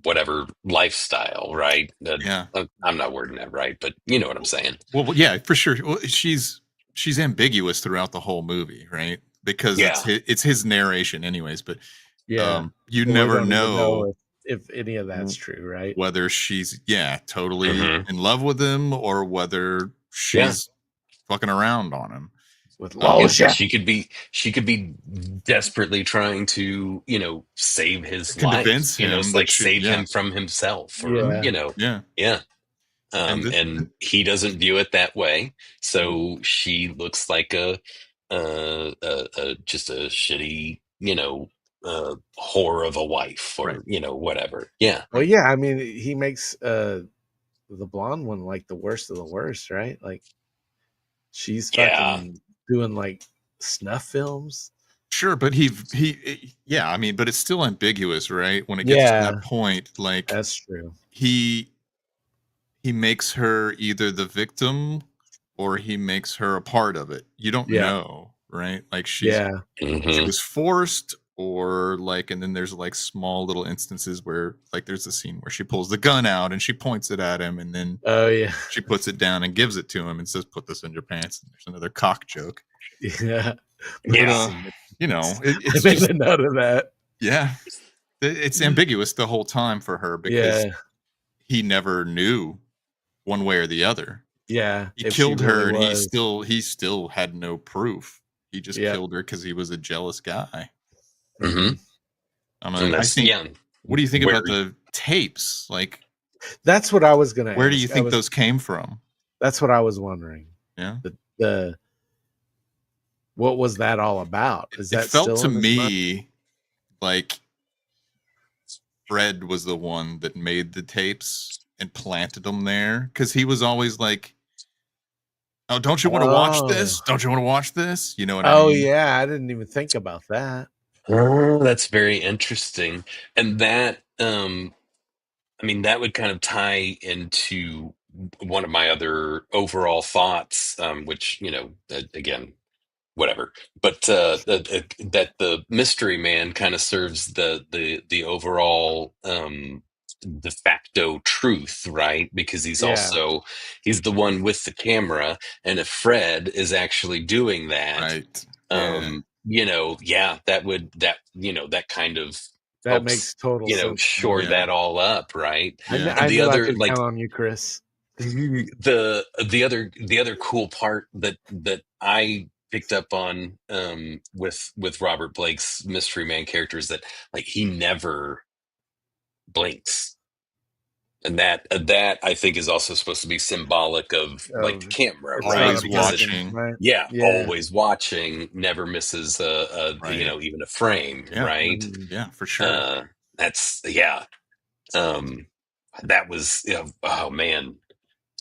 whatever lifestyle, right? Yeah. I'm not wording that right, but you know what I'm saying. Well, yeah, for sure. Well, she's ambiguous throughout the whole movie, right? Because Yeah. it's his narration, anyways. But Yeah. you Well, we never don't even know if any of that's true, right? whether she's totally Mhm. in love with him or whether she's fucking around on him. With Yeah, Loja. she could be desperately trying to, save his Convince life, him that like she, save him from himself, or Yeah. yeah. And he doesn't view it that way, so she looks like a just a shitty, whore of a wife, or Right. whatever. Yeah. Well, yeah, I mean, he makes the blonde one like the worst of the worst, right? Like she's Yeah. fucking doing like snuff films. Sure, but I mean, but it's still ambiguous, right? When it gets to that point, like That's true. he makes her either the victim or he makes her a part of it. You don't Yeah. know, right? Like she Mhm. was forced, or like, and then there's like small little instances where like there's a scene where she pulls the gun out and she points it at him, and then Oh yeah. she puts it down and gives it to him and says, "Put this in your pants." And there's another cock joke. Yeah. Yeah. It's I made just a note of that. yeah. It's ambiguous the whole time for her because Yeah. he never knew one way or the other. Yeah. He if she killed her, really and was. he still had no proof. He just Yep. killed her because he was a jealous guy. Mhm. I And mean, I that's think. yeah. What do you think Where about the tapes? Like, That's what I was gonna where do ask. you think those came from? That's what I was wondering. Yeah. The what was that all about? Is It that felt still to in his mind? me like Fred was the one that made the tapes and planted them there because he was always like, "Oh, don't you want to watch this? Don't you want to watch this?" You know what I Oh mean? yeah, I didn't even think about that. Oh, that's very interesting. And that, I mean, that would kind of tie into one of my other overall thoughts, which, again, whatever. But that the mystery man kind of serves the overall de facto truth, right? Because Yeah. he's the one with the camera, and if Fred is actually doing that, Right. Yeah. that kind of That helps, makes total sense to me. shore Yeah. that all up, right? Yeah. And I the knew I other, could like, count on you, Chris. the other cool part that I picked up on, with Robert Blake's mystery man character, is that, like, he never blinks, and that I think is also supposed to be symbolic of, like, the camera, It's right? Always Because watching. right? yeah, Yeah. always watching, never misses Right. even a frame, Yeah. right? Yeah, for sure. That's yeah. That was, oh man,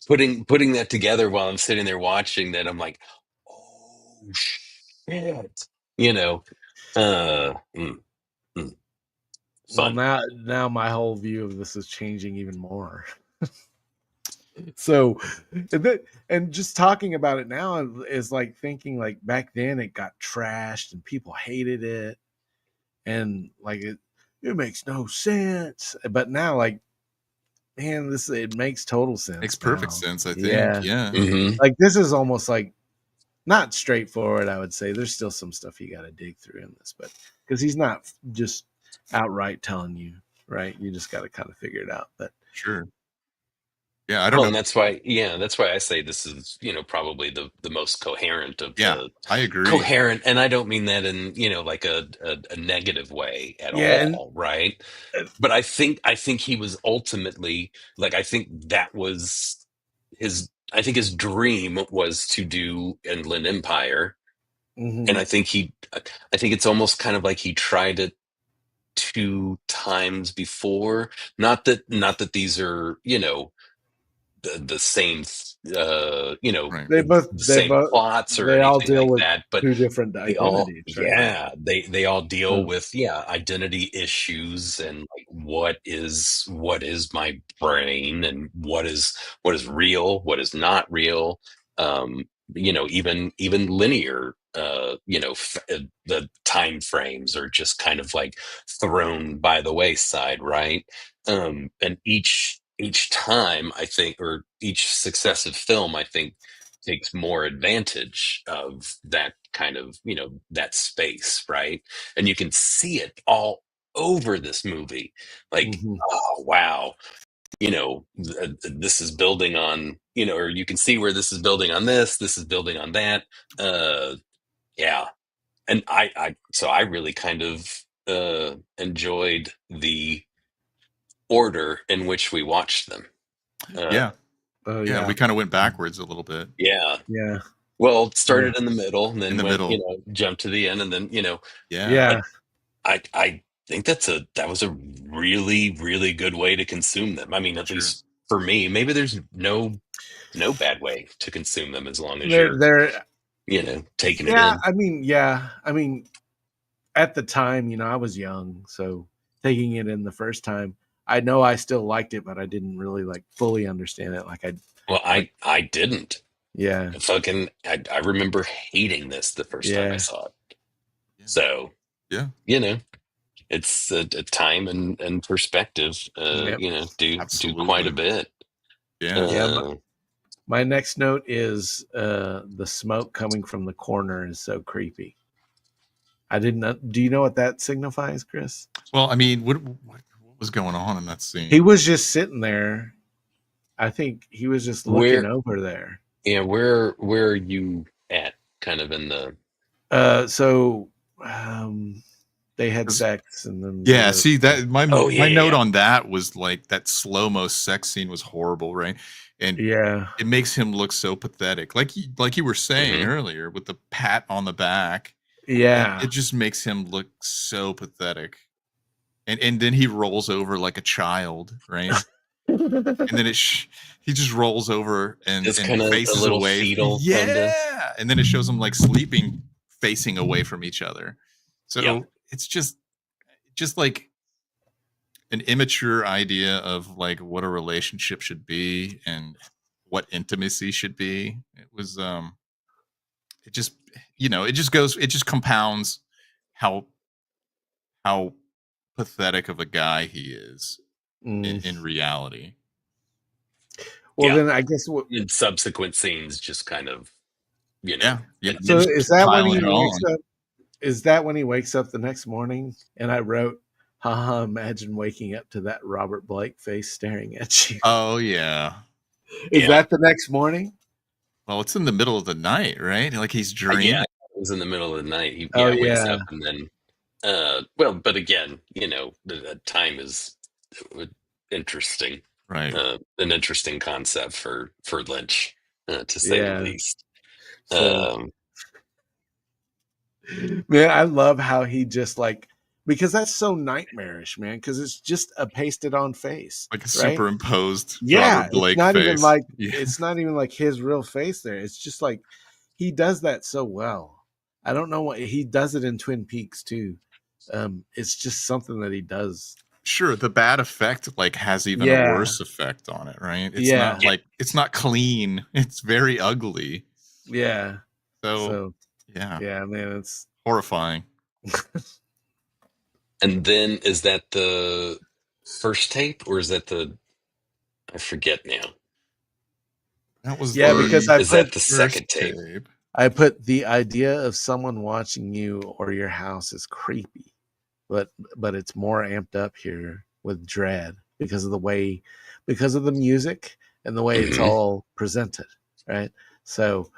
putting that together while I'm sitting there watching that, I'm like, oh shit, you know. Mm, mm, Well, fun. now my whole view of this is changing even more. So, and just talking about it now is like thinking like back then it got trashed and people hated it, and like it makes no sense. But now, like, man, it makes total sense. Makes perfect now. sense, I think. Yeah. Yeah. Mhm. Like this is almost like not straightforward, I would say. There's still some stuff you got to dig through in this, but because he's not just outright telling you, right? You just got to kind of figure it out. But Sure. Yeah, I don't And know. that's why I say this is, probably the most coherent of Yeah, the I agree. coherent, and I don't mean that in, like a negative way at Yeah, and all, right? But I think he was ultimately, like, I think that was I think his dream was to do Inland Empire. And mhm. I think it's almost kind of like he tried it two times before. Not that these are, the same, Right. the same plots or they all anything deal like with that, but two different they all, identities, right? yeah, they all deal So, with, identity issues, and like, what is my brain, and what is real, what is not real. um even linear, the time frames are just kind of like thrown by the wayside, right? And each time, I think, or each successive film, I think, takes more advantage of that kind of, that space, right? And you can see it all over this movie. Like, mhm. oh wow, this is building on, or you can see where this is building on this is building on that. Yeah. And I really kind of enjoyed the order in which we watched them. uh Yeah. Oh Yeah, yeah, we kind of went backwards a little bit. yeah. yeah, Well, it yeah, started in the middle and In then the went, middle. jumped to the end, and then, Yeah. but yeah. I think that was a really, really good way to consume them. I mean, at Sure. least for me. Maybe there's no bad way to consume them, as long as They're you're, they're taking it yeah. in. I mean, at the time, I was young, so taking it in the first time, I know I still liked it, but I didn't really like fully understand it. Like Well, like I didn't. yeah, I remember hating this the first time I yeah, saw it. So, Yeah. it's a time and perspective, yep, do quite a Absolutely. bit. Yeah. yeah. Uh, My next note is the smoke coming from the corner is so creepy. I didn't know. Do you know what that signifies, Chris? Well, I mean, what was going on in that He scene? was just sitting there. I think he was just looking where, over there. where are you at, kind of in the? So they had sex and then they Yeah, were see that Oh my yeah, note yeah, on that was like that slow-mo sex scene was horrible, right? And yeah, it makes him look so pathetic. Like you were saying hmm earlier with the pat on the back. It yeah. just makes him look so pathetic. And then he rolls over like a child, right? And then he just rolls over just and kind of a faces little away. fetal, kind of. Yeah. And then it shows them like sleeping, facing away from each other. Yep. So it's just like an immature idea of like what a relationship should be and what intimacy should be. It was it just it just compounds how how pathetic of a guy he is Mm. in reality. Well, Yeah. then I guess what. In subsequent scenes, just kind of, Yeah. Yeah. So addition. is that when Piling he it wakes on. up? Is that when he wakes up the next morning? And I wrote, haha, imagine waking up to that Robert Blake face staring at you. Oh yeah. Is Yeah. that the next morning? Well, it's in the middle of the night, right? Like he's Yeah, dreaming. it was in the middle of the night. He, Oh wakes yeah. up, and then, well, but again, the time is, interesting. Right. An interesting concept for Lynch, to say the Yeah. least. So Um, man, I love how he just like because that's so nightmarish, man, because it's just a pasted on face, Like a right? superimposed Yeah, Robert Blake face. Yeah. it's not even like his real face there. It's just like he does that so well. I don't know what he does it in Twin Peaks too. It's just something that he does. Sure, the bad effect like has even a Yeah. worse effect on it, right? It's Yeah. not like it's not clean. It's very ugly. Yeah. So, So yeah, yeah, man, it's horrifying. and then, is that the first tape, or is that I forget now, That was yeah, or because the is that the first second tape? tape. I put the idea of someone watching you or your house is creepy, but it's more amped up here with dread because of the way, because of the music and the way it's all presented, right? So,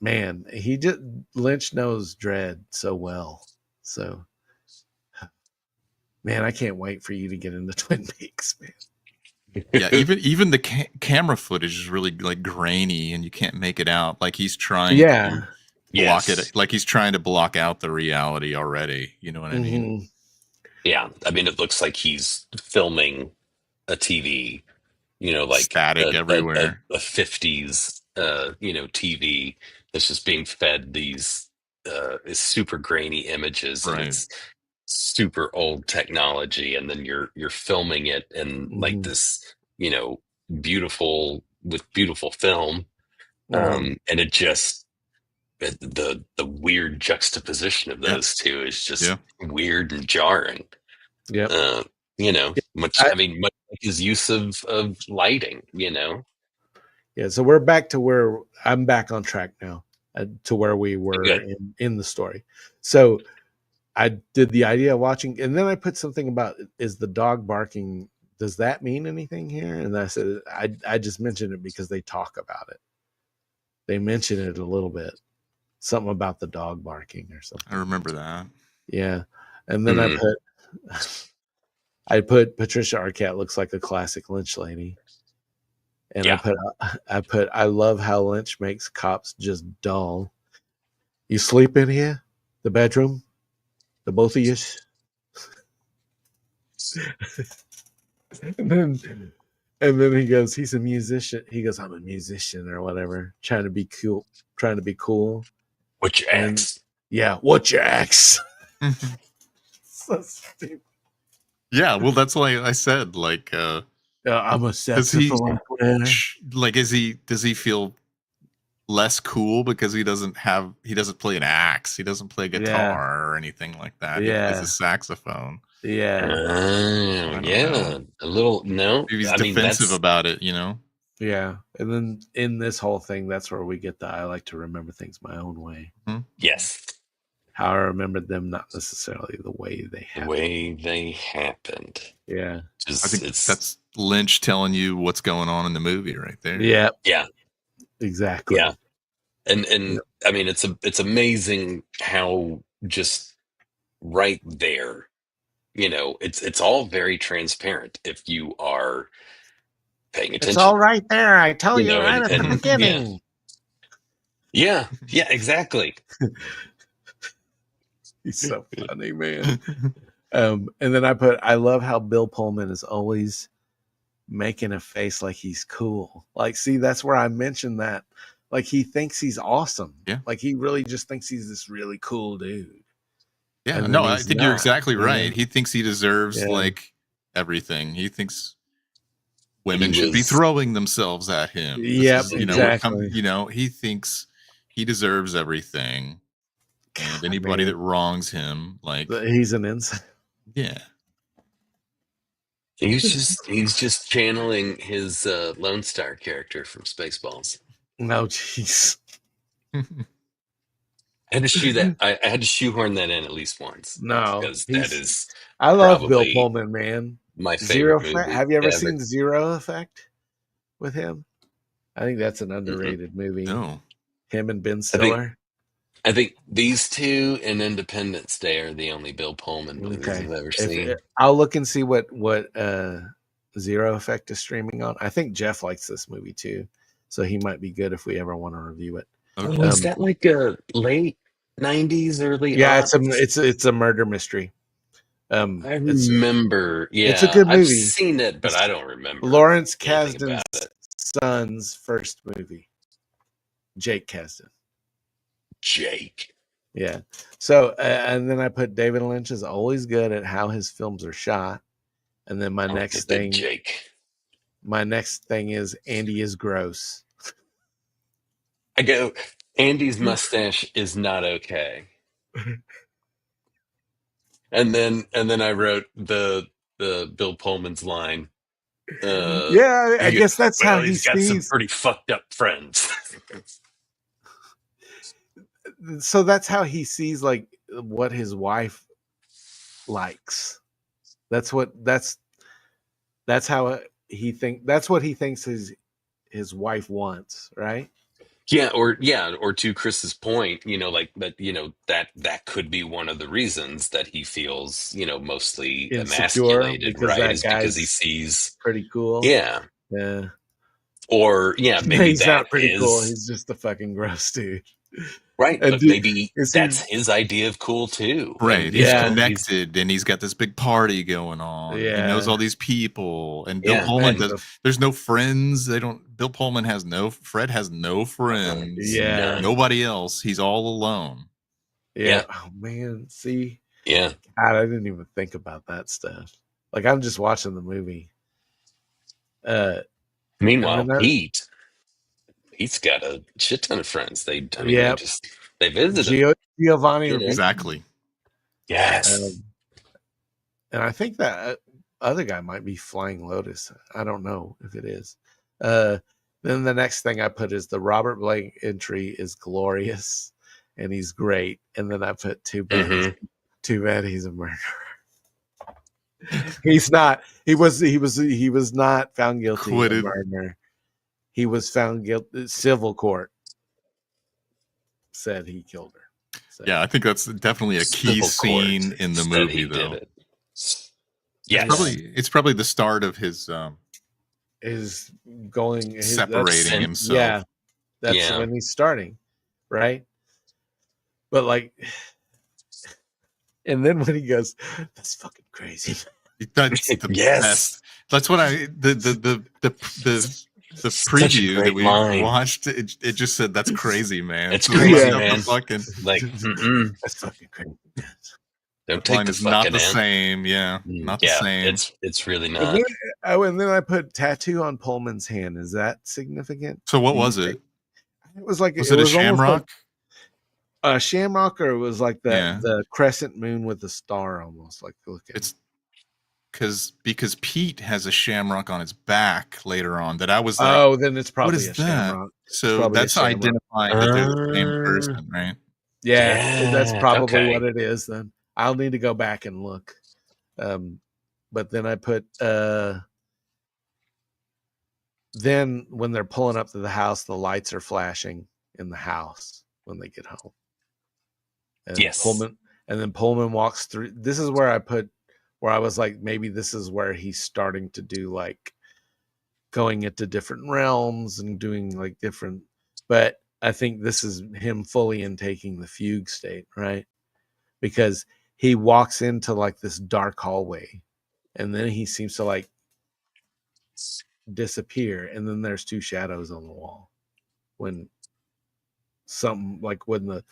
man, Lynch knows Dredd so well. So, man, I can't wait for you to get into Twin Peaks, man. Yeah, even the camera footage is really like grainy, and you can't make it out. Like he's trying to block it. Like he's trying to block out the reality already. You know what I mean? Yeah, I mean, it looks like he's filming a TV. Like static everywhere. A 50s, TV that's just being fed these super grainy images, and it's super old technology, and then you're filming it in like this, beautiful film, and it just the weird juxtaposition of those two is just weird and jarring. Yeah. Much like his use of lighting, Yeah, so we're back to where I'm back on track now, to where we were in the story. So I did the idea of watching, and then I put something about, is the dog barking, does that mean anything here? And I said, I just mentioned it because they talk about it. They mention it a little bit, something about the dog barking or something. I remember that. Yeah, and then I put Patricia Arquette looks like a classic Lynch lady. And I love how Lynch makes cops just dull. You sleep in here? The bedroom? The both of you? and then he goes, he's a musician. He goes, I'm a musician or whatever, trying to be cool. What's your ex? Yeah, what's your ex? So stupid. Yeah, well, that's why I said, like, I'm a saxophone player. Like, does he feel less cool because he doesn't play an axe, he doesn't play guitar or anything like that? He plays a saxophone. Yeah. A little Maybe he's defensive about it, Yeah, and then in this whole thing, that's where we get I like to remember things my own way. Yes. How I remembered them, not necessarily the way they happened. Yeah. I think that's Lynch telling you what's going on in the movie right there. Yeah. Yeah. Exactly. Yeah. And I mean, it's amazing how just right there, it's all very transparent if you are paying attention. It's all right there. I tell you right at the beginning. Yeah, exactly. He's so funny, man. And then I love how Bill Pullman is always making a face like he's cool. Like, see, that's where I mentioned that. Like, he thinks he's awesome. Yeah. Like, he really just thinks he's this really cool dude. Yeah, no, I think you're exactly right. He thinks he deserves like everything. He thinks women should be throwing themselves at him. Yep, exactly. He thinks he deserves everything. And anybody that wrongs him, like, he's an inside. Yeah. He's just channeling his Lone Star character from Spaceballs. No, jeez. I had to shoehorn that in at least once. No, because that is. I love Bill Pullman, man. My favorite movie. Have you ever seen Zero Effect with him? I think that's an underrated movie. No. Him and Ben Stiller. I think these two and Independence Day are the only Bill Pullman movies I've ever seen. I'll look and see what Zero Effect is streaming on. I think Jeff likes this movie too, so he might be good if we ever want to review it. Is that like a late 90s, early? Yeah, it's a murder mystery. I remember. Yeah, it's a good movie. I've seen it, but I don't remember. Lawrence Kasdan's son's first movie. Jake Kasdan. Jake. Yeah. So, and then I put David Lynch is always good at how his films are shot. And then my next thing is Andy is gross. I go, Andy's mustache is not okay. And then I wrote the Bill Pullman's line. I guess that's how he's got some pretty fucked up friends. So that's how he sees like what his wife likes. That's how he thinks his wife wants, right? Or to Chris's point, like that, that could be one of the reasons that he feels, mostly Insecure emasculated, because right? that Is because he guy's sees, pretty cool. yeah, Yeah. or maybe He's that not pretty cool. is He's just a fucking gross dude. right, And but maybe it that's seems his idea of cool too. Right. And He's Yeah. connected and he's got this big party going on. He knows Yeah. all these people. And Bill Yeah, Pullman and there's no friends. Bill Pullman Fred has no friends. Yeah. Nobody else. He's all alone. Yeah. Oh man. See? Yeah. God, I didn't even think about that stuff. Like I'm just watching the movie. Meanwhile, and then Pete's got a shit ton of friends. They yeah. visit him. Giovanni You know? Exactly. Yes. And I think that other guy might be Flying Lotus. I don't know if it is. Then the next thing I put is the Robert Blake entry is glorious and he's great. And then I put too bad he's a murderer. He's not. He was not found guilty Acquitted. of murder. He was found guilty. Civil court said he killed her. So. Yeah, I think that's definitely a key scene in the movie, though. Yeah, it's probably the start of his separating himself. Yeah, that's when he's starting, right? But like, and then when he goes, "That's fucking crazy." That's the best. That's what the preview that we watched. It just said, "That's crazy, man." It's crazy, man. Fucking like, that's fucking crazy. Don't take the fucking not the same. Yeah, not the same. It's really not. And then I put tattoo on Pullman's hand. Is that significant? So what was it? It was like was it a shamrock? A shamrock, or it was like the crescent moon with a star, almost like look at. It's because Pete has a shamrock on his back later on that I was like, oh, then it's probably what is a that? shamrock. So that's identifying that they're the same person, right? Yeah, that's probably what it is. Then I'll need to go back and look. But then I put then when they're pulling up to the house, the lights are flashing in the house when they get home. And Pullman walks through. This is where I was like, maybe this is where he's starting to do like going into different realms and doing like different, but I think this is him fully in taking the fugue state, right? Because he walks into like this dark hallway and then he seems to like disappear. And then there's two shadows on the wall when something like when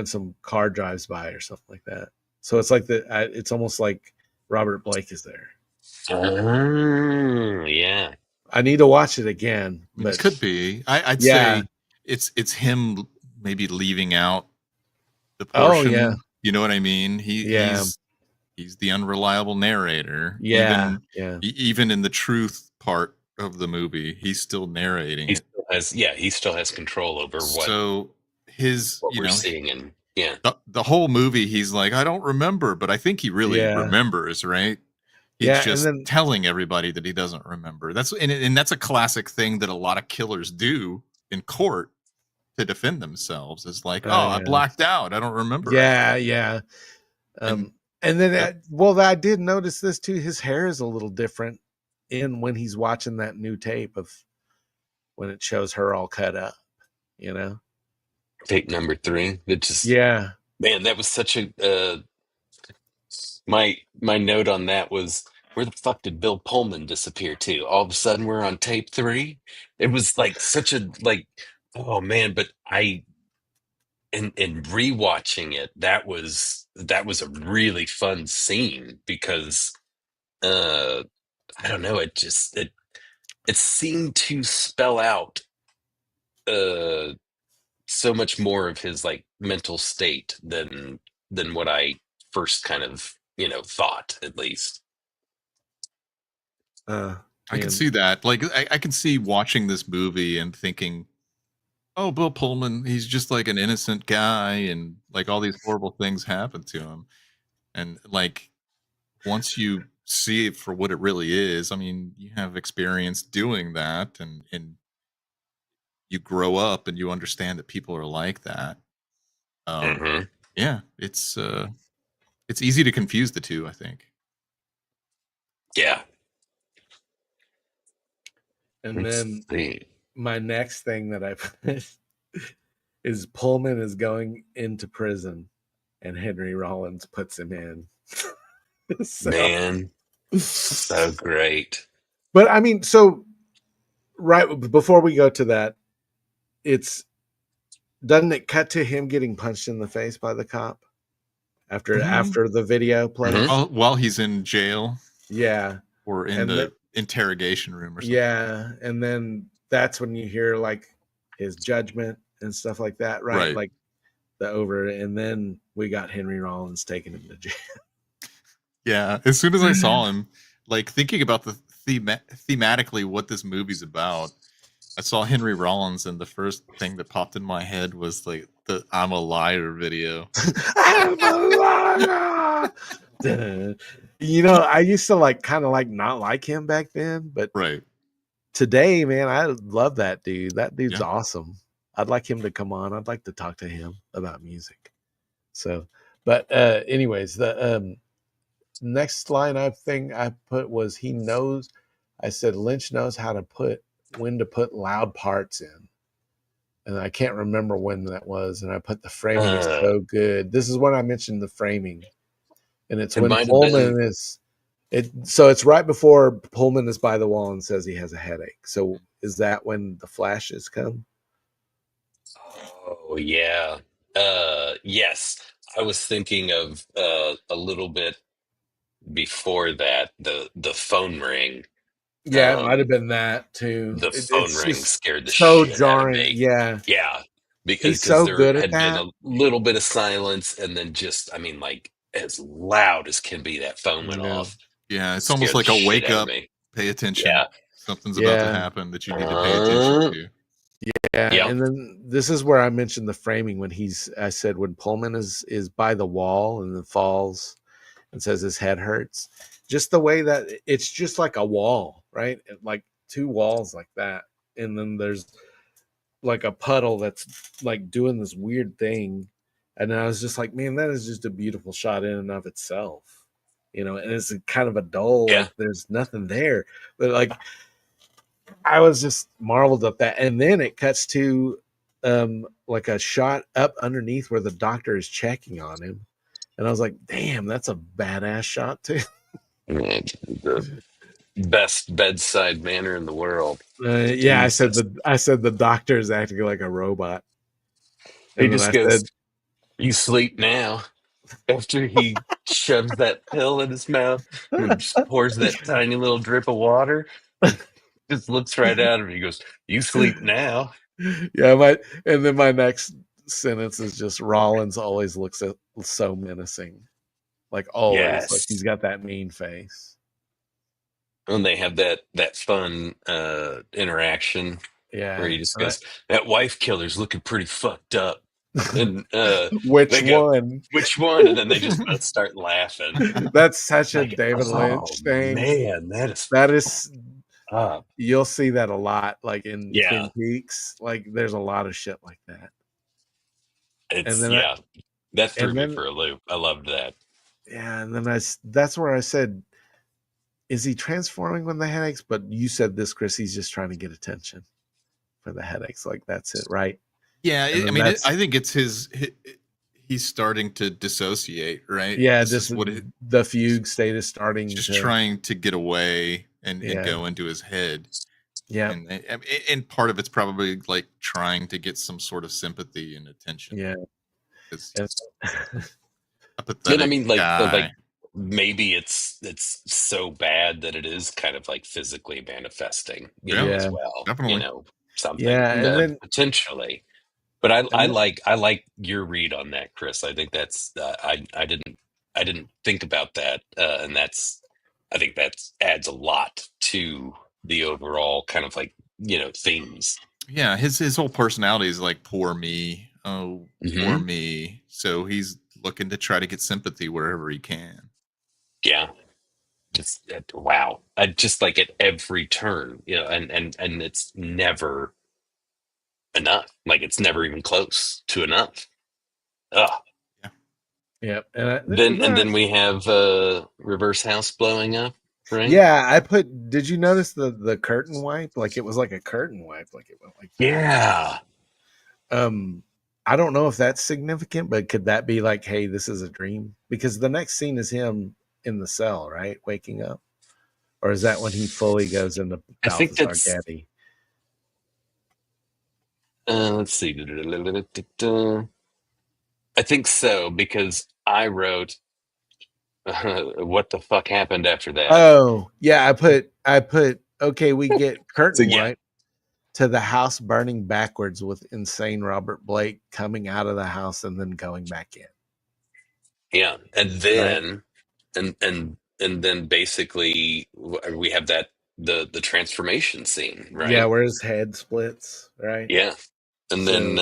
some car drives by or something like that. So it's like it's almost like Robert Blake is there. Yeah. I need to watch it again. But it could be. I'd say it's him maybe leaving out the portion. Oh yeah. You know what I mean? He's the unreliable narrator. Yeah. Even in the truth part of the movie, he's still narrating. He still has control over what. So what we're seeing, and the whole movie, he's like, I don't remember, but I think he really remembers, right? He's just telling everybody that he doesn't remember. And that's a classic thing that a lot of killers do in court to defend themselves. It's like, I blacked out. I don't remember. Yeah. And then, I did notice this too. His hair is a little different when he's watching that new tape of when it shows her all cut up, you know? Tape number 3. That just, man, that was such a, my note on that was, where the fuck did Bill Pullman disappear to? All of a sudden we're on tape 3. It was like such a, like, oh man, but in rewatching it, that was a really fun scene because I don't know, it seemed to spell out so much more of his like mental state than what I first kind of thought, at least. I can see that. Like I can see watching this movie and thinking, oh, Bill Pullman, he's just like an innocent guy, and like all these horrible things happen to him. And like once you see it for what it really is, I mean, you have experience doing that, and you grow up and you understand that people are like that. Yeah, it's easy to confuse the two, I think. Yeah. And Let's then see. my next thing that I put is Pullman is going into prison and Henry Rollins puts him in. So, Man, so great. but I mean, so right before we go to that, doesn't it cut to him getting punched in the face by the cop after the video plays? While he's in jail. Yeah. Or in And the interrogation room or something. Yeah, and then that's when you hear like his judgment and stuff like that, right? Right. Like and then we got Henry Rollins taking him to jail. Yeah, as soon as I saw him, like thinking about the thematically what this movie's about, I saw Henry Rollins, and the first thing that popped in my head was like the "I'm a Liar" video. I'm a liar! You know, I used to like kind of like not like him back then, but today, man, I love that dude. That dude's awesome. I'd like him to come on. I'd like to talk to him about music. So, but anyways, the next line I put was he knows. I said Lynch knows when to put loud parts in, and I can't remember when that was. And I put the framing is so good. This is when I mentioned the framing, and it's when Pullman is. So it's right before Pullman is by the wall and says he has a headache. So is that when the flashes come? Oh yeah. Yes. I was thinking of a little bit before that, the phone ring. Yeah, it might have been that too. The phone It's ring just scared the so shit out of jarring. me. Yeah, Yeah, he's because so there good at had been that. a little bit of silence, and then just, I mean, like as loud as can be, that phone went Yeah. off. Yeah, it's almost Scared the like a shit wake out of up, me. pay attention. Yeah. Something's about to Yeah. happen that you need to pay attention to. Yeah, Yep. and then this is where I mentioned the framing when I said when Pullman is by the wall and then falls and says his head hurts. Just the way that it's just like a wall, right? Like two walls like that. And then there's like a puddle that's like doing this weird thing. And I was just like, man, that is just a beautiful shot in and of itself. You know, and it's kind of a dull, like there's nothing there. But like I was just marveled at that. And then it cuts to like a shot up underneath where the doctor is checking on him. And I was like, damn, that's a badass shot too. The best bedside manner in the world. Yeah, I said Jesus. the doctor is acting like a robot. He And then just I goes, said, "You sleep now." After he shoves that pill in his mouth and just pours that tiny little drip of water, just looks right at him. He goes, "You sleep now." yeah, and then my next sentence is just Rollins always looks so menacing. Like always, like he's Yes. got that mean face. And they have that fun interaction where Yeah. he just goes, "That wife killer's looking pretty fucked up." And Which they go, one? "Which one?" And then they just both start laughing. That's such a Like, David oh Lynch thing. man, That is up. You'll see that a lot, like in Yeah. Twin Peaks. Like there's a lot of shit like that. It's And then that threw and me then for a loop. I loved that. yeah, and then that's where I said, is he transforming when the headaches? But you said this, Chris, he's just trying to get attention for the headaches. Like that's it, right? Yeah, And I then mean, I think it's he's starting to dissociate, right? Yeah, This is what the fugue state is starting. just trying to get away and Yeah. go into his head. Yeah. And part of it's probably like trying to get some sort of sympathy and attention. Yeah. A pathetic And I mean, guy. maybe it's so bad that it is kind of like physically manifesting, Yeah, as well. definitely. Something. Yeah, and then Potentially. But I like your read on that, Chris. I think that's I didn't think about that, and I think that adds a lot to the overall kind of like themes. Yeah, his whole personality is like poor me. Oh, poor Mhm. me. So he's looking to try to get sympathy wherever he can. Yeah, just wow. I just like at every turn, and it's never enough. Like it's never even close to enough. Ugh. Yep. And then we have reverse house blowing up, right? Yeah, did you notice the curtain wipe? Like it was like a curtain wipe, like it went like that. Yeah. I don't know if that's significant, but could that be like, hey, this is a dream? Because the next scene is him in the cell, right? Waking up. Or is that when he fully goes into I think Balthazar that's Gaddy? let's see. I think so, because I wrote what the fuck happened after that? Oh, yeah, I put okay, we get curtain yeah. wipe to the house burning backwards with insane Robert Blake coming out of the house and then going back in. Yeah. And then and then basically we have that the transformation scene, right? Yeah, where his head splits, right? Yeah. And So, then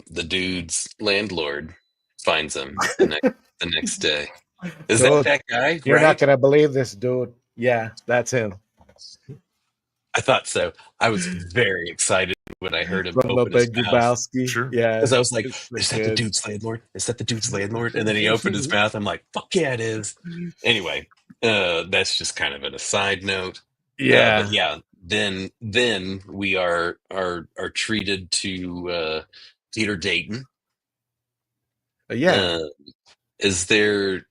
the dude's landlord finds him the next day. Is dude, that guy? you're not Right? gonna believe this, dude. Yeah, that's him. I thought so. I was very excited when I heard him From the open his Big mouth. Lebowski. Yeah, Because I was like, it's so is that the good. dude's landlord? Is that the dude's landlord? And then he opened his mouth. I'm like, fuck yeah, it is. Anyway, that's just kind of an aside note. Yeah. But yeah, then we are treated to Peter Dayton. Yeah. Is there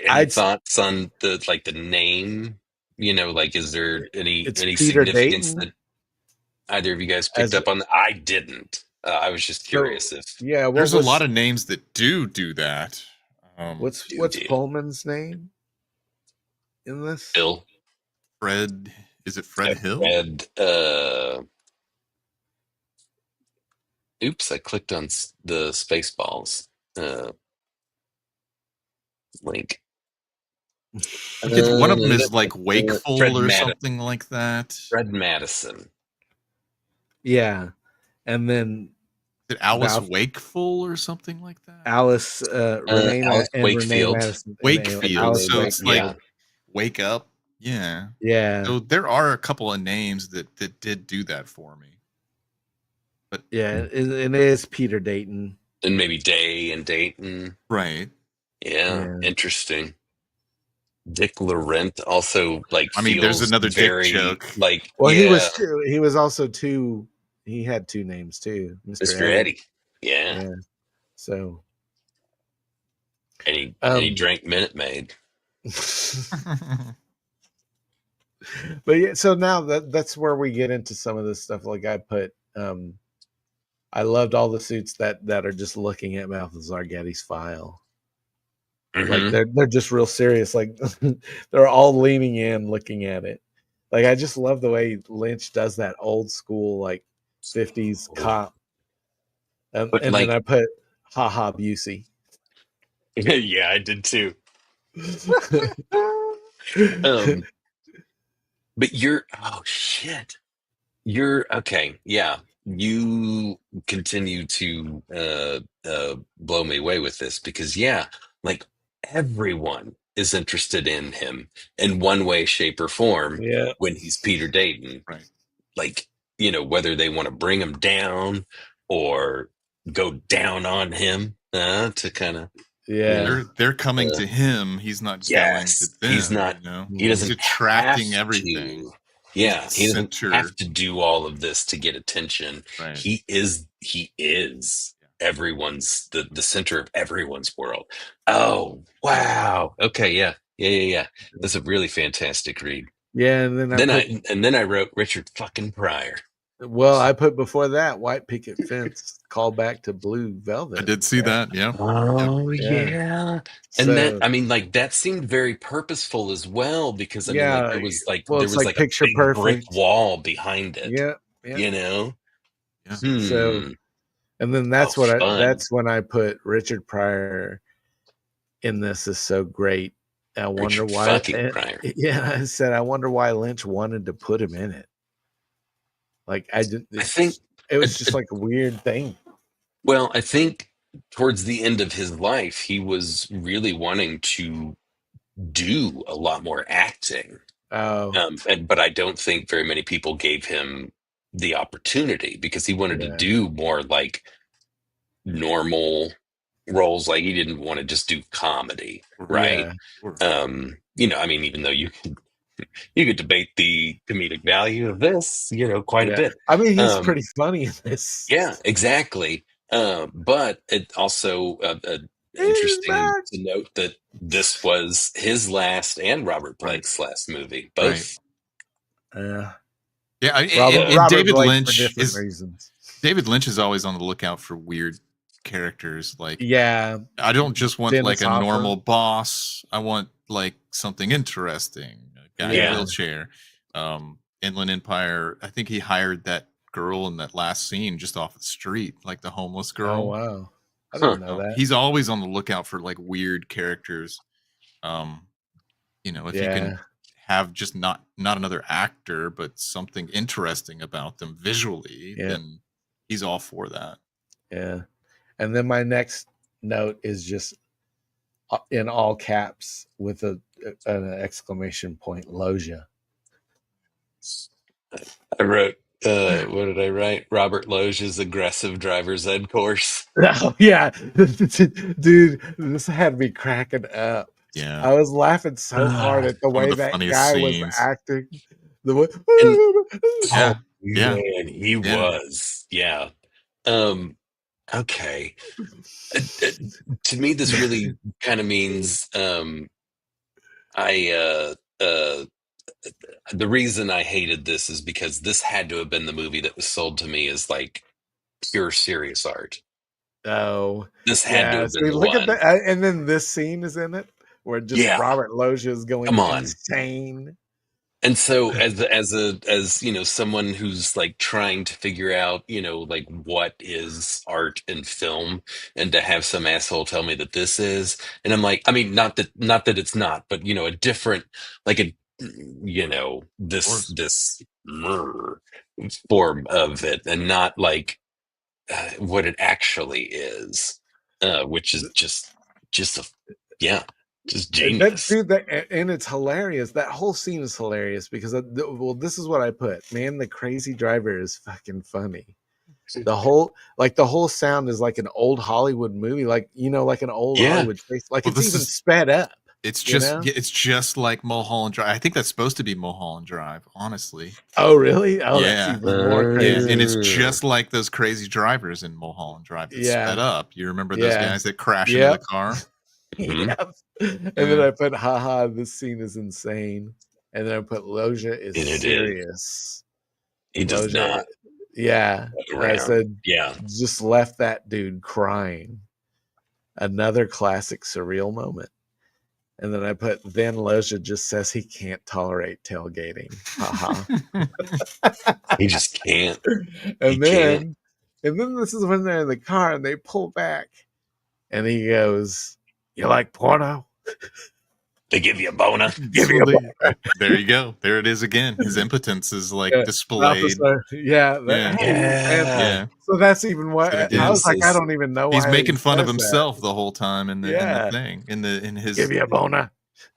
any thoughts on the name? Like is there any Peter significance Dayton? that either of you guys picked up on? I didn't. I was just curious if yeah. There's a lot of names that do that. What's Pullman's name in this? Bill. Fred. Is it Fred Hill? Fred. Oops! I clicked on the Spaceballs link. One of them is like Wakeful Fred or something like that. Fred Madison. Yeah, and then is it Alice Wakeful or something like that? Alice Renee Alice and Wakefield. Renee Madison. Wakefield. So it's like yeah. Wake Up. Yeah. Yeah. So there are a couple of names that did do that for me. But yeah, it is Peter Dayton. And maybe Day and Dayton. Right. Yeah. Interesting. Dick Laurent also there's another very, Dick joke. He was also he had two names too. Mr. Eddie. Yeah. So and he drank Minute Maid. But yeah, so now that's where we get into some of this stuff. Like I put I loved all the suits that are just looking at Balthazar Gaddy's file. Mm-hmm. Like they're just real serious. Like they're all leaning in, looking at it. Like I just love the way Lynch does that old school, like 50s cop. And then I put haha Busey. Yeah, I did too. But you're okay. Yeah, you continue to blow me away with this because like everyone is interested in him in one way, shape, or form. Yeah. When he's Peter Dayton, right? Like whether they want to bring him down or go down on him to kind of. They're coming to him. He's not going to them. He's not. He doesn't He's attracting have everything. To. Yeah, he doesn't Center. have to do all of this to get attention. Right. He is everyone's the center of everyone's world. Oh wow. Okay. Yeah. That's a really fantastic read. Yeah, and then I wrote Richard fucking Pryor. Well, I put before that White Picket Fence call back to Blue Velvet. I did see that. Yeah. Oh yeah. And that that seemed very purposeful as well because there was a picture big perfect brick wall behind it. Yeah. Yeah. So, and then that's when I put Richard Pryor in this is so great. I wonder why. Pryor. Yeah, I said I wonder why Lynch wanted to put him in it. Like I think it was just like a weird thing. Well, I think towards the end of his life, he was really wanting to do a lot more acting. Oh, but I don't think very many people gave him the opportunity because he wanted to do more like normal roles. Like he didn't want to just do comedy, right? You know, I mean, even though you could debate the comedic value of this, you know, quite a bit. I mean, he's pretty funny in this. Yeah, exactly. But it also interesting to note that this was his last and Robert Blake's last movie, both. Yeah, and Robert David Blake Lynch for different is reasons. David Lynch is always on the lookout for weird characters. Like, I don't just want Dennis like a Hopper. normal boss. I want like something interesting. A guy in a wheelchair. Inland Empire. I think he hired that girl in that last scene just off the street, like the homeless girl. Oh wow, I didn't know that. He's always on the lookout for like weird characters. You know, if you can have just not another actor, but something interesting about them visually, then he's all for that. Yeah. And then my next note is just in all caps with an exclamation point, Loja. I wrote, what did I write? Robert Loggia's aggressive driver's ed course. Oh, yeah. Dude, this had me cracking up. Yeah. I was laughing so hard at the One of way the that funniest guy scenes. was acting. The way, Oh, man, he was. Yeah. Okay. To me, this really kind of means the reason I hated this is because this had to have been the movie that was sold to me as like pure serious art. Oh, This had to have been the look one. at that. And then this scene is in it where just Robert Loggia is going Come on. insane. And so as you know, someone who's like trying to figure out, you know, like what is art and film, and to have some asshole tell me that this is, and I'm like, I mean, not that it's not, but you know, a different, like a, you know, this form of it, and not like what it actually is, which is just a just genius. And it's hilarious. That whole scene is hilarious because, this is what I put. Man, the crazy driver is fucking funny. The whole sound is like an old Hollywood movie, like, you know, like an old Hollywood face. Like, it's even sped up. It's just like Mulholland Drive. I think that's supposed to be Mulholland Drive, honestly. Oh, really? Oh, that's even more crazy. And it's just like those crazy drivers in Mulholland Drive that sped up. You remember those guys that crash into the car? Yep. And then I put, haha, this scene is insane. And then I put, Loja is serious. He does not. Yeah. And I said, yeah, just left that dude crying. Another classic surreal moment. And then I put, then Loja just says he can't tolerate tailgating. Haha. He just can't. And then this is when they're in the car and they pull back. And he goes, you like porno? They give you a boner. There you go. There it is again. His impotence is like displayed. Yeah. So that's even what I was like. I don't even know. He's why making fun of says himself the whole time in the thing. In his give you a boner.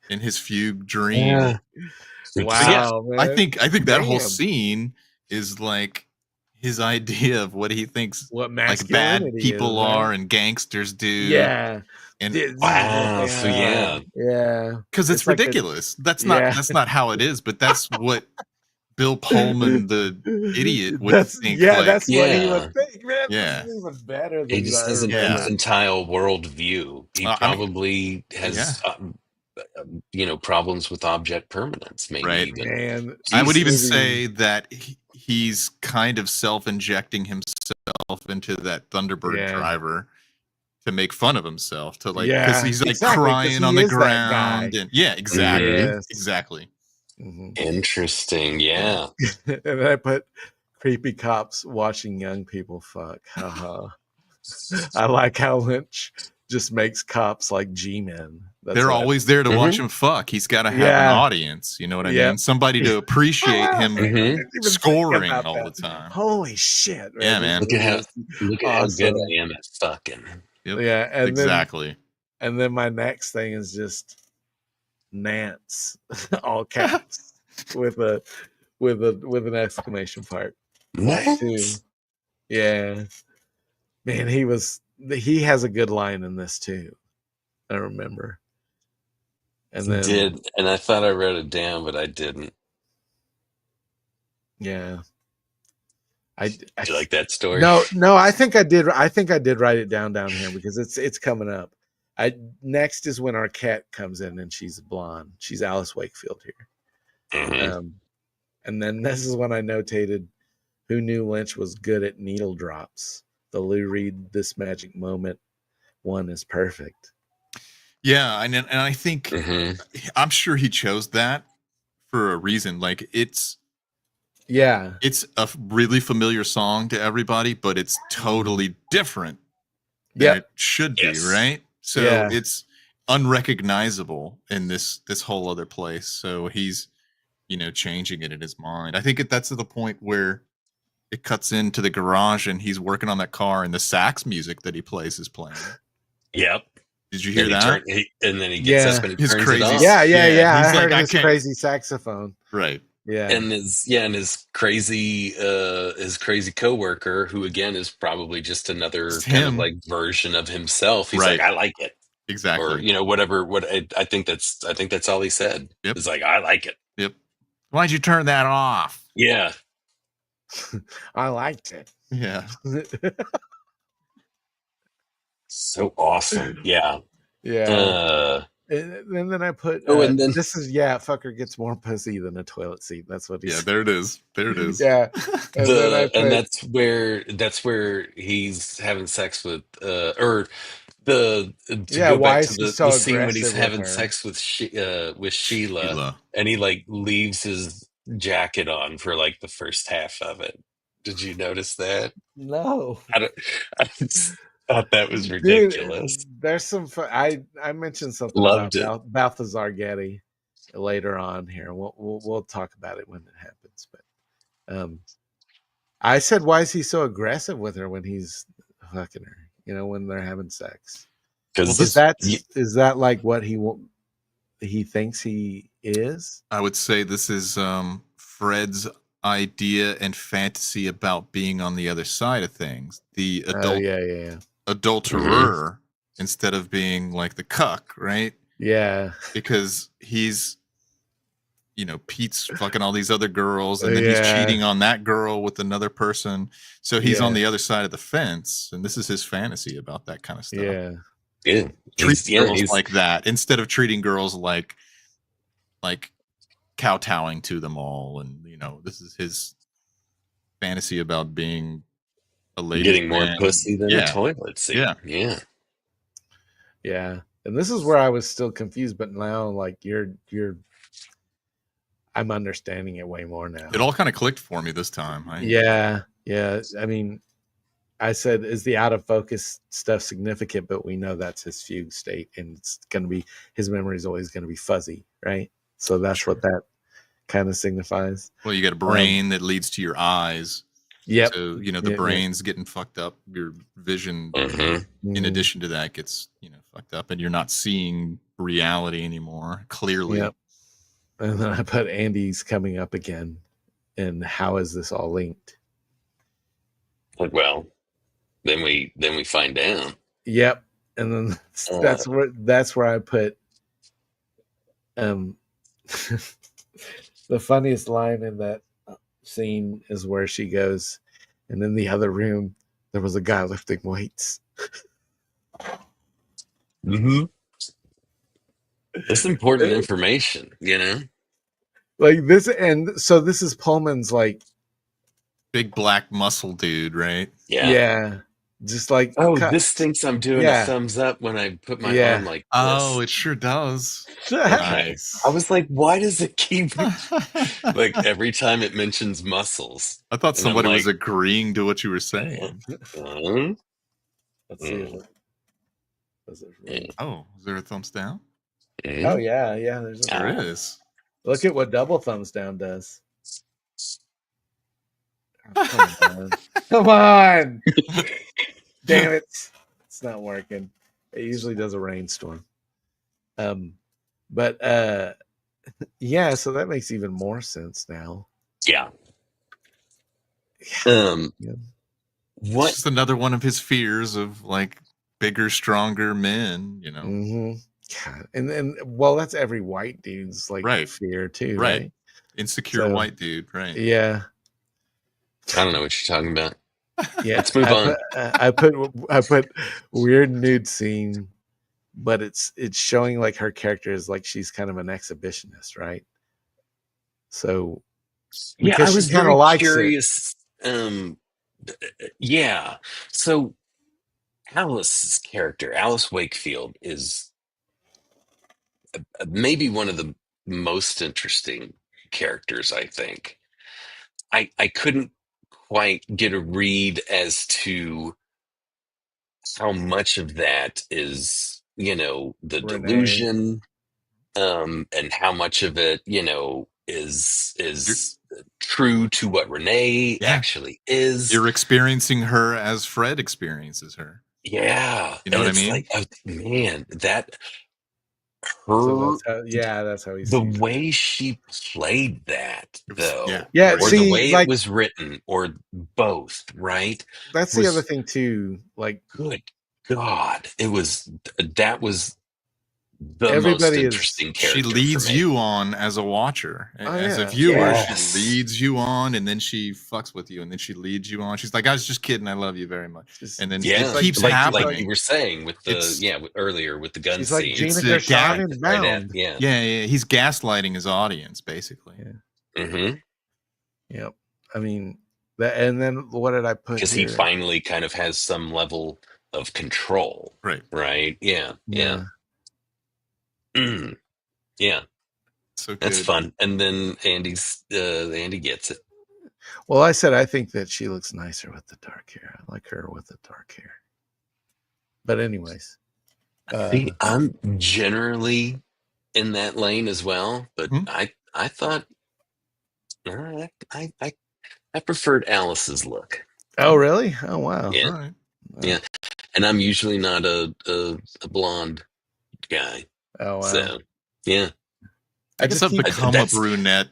In his fugue dream. Yeah. Wow, man. I think that whole scene is like his idea of what he thinks what like bad masculinity people is, right? are and gangsters do. Yeah. And wow. So yeah. Because it's ridiculous. That's not how it is, but that's what Bill Pullman, the idiot, would think. That's what he would think, man. Yeah. This is even better than He just has an infantile worldview. He probably has you know, problems with object permanence, maybe. Right. Even. Man, I would even say that he's kind of self-injecting himself into that Thunderbird driver to make fun of himself, to like, because he's like crying on the ground, and exactly. Mm-hmm. Interesting, yeah. And then I put creepy cops watching young people fuck. Haha. I like how Lynch just makes cops like G-men. They're always there to watch him fuck. He's got to have an audience. You know what I mean? Somebody to appreciate him scoring all the time. Holy shit! Right? Yeah, man. Look at how good I am at fucking. Yep. Yeah, and exactly. And then my next thing is just Nance, all caps with an exclamation part. That too. Yeah. Man, he has a good line in this too. I remember. And He then did, and I thought I wrote it down, but I didn't. yeah. Do you like that story? No, I think I did write it down here because it's coming up. Next is when our cat comes in and she's blonde. She's Alice Wakefield here. Mhm. And then this is when I notated who knew Lynch was good at needle drops. The Lou Reed This Magic Moment one is perfect. Yeah, and I think I'm sure he chose that for a reason. Like it's a really familiar song to everybody, but it's totally different than it should be, right? So it's unrecognizable in this whole other place. So he's changing it in his mind. I think that's to the point where it cuts into the garage and he's working on that car and the sax music that he plays is playing. Yep. Did you hear and that? And then he gets up and he his turns crazy, it off. Yeah. He's I heard like, his crazy saxophone. Right. Yeah. And his crazy coworker, who again is probably just another kind of like version of himself. He's like, I like it. Exactly. Or whatever. I think that's all he said. Yep. It's like, I like it. Yep. Why'd you turn that off? Yeah. I liked it. Yeah. So awesome. Yeah. Yeah. And then I put and then this is fucker gets more pussy than a toilet seat. That's what he said. There it is. Yeah. And that's where he's having sex with or to go why back is to he the, so the scene when he's aggressive with having her? sex with Sheila, and he like leaves his jacket on for like the first half of it. Did you notice that? No. I just thought that was ridiculous. Dude, there's some I mentioned something Loved about it. Balthazar Getty later on here. We'll talk about it when it happens. But I said, why is he so aggressive with her when he's fucking her? When they're having sex. Because is that like what he thinks he is? I would say this is Fred's idea and fantasy about being on the other side of things. The adulterer instead of being like the cuck, right? Yeah. Because he's Pete's fucking all these other girls and then he's cheating on that girl with another person. So he's on the other side of the fence, and this is his fantasy about that kind of stuff. Yeah. Treat girls like that instead of treating girls like kowtowing to them all. And this is his fantasy about being a lady, getting more pussy than a toilet seat. Yeah. And this is where I was still confused, but now like I'm understanding it way more now. It all kind of clicked for me this time. Yeah. I mean, I said, is the out of focus stuff significant? But we know that's his fugue state, and it's going to be, his memory is always going to be fuzzy, right? So that's what that kind of signifies. Well, you got a brain that leads to your eyes. Yep. So the brain's getting fucked up. Your vision, in addition to that, gets fucked up, and you're not seeing reality anymore clearly. Yep. And then I put Andy's coming up again, and how is this all linked? Well, then we find out. Yep. And then that's where I put the funniest line in that scene is where she goes, and in the other room there was a guy lifting weights. It's important information, like this. And so this is Pullman's like big black muscle dude, right? Yeah. Just like, this thinks I'm doing a thumbs up when I put my arm like this. Oh, it sure does. Nice. I was like, why does it keep like every time it mentions muscles? I thought somebody was agreeing to what you were saying. Let's see. Oh, is there a thumbs down? Oh yeah. There is. Look at what double thumbs down does. Oh, come on. Damn it. It's not working. It usually does a rainstorm. But yeah, so that makes even more sense now. Yeah. Yeah. It's What? just another one of his fears of like bigger, stronger men, you know. God. And well, that's every white dude's like Right. fear too, Right. right? Insecure So, white dude, right. Yeah. I don't know what you're talking about. Yeah. Let's move on. I put weird nude scene, but it's showing like her character is like she's kind of an exhibitionist, right? So Yeah, because I she was kind of very likes it. curious. Yeah. So Alice's character, Alice Wakefield, is maybe one of the most interesting characters, I think. I couldn't quite get a read as to how much of that is, the Renee. delusion, and how much of it, is true to what Renee Yeah. actually is. You're experiencing her as Fred experiences her. Yeah. You know And what I it's mean? like, oh, man, So her that's how he the sees it. way she played that, though, Yeah, or the see, way like it was written, or both, right? that's the other Was thing too. Like good God, that was the most everybody is. interesting She character for leads me. you on as a watcher. Oh, As a yeah. viewer, Yes. she leads you on, and then she fucks with you, and then she leads you on. She's like, I was just kidding. I love you very much. And then Yeah, it keeps like happening. you were saying with It's- earlier with the gun She's like scene. Gina It's a Gershon gag. in Right Bound. at, Yeah. He's gaslighting his audience, basically. Mm-hmm. Yep. I mean that, and then what did I put Because here? he finally kind of has some level of control. Right. Right. Yeah. Yeah. Yeah. So good. That's fun. And then Andy gets it. Well, I said I think that she looks nicer with the dark hair. I like her with the dark hair. But anyways, See, I'm generally in that lane as well, but I thought I preferred Alice's look. oh really? Oh wow. Yeah. All right. Yeah. And I'm usually not a blonde guy. Oh wow. So yeah. I guess I've become a brunette.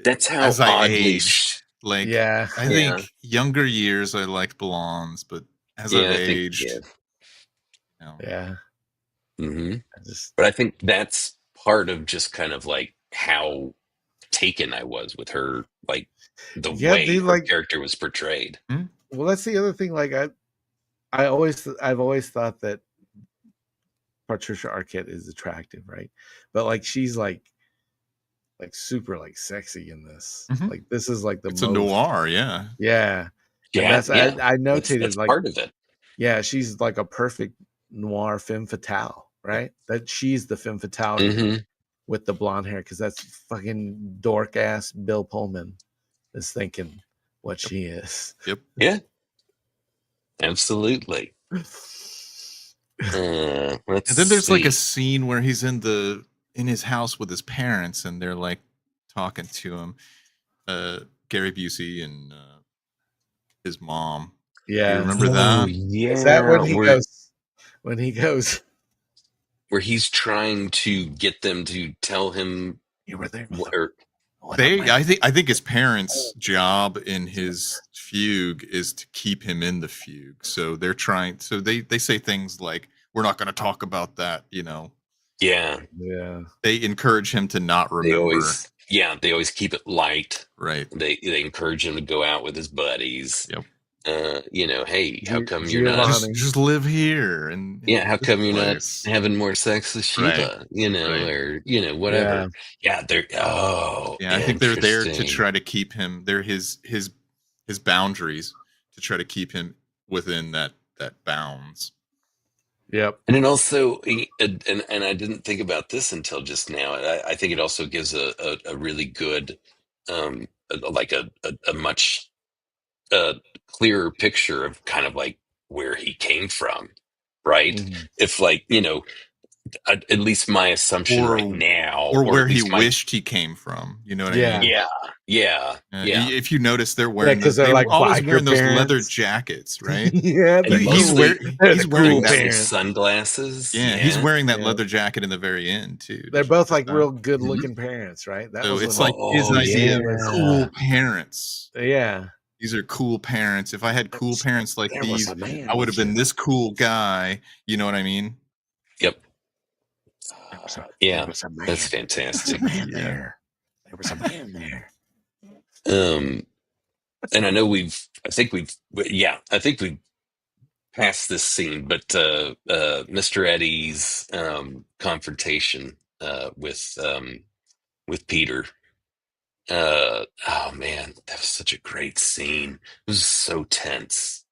That's how as I oddly age. Like, yeah. I think younger years I liked blondes, but as I've aged, Yeah. Mm-hmm. But I think that's part of just kind of like how taken I was with her, like the way dude, her like character was portrayed. Well, that's the other thing. Like I've always thought that Patricia Arquette is attractive, right? But like she's like super like sexy in this. Like this is like it's a noir, yeah. Yeah. Yeah, And that's yeah. I notated That's like part of it. Yeah, she's like a perfect noir femme fatale, right? That she's the femme fatale Mhm. with the blonde hair, because that's fucking dork ass Bill Pullman is thinking what she is. Yep. Yeah. Absolutely. Let's And then there's like see. a scene where he's in his house with his parents, and they're like talking to him, Gary Busey and his mom. Yeah. You remember that? Yeah. Is that when he goes where he's trying to get them to tell him you were there? I think his parents' job in his fugue is to keep him in the fugue. So they're trying. So they say things like, "We're not going to talk about that," you know. Yeah. Yeah. They encourage him to not remember. They always keep it light. Right. They encourage him to go out with his buddies. Yep. Hey, how come you're not just live here? And how this come you're place. not having more sex with Sheila? Or whatever. Yeah, they're I think they're there to interesting. try to keep him. They're his boundaries to try to keep him within that bounds. Yep. And then also, and I didn't think about this until just now. I think it also gives a really good, like a much clearer picture of kind of like where he came from, right? If like at least my assumption right now, or where at he least wished he came from. You know what I mean? Yeah. If you notice, they're wearing because they're like always wearing those parents. leather jackets, right? Yeah, he's wearing that with sunglasses. Yeah, he's wearing that leather jacket in the very end too. They're both like real good looking parents, right? That So was it's when- like his idea of yeah. cool parents. Yeah. these are cool parents. If I had cool parents like There was these, a man I would have been here. this cool guy. You know what I mean? Yep. There Yeah, was a man. that's There was a fantastic. man there. There was a man there. And I know I think we've passed this scene, but Mr. Eddie's confrontation with Peter. Oh man, that was such a great scene. It was so tense.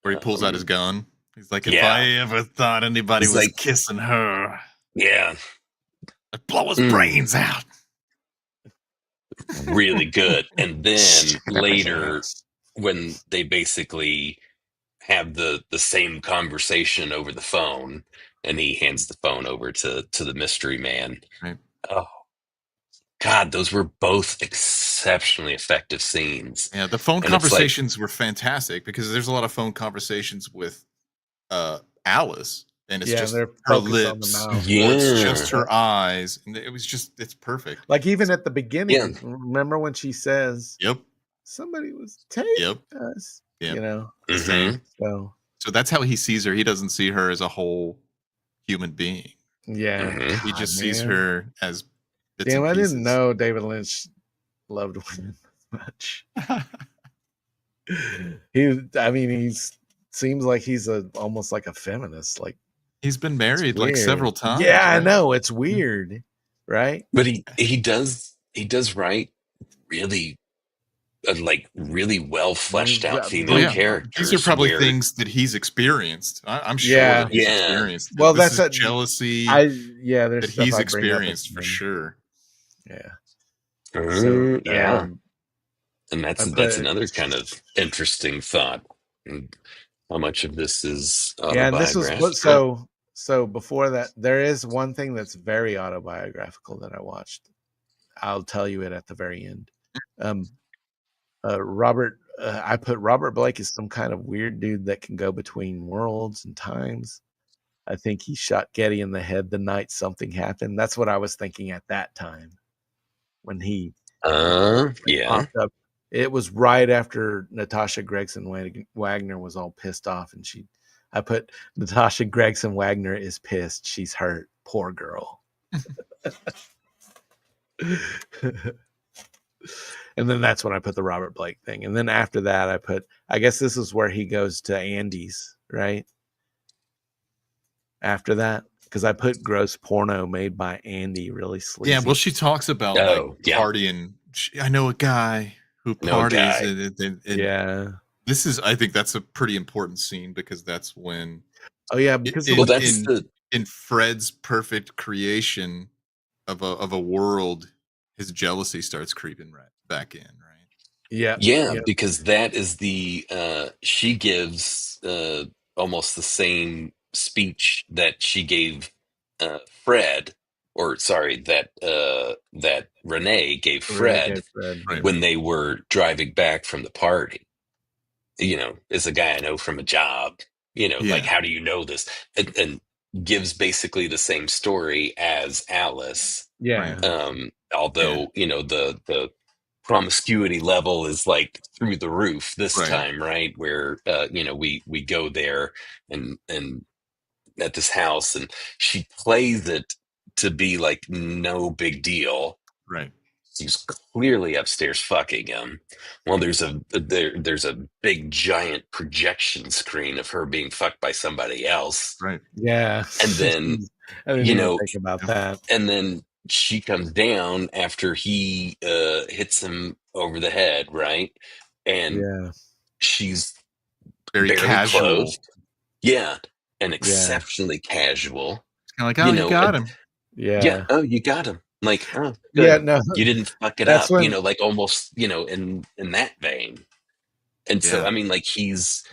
Where he pulls out his gun. He's like, if Yeah. I ever thought anybody He's was like- kissing her, Yeah, I'd blow his brains out. really good. And then Shut up, later, yes. when they basically have the same conversation over the phone, and he hands the phone over to the mystery man. Right. Oh God, those were both exceptionally effective scenes. Yeah, the phone And it's like- conversations were fantastic because there's a lot of phone conversations with Alice, and it's just they're her focused on the lips, mouth. or it's Yeah. just her eyes, and it's perfect. Like even at the beginning, Yeah. remember when she says, Yep. somebody was taping Yep. us, Yep. you know? Mhm. So that's how he sees her. He doesn't see her as a whole human being. yeah. Mhm. He just God, sees man. her as bits Damn, and I pieces. didn't know David Lynch loved women much. He seems like he's almost like a feminist. Like He's been married like weird. several times. Yeah, I right? know. It's weird, right? But he does write really really well fleshed out female characters. These are probably where- things that he's experienced. I'm sure Yeah. that he's Yeah. experienced. Well, this that's is a- jealousy There's that stuff he's I bring up experienced with for him. sure. Yeah. Yeah. um, And that's I that's put- another kind of interesting thought. And how much of this is Yeah, and this was autobiographical? so before that, there is one thing that's very autobiographical that I watched. I'll tell you it at the very end. I put Robert Blake as some kind of weird dude that can go between worlds and times. I think he shot Getty in the head the night something happened. That's what I was thinking at that time when he Yeah. popped up. It was right after Natasha Gregson Wagner was all pissed off, and I put Natasha Gregson Wagner is pissed. She's hurt. Poor girl. And then that's when I put the Robert Blake thing. And then after that, I guess this is where he goes to Andy's, right? After that, because I put gross porno made by Andy, really sleazy. Yeah, well, she talks about partying. I know a guy who parties. And this is, I think that's a pretty important scene because that's when. Oh yeah, because in Fred's perfect creation of a world, his jealousy starts creeping right back in, right? Yeah, because that is she gives almost the same speech that she gave Fred, or sorry, that Rene gave Fred when they were driving back from the party. You know, as a guy I know from a job, like, how do you know this? And gives basically the same story as Alice. Yeah. Although, the promiscuity level is like through the roof this time, right? Where we go there and at this house, and she plays it to be like no big deal. Right. She's clearly upstairs fucking him. Well, there's a big giant projection screen of her being fucked by somebody else. Right. Yeah. And then I didn't even think about that. And then she comes down after he hits him over the head, right? And she's very casual. clothed. Yeah. And exceptionally casual. Kind of like, oh, you got him. Yeah. Oh, you got him. Like, oh, good. Yeah, no. You didn't fuck it That's up, when- like almost, in that vein. And so, I mean, like, he's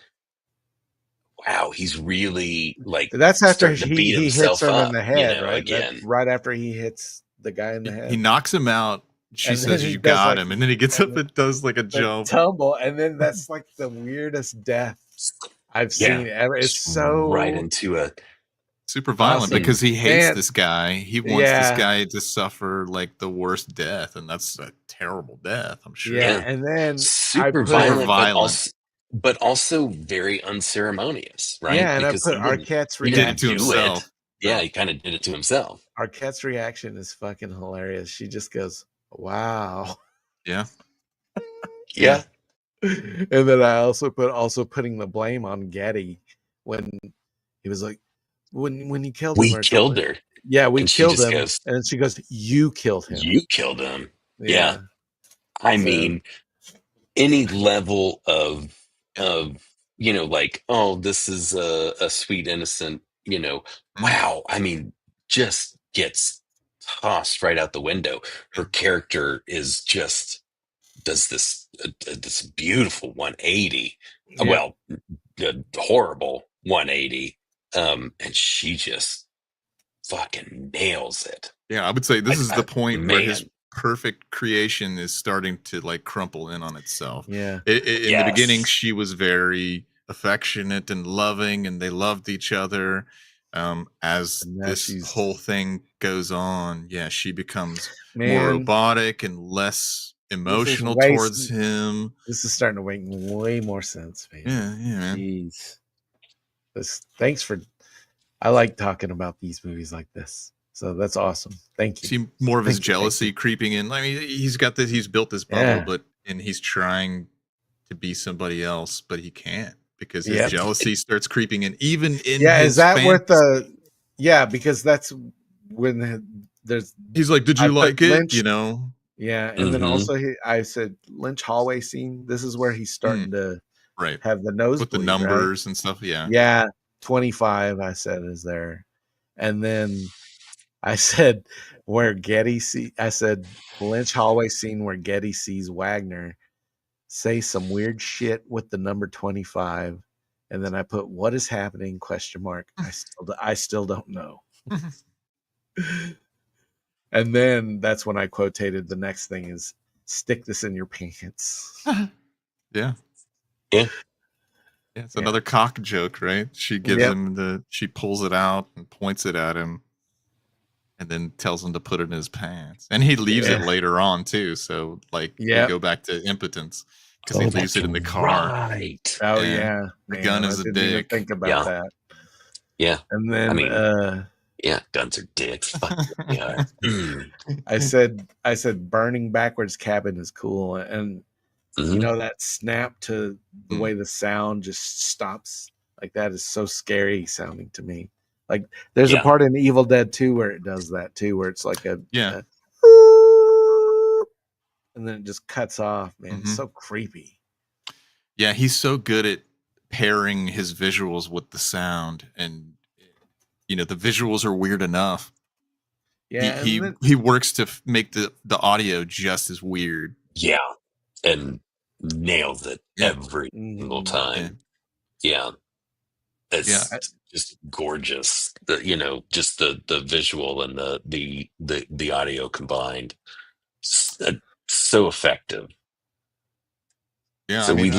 really like, That's after starting to beat he himself hits him up, in the head, right? Again. That's right after he hits the guy in the head. He knocks him out. She And then says, he you does, got like- him. And then he gets up and does like a The jump. tumble, and then that's like the weirdest death I've Yeah. seen ever. It's Just so right into a super violent Awesome. because he hates Man, this guy. He wants this guy to suffer like the worst death, and that's a terrible death, I'm sure. Yeah, and then I super put violent, violent. but also very unceremonious, right? and I Because put Arquette's he didn't to reaction. do it. himself. Yeah, he kind of did it to himself. Arquette's reaction is fucking hilarious. She just goes, "Wow." Yeah. Yeah. And then I also putting the blame on Getty when he was like, when he killed him. We or killed something. her. Yeah, we And she killed just him. goes, And then she goes, "You killed him." "You killed him." Yeah. Yeah. I So- mean, any level of like, oh, this is a sweet innocent, wow. I mean, just gets tossed right out the window. Her character is just does this beautiful 180. Yep. Well, a horrible 180. And she just fucking nails it. Yeah, I would say this is the point where his Man. perfect creation is starting to like crumple in on itself. Yeah. In the beginning, Yes. she was very affectionate and loving, and they loved each other. As And now this she's- whole thing goes on, yeah, she becomes more Man. robotic and less emotional way- towards him. This is starting to make way more sense, man. Yeah, man. Jeez. Thanks for. I like talking about these movies like this. So that's awesome. Thank you. See more of his Thank you, jealousy creeping in. I mean, he's built this bubble, and he's trying to be somebody else, but he can't because his Yep. jealousy starts creeping in, even in Yeah, his is that fans. worth the? Yeah, because that's when there's. He's like, "Did I you put like it?" Lynch- You know. Yeah, and then Mhm. also I said Lynch hallway scene. This is where he's starting to Right. have the nose With the numbers and stuff. Yeah. Yeah, 25. I said is there, and then I said where Getty see. I said Lynch hallway scene where Getty sees Wagner say some weird shit with the number 25, and then I put what is happening ? I still don't know. And then that's when I quotated the next thing is stick this in your pants. Yeah. Yeah. Yeah, it's another cock joke, right? She gives Yep. him she pulls it out and points it at him, and then tells him to put it in his pants. And he leaves it Yeah. later on too. So like Yep. we go back to impotence because Oh, he leaves that's it in the car. right. Oh Yeah. yeah, The man, gun I is a didn't even dick. think about Yeah. that. Yeah. And then I mean, yeah, guns are dicks. Fuck yeah. I said burning backwards cabin is cool, and you know that snap to the way the sound just stops like that is so scary sounding to me. Like there's a Yeah. part in Evil Dead 2 where it does that too, where it's like Yeah. and then it just cuts off, man. It's Mhm. so creepy. Yeah, he's so good at pairing his visuals with the sound, and the visuals are weird enough. Yeah, he and then- he works to make the audio just as weird. Yeah. And nails it every single time. Yeah. It's just gorgeous. Just the visual and the audio combined. Just, so effective. Yeah, So I mean,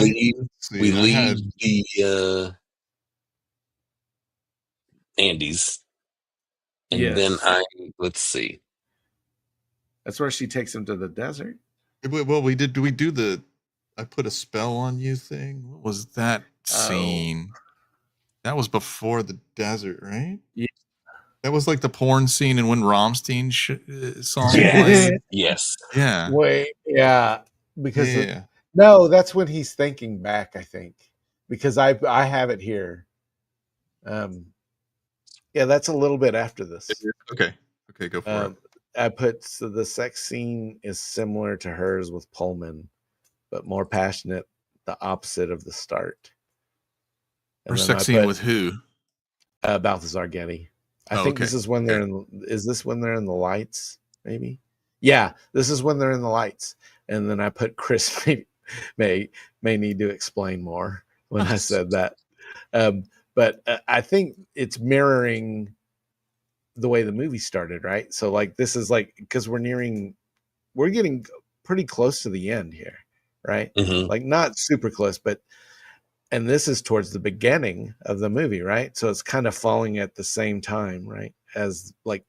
we leave the Andes. And then Yes. let's see. That's where she takes him to the desert. Well, we did we do the I put a spell on you thing? What was that scene? That was before the desert, right? Yeah. That was like the porn scene and when Rammstein song Yes. played. Yes. Yeah. Wait, yeah, because Yeah. no, that's when he's thinking back, I think, because I have it here. Yeah, that's a little bit after this. Okay, go for it. I put so the sex scene is similar to hers with Pullman, but more passionate, the opposite of the start. Her then sex I scene put, with who? Balthazar Getty. I Oh, think okay. this is when they're in. Is this when they're in the lights? Maybe. Yeah, this is when they're in the lights. And then I put Chris may need to explain more when I said that. But I think it's mirroring the way the movie started, right? So like this is like because we're getting pretty close to the end here, right? Mhm. Like not super close, but and this is towards the beginning of the movie, right? So it's kind of falling at the same time, right? As like,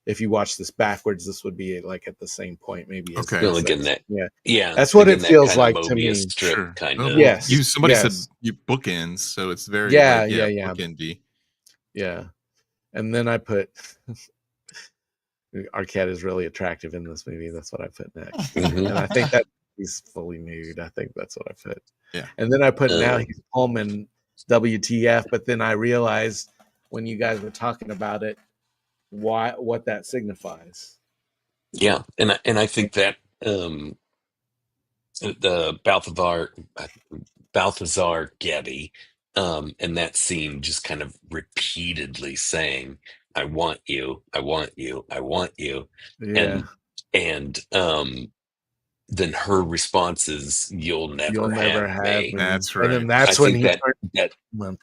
if you watch this backwards, this would be like at the same point, maybe. As Okay. Like in that, yeah, that's what it that feels kind of like to Mobius me. strip Sure. kind Oh, of. well, Yes, somebody said yes. you bookends, so it's very Yeah, like, yeah. bookendy. Yeah, and then I put Arquette is really attractive in this movie. That's what I put next, Mhm. and I think that he's fully nude. I think that's what I put. Yeah, and then I put now he's Pullman, WTF. But then I realized when you guys were talking about it, what that signifies. Yeah, and I think that the Balthazar Getty, and that scene just kind of repeatedly saying, "I want you, I want you, I want you," Yeah, and then her response is, "You'll you'll never never have have me." me. that's And right. then I that's when think he that turned.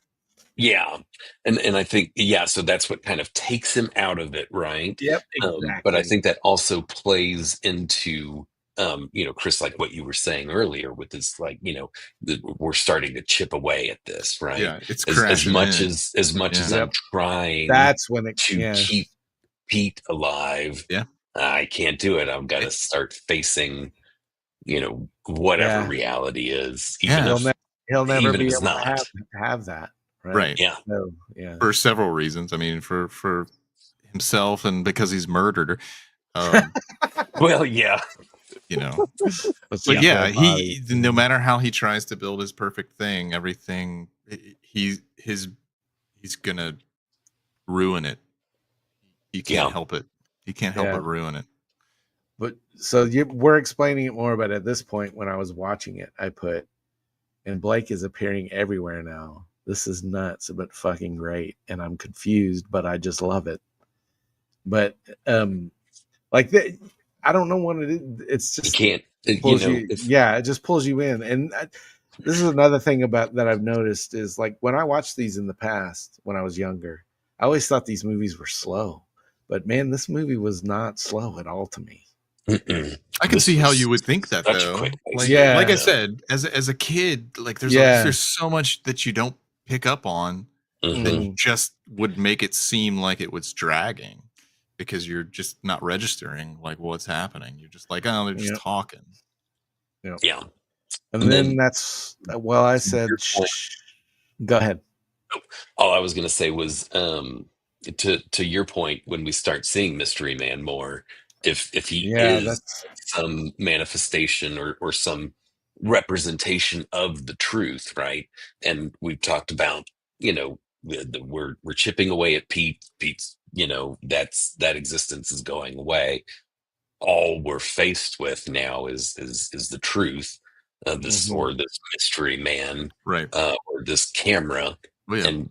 yeah, and I think so that's what kind of takes him out of it, right? Yep, But I exactly. think that also plays into Chris, like what you were saying earlier with this, like we're starting to chip away at this, right? Yeah, it's As crashing much in. as Yeah. I'm Yep, trying that's when it. to Yeah, keep Pete alive, Yeah. I can't do it. I've got to start facing whatever yeah. reality is, Yeah. He'll never even if be it's able to not. have that. Right. Yeah. So yeah. For several reasons. I mean, for himself and because he's murdered her. Well, yeah. But yeah, he no matter how he tries to build his perfect thing, everything he's gonna ruin it. He can't help it. He can't help Yeah. but ruin it. But so we're explaining it more, but at this point, when I was watching it, I put, and Blake is appearing everywhere now. This is nuts, but fucking great. And I'm confused, but I just love it. But like that, I don't know what it is. It's just You can't, pulls you. Yeah, it just pulls you in. And this is another thing about that I've noticed is like when I watched these in the past when I was younger, I always thought these movies were slow. But man, this movie was not slow at all to me. I can see how you would think that though. Like I said, as a kid, like there's so much that you don't pick up on that just would make it seem like it was dragging because you're just not registering like what's happening. You're just like, oh, they're just talking. Yeah. And then that's I said go ahead. All I was gonna say was to your point, when we start seeing Mystery Man more, if he is some manifestation or some representation of the truth, right? And we've talked about, we're chipping away at Pete's, that existence is going away. All we're faced with now is the truth of this or this mystery man, right? Or this camera, and you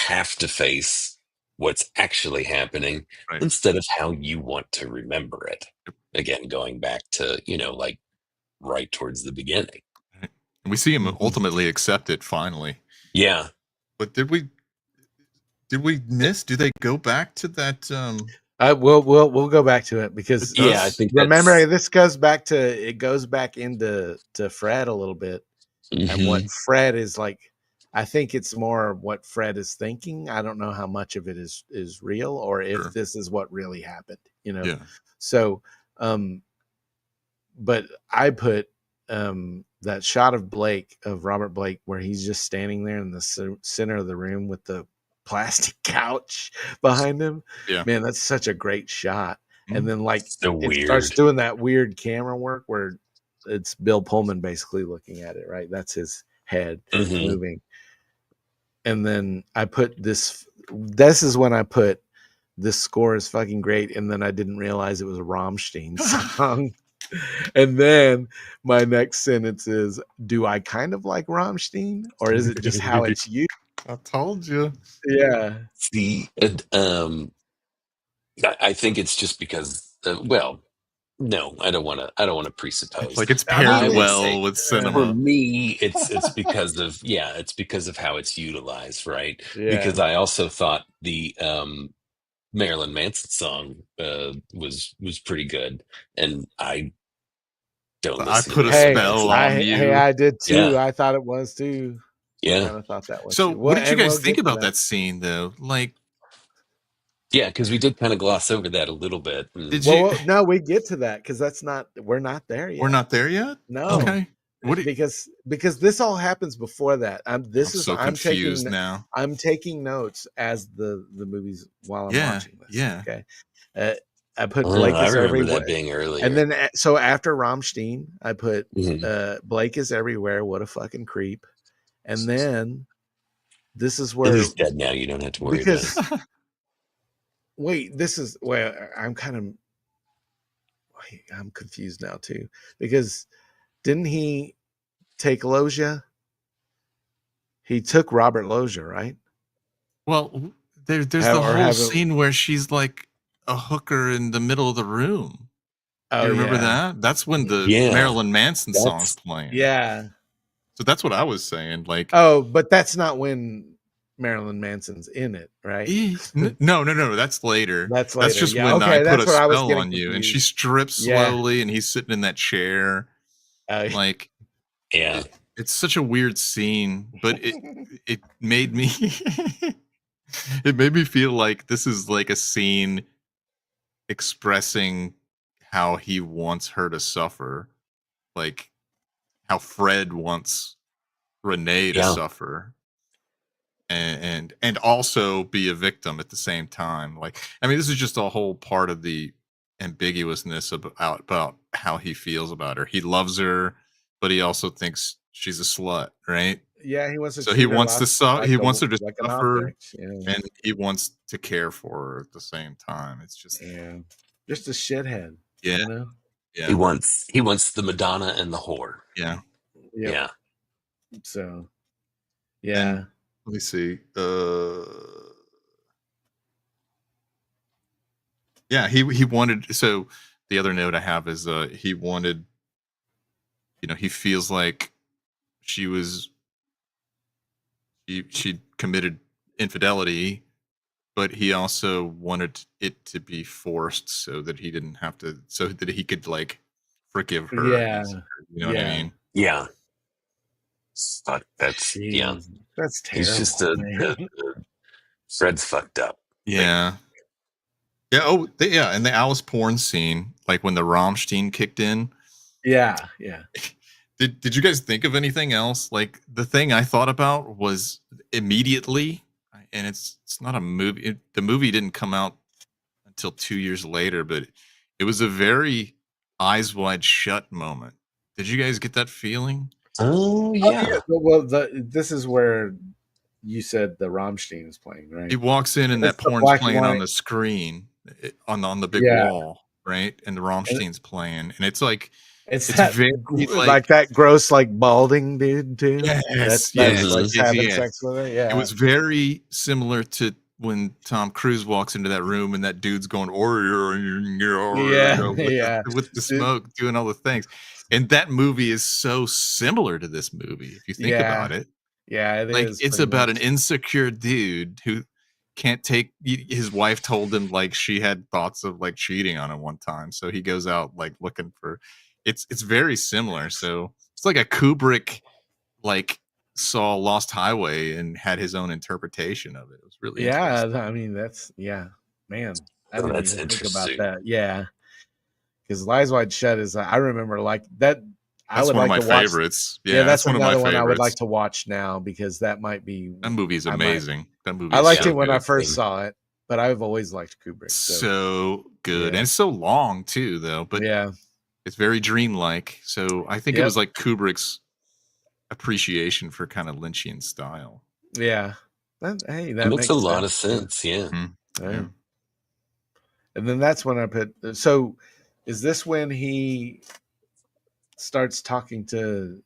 have to face what's actually happening instead of how you want to remember it. Again, going back to like right towards the beginning. And we see him ultimately accept it finally. Yeah. But did we miss? Do they go back to that? We'll go back to it because I think remember this goes back into Fred a little bit and what Fred is like. I think it's more what Fred is thinking. I don't know how much of it is real or if this is what really happened. Yeah. So, but I put that shot of Robert Blake, where he's just standing there in the center of the room with the plastic couch behind him. Yeah, man, that's such a great shot. And then like so it weird. starts doing that weird camera work where it's Bill Pullman basically looking at it, right? That's his head moving. And then I put this is when I put this score is fucking great, and then I didn't realize it was a Rammstein song. And then my next sentence is, do I kind of like Rammstein, or is it just how it's used? I told you. Yeah. See, I think it's just because, no, I don't want to presuppose. Like it's paired well with cinema. For me, it's because of it's because of how it's utilized, right? Yeah. Because I also thought the Marilyn Manson song was pretty good, and I don't. I put a spell on you. Hey, I did too. Yeah. I thought it was too. I Yeah. kind of thought that was. So, too. what did you And guys we'll think get to about that scene, though? Like, Yeah, because we did kind of gloss over that a little bit. did you? no, we get to that because we're not there yet. We're not there yet. No. Okay. What? Because this all happens before that. I'm so confused now. I'm taking notes as the movies while I'm watching this. Yeah. Okay. I put Oh, Blake I is remember everywhere. that being earlier. And then so after Rammstein, I put Mhm. Blake is everywhere. What a fucking creep. And then this is where He's dead now. You don't have to worry about it. wait, this is where I'm confused now too, because didn't he take Loja? He took Robert Loja, right? Well, there's the whole scene where she's like a hooker in the middle of the room. Oh, you remember yeah. that? That's when the Yeah. Marilyn Manson song's playing. Yeah. So that's what I was saying. Like, oh, but that's not when Marilyn Manson's in it, right? no, that's later. That's That's later. just Yeah, when okay, I put that's a where I was spell getting on you, and she confused. strips Yeah. slowly, and he's sitting in that chair. Like, Yeah. it's such a weird scene, but it made me it made me feel like this is like a scene expressing how he wants her to suffer, like how Fred wants Renee to Yeah. suffer, and also be a victim at the same time. Like, I mean, this is just a whole part of the ambiguousness about how he feels about her. He loves her, but he also thinks she's a slut, right? Yeah, he wants to So treat he her wants to like he wants her to like an suffer, object. Yeah. and he wants to care for her at the same time. It's just Just a shithead. yeah, You know? yeah, He wants the Madonna and the whore. yeah. Yep. Yeah. So yeah. And let me see. Yeah, he wanted. So the other note I have is he wanted. He feels like she committed infidelity, but he also wanted it to be forced so that he didn't have to, so that he could like forgive her. Yeah. easier, you know what I mean? Yeah. Fuck, that's yeah. Jeez, that's He's just terrible, Fred's fucked up. Yeah. Yeah. Oh, and the Alice porn scene, like when the Rammstein kicked in. Yeah. Did you guys think of anything else? Like, the thing I thought about was immediately, and it's not a movie. The movie didn't come out until 2 years later, but it was a very Eyes Wide Shut moment. Did you guys get that feeling? Oh yeah. Well, this is where you said the Rammstein is playing, right? He walks in and It's that the porn's black and playing on white. the screen on the big Yeah. wall, right? And the Rammstein's playing, and it's like It's very like that gross, like balding dude too. Yes, that's like yes, having yes. sex with her. Yeah, It was very similar to when Tom Cruise walks into that room and that dude's going, with the smoke, doing all the things. And that movie is so similar to this movie, if you think about it. Yeah, it Like, is. it's pretty about much. an insecure dude who can't take his wife told him like she had thoughts of like cheating on him one time. So he goes out like looking for it's very similar. So it's like a Kubrick like saw Lost Highway and had his own interpretation of it. It was really interesting. I mean, that's man. I Oh, didn't that's even think about interesting. that. Yeah, because Eyes Wide Shut is. I remember like that. I That's would one like of to my watch. favorites. Yeah, Yeah, that's that's one of my another one I would like favorites. to watch now because that might be. That movie's I might- amazing. That movie I is liked so it when I good. first saw it, but I've always liked Kubrick. So good. Yeah. And it's so long too, though. But Yeah. it's very dreamlike. So I think it Yep. was like Kubrick's appreciation for kind of Lynchian style. Yeah. That It makes a lot of sense. Yeah. Yeah. And then that's when I put. So, is this when he starts talking to,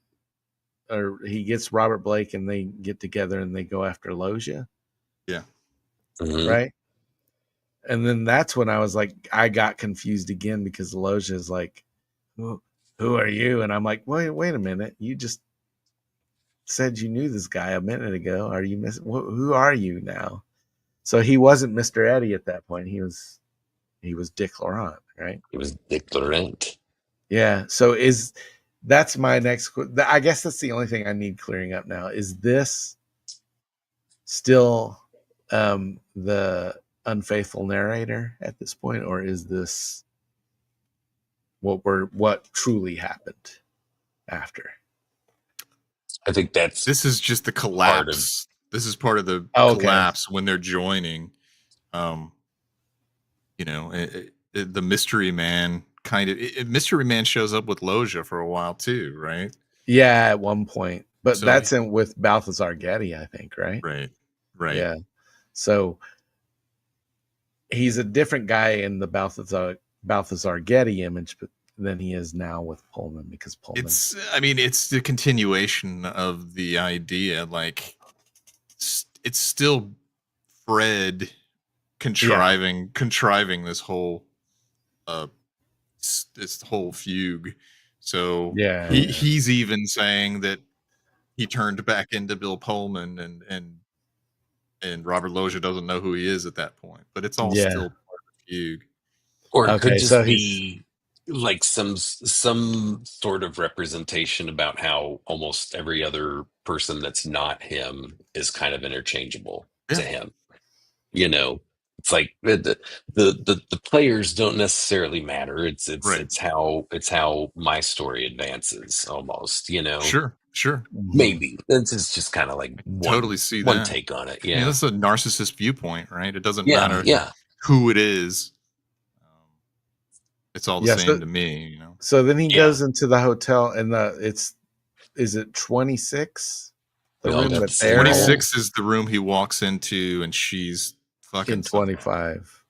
or he gets Robert Blake and they get together and they go after Loja? Yeah. Mhm. Right. And then that's when I was like, I got confused again because Loja is like, who are you? And I'm like, wait a minute. You just said you knew this guy a minute ago. Are you who are you now? So he wasn't Mr. Eddie at that point. He was Dick Laurent, right? It was Dick Laurent. Yeah. So That's my next. I guess that's the only thing I need clearing up now. Is this still the unfaithful narrator at this point, or is this what truly happened after? I think this is just the collapse. This is part of the collapse when they're joining. You know, the mystery man mystery man shows up with Loja for a while too, right? Yeah, at one point, but So that's in with Balthazar Getty, I think, right? Right. Yeah. So he's a different guy in the Balthazar Getty image, but than he is now with Pullman, because Pullman. It's the continuation of the idea. Like, it's still Fred contriving this whole this whole fugue. So he's even saying that he turned back into Bill Pullman, and Robert Loggia doesn't know who he is at that point, but it's all still part of the fugue. Or it could just be like some sort of representation about how almost every other person that's not him is kind of interchangeable to him. You know, it's like the players don't necessarily matter. It's how my story advances almost, you know. Sure. Maybe this is just kind of like Totally see one that. take on it. I mean, that's a narcissist viewpoint, right? It doesn't matter who it is. It's all the same to me, you know. So then he goes into the hotel, and is it 26? The room that 26 is the room he walks into, and she's fucking in 25.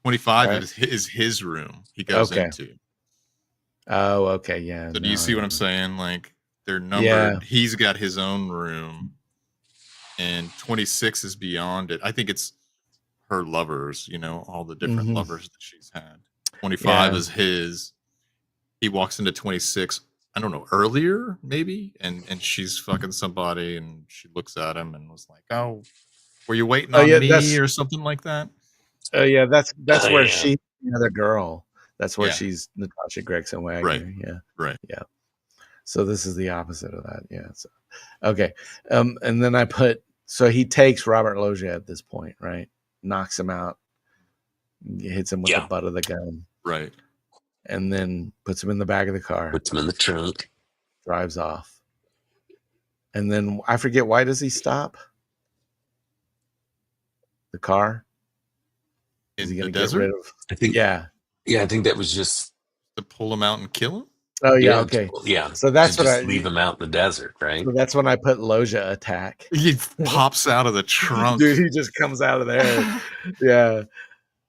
25 right? is his room he goes into. Oh, okay, yeah. So do you see what I'm saying? Like, they're numbered. Yeah. He's got his own room, and 26 is beyond it. I think it's her lovers, you know, all the different lovers that she's had. 25 is his. He walks into 26, I don't know, earlier maybe, and she's fucking somebody, and she looks at him and was like, "Oh, were you waiting on me?" or something like that. Oh yeah, that's where she's the other girl. That's where she's Natasha Gregson Wagner. Right. Yeah. Right. Yeah. So this is the opposite of that. Yeah. So okay. And then so he takes Robert Loggia at this point, right? Knocks him out, hits him with the butt of the gun. Right. And then puts him in the back of the car. Puts him in the trunk. Drives off. And then I forget, why does he stop? The car? In he the gonna desert? Get rid of? I think. Yeah. Yeah, I think that was just to pull him out and kill him. Oh yeah, okay. Yeah. So that's what just leave him out in the desert, right? So that's when I put Loggia attack. He pops out of the trunk. Dude, he just comes out of there. Yeah.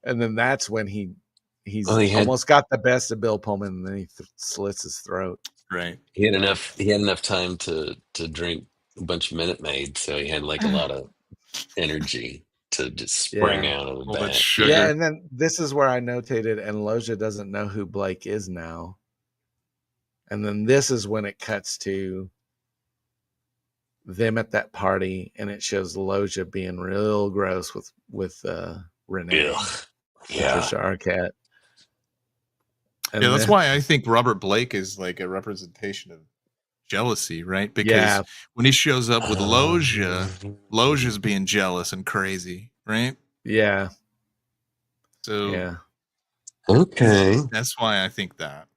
And then that's when he's almost got the best of Bill Pullman, and then he slits his throat. Right. He had enough time to drink a bunch of Minute Maid, so he had like a lot of energy to just spring out of the back. Yeah, and then this is where I notated, and Loggia doesn't know who Blake is now. And then this is when it cuts to them at that party, and it shows Loggia being real gross with Rene. Patricia Arquette. And that's why I think Robert Blake is like a representation of jealousy, right? Because when he shows up with Loggia, Loggia's being jealous and crazy, right? Yeah. So okay, that's why I think that.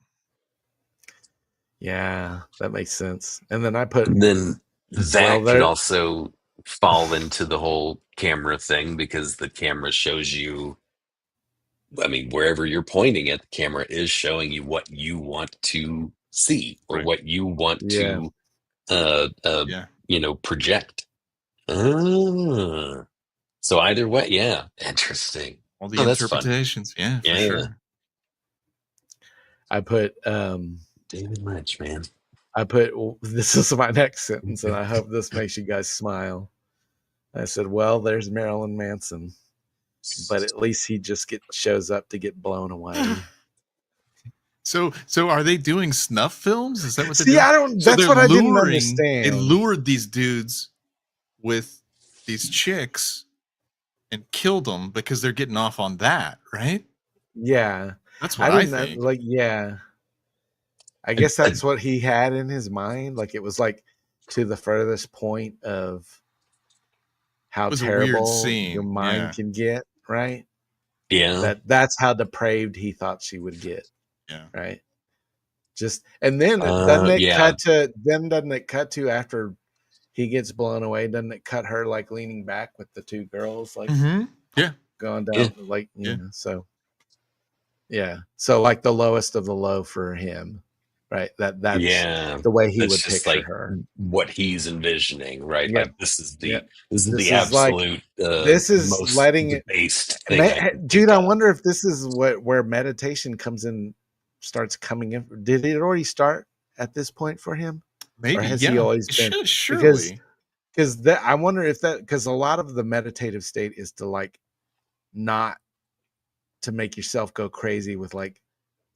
Yeah, that makes sense. And then I put that could also fall into the whole camera thing, because the camera shows you. I mean, wherever you're pointing it, the camera is showing you what you want to see, or what you want to, project. So either way, interesting. All the interpretations, for sure. I put David Lynch, man. I put, this is my next sentence, and I hope this makes you guys smile. I said, well, there's Marilyn Manson, but at least he just shows up to get blown away. So are they doing snuff films? Is that what they're doing? That's what I didn't understand. They lured these dudes with these chicks and killed them because they're getting off on that, right? Yeah. That's what I think. I guess that's what he had in his mind. Like it was like to the furthest point of how It was a weird terrible scene. your mind can get, right? Yeah. That's how depraved he thought she would get. Yeah. Right. Just and then doesn't it yeah. cut to after he gets blown away, doesn't it cut her like leaning back with the two girls like Yeah. going down Yeah. like so so like the lowest of the low for him, right? That's the way he That's would just picture like her. what he's envisioning, right? Yeah. Like this is Yeah. the is like absolute this is most letting it debased thing I can Jude, think I of. wonder if this is where meditation starts coming in. Did it already start at this point for him? Maybe, or has he always been? Surely. Because I wonder if because a lot of the meditative state is to like not to make yourself go crazy with like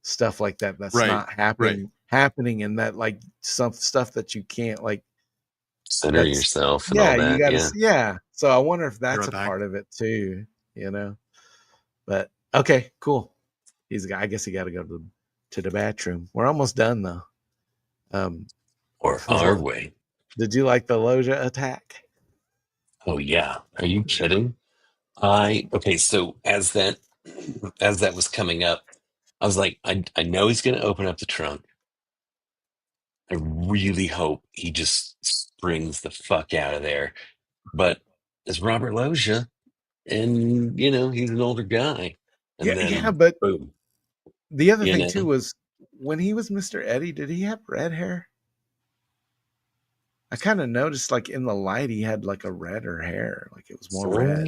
stuff like that's not happening and that like some stuff that you can't like Center yourself and all you that. gotta so I wonder if that's a part of it too, but okay, cool. I guess he got to go to the bathroom. We're almost done though. Or are we? Did you like the Loja attack? Oh yeah. Are you kidding? Okay, so as that was coming up, I was like, I know he's gonna open up the trunk. I really hope he just springs the fuck out of there. But it's Robert Loggia, and he's an older guy. And then but boom. The other thing too was when he was Mr. Eddie, did he have red hair? I kind of noticed like in the light he had like a redder hair, like it was more red. I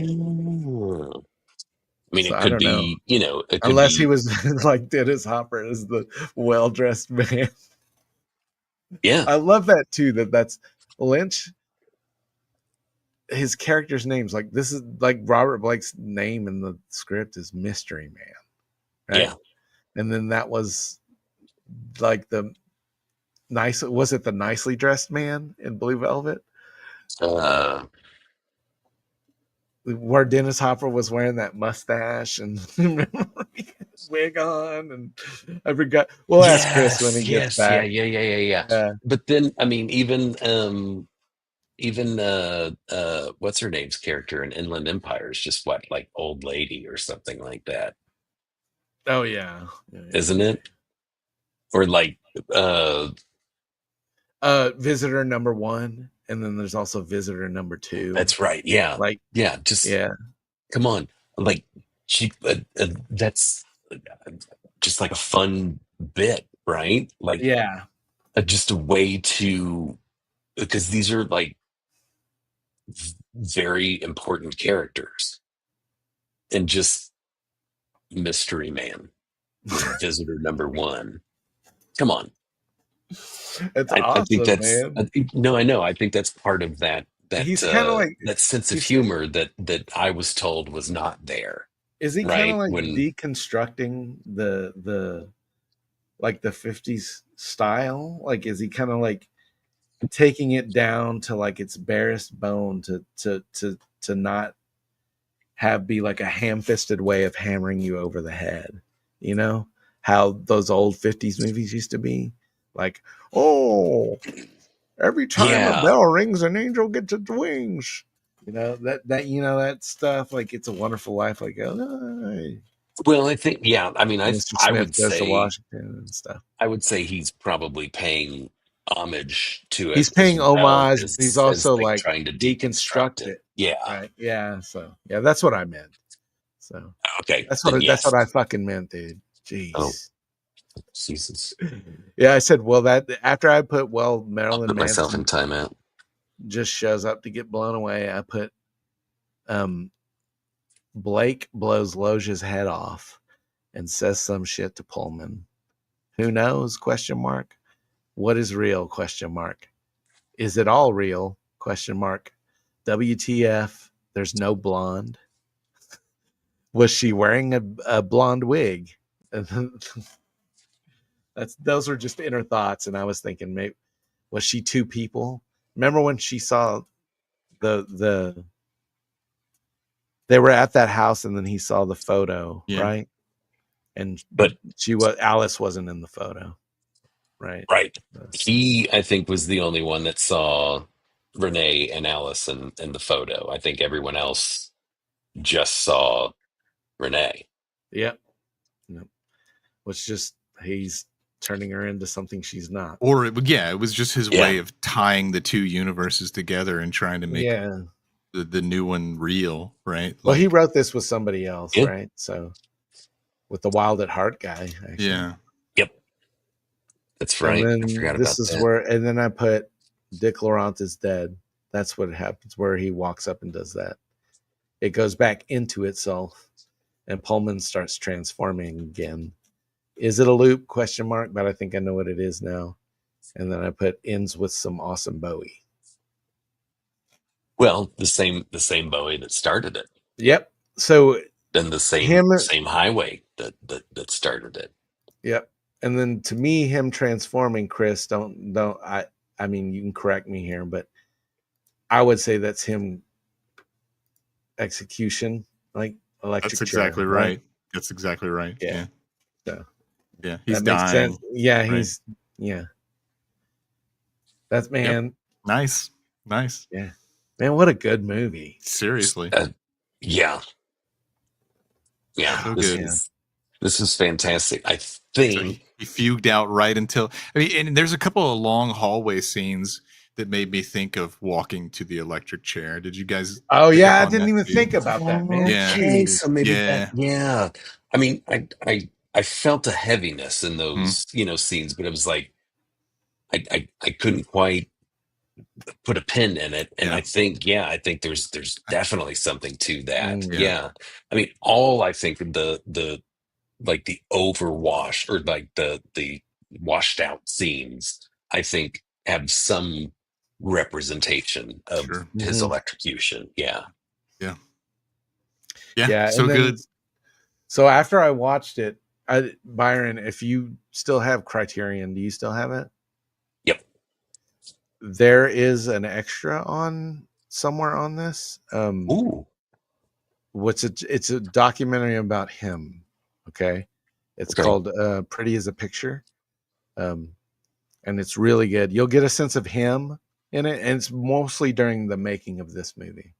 mean, So it I could don't be, know. it could Unless be, he was like Dennis Hopper as the well-dressed man. Yeah. I love that too, that's Lynch. His character's name's like, this is like Robert Blake's name in the script is Mystery Man. Right? Yeah. And then that was like was it the nicely dressed man in Blue Velvet? Where Dennis Hopper was wearing that mustache and wig on, and I forgot. We'll ask Chris when he gets back. Yeah. But then, I mean, even what's her name's character in Inland Empire is just like old lady or something like that. Oh yeah. Isn't it? Or like visitor number 1, and then there's also visitor number 2. That's right. Yeah. Like come on, like she that's just like a fun bit, right? Like just a way to, because these are like very important characters, and just Mystery Man, visitor number 1. Come on. It's awesome, I think that's man. No, I know. I think that's part of that he's kind of like that sense of humor that I was told was not there. Is he kind of like when deconstructing the like the 50s style? Like is he kind of like taking it down to like its barest bone to not be like a ham-fisted way of hammering you over the head? You know how those old 50s movies used to be? Like, oh, every time a bell rings, an angel gets its wings. That stuff. Like, It's a Wonderful Life. Like, well, I think, I mean, Mr. I Smith would goes say to Washington and stuff. I would say he's probably paying homage to it. He's paying homage. He's also like trying to deconstruct it. Yeah. Right. Yeah. So that's what I meant. So okay, that's what I fucking meant, dude. Jeez. Oh. Jesus. Yeah, I said, well, that after I put, Marilyn Put myself Manson in timeout. just shows up to get blown away. I put Blake blows Loja's head off and says some shit to Pullman. Who knows? ? What is real ? Is it all real ? WTF? There's no blonde. Was she wearing a blonde wig? Those were just inner thoughts, and I was thinking, maybe was she two people? Remember when she saw they were at that house, and then he saw the photo, right? But Alice wasn't in the photo, right? Right. He, I think, was the only one that saw Renee and Alice in the photo. I think everyone else just saw Renee. Yep. Yep. Which just he's turning her into something she's not. Or it was just his Yeah. way of tying the two universes together and trying to make Yeah. the new one real, right? Well, he Like, wrote this with somebody else, Yeah. right? So with the Wild at Heart guy, actually. yeah. Yep. That's right. And I then forgot this about is that. where, and then I put Dick Laurent is dead. That's what happens where he walks up and does that. It goes back into itself, and Pullman starts transforming again. Is it a loop? Question mark. But I think I know what it is now. And then I put ends with some awesome Bowie. Well, the same Bowie that started it. Yep. So Then the same highway that started it. Yep. And then to me, him transforming, Chris, I mean, you can correct me here, but I would say that's him execution, like electric. That's exactly right. That's exactly right. Yeah. So yeah, he's that makes dying. sense. Yeah, right? he's That's man. Yep. Nice. Yeah. Man, what a good movie. Seriously. Yeah. So this good. This is fantastic. I think he fugued out right until and there's a couple of long hallway scenes that made me think of Walking to the Electric Chair. Did you guys? Oh pick yeah, up I on didn't that even too? think about that, man. Okay, so maybe Yeah. I mean, I felt a heaviness in those, Mm-hmm. Scenes, but it was like I couldn't quite put a pin in it. And I think there's definitely something to that. Yeah. I mean, all I think the like the overwash or like the washed out scenes, I think have some representation of his electrocution. Yeah. So good. So after I watched it, Byron, if you still have Criterion, do you still have it? Yep. There is an extra on somewhere on this. Ooh. It's a documentary about him. Okay. It's called Pretty as a Picture. And it's really good. You'll get a sense of him in it, and it's mostly during the making of this movie.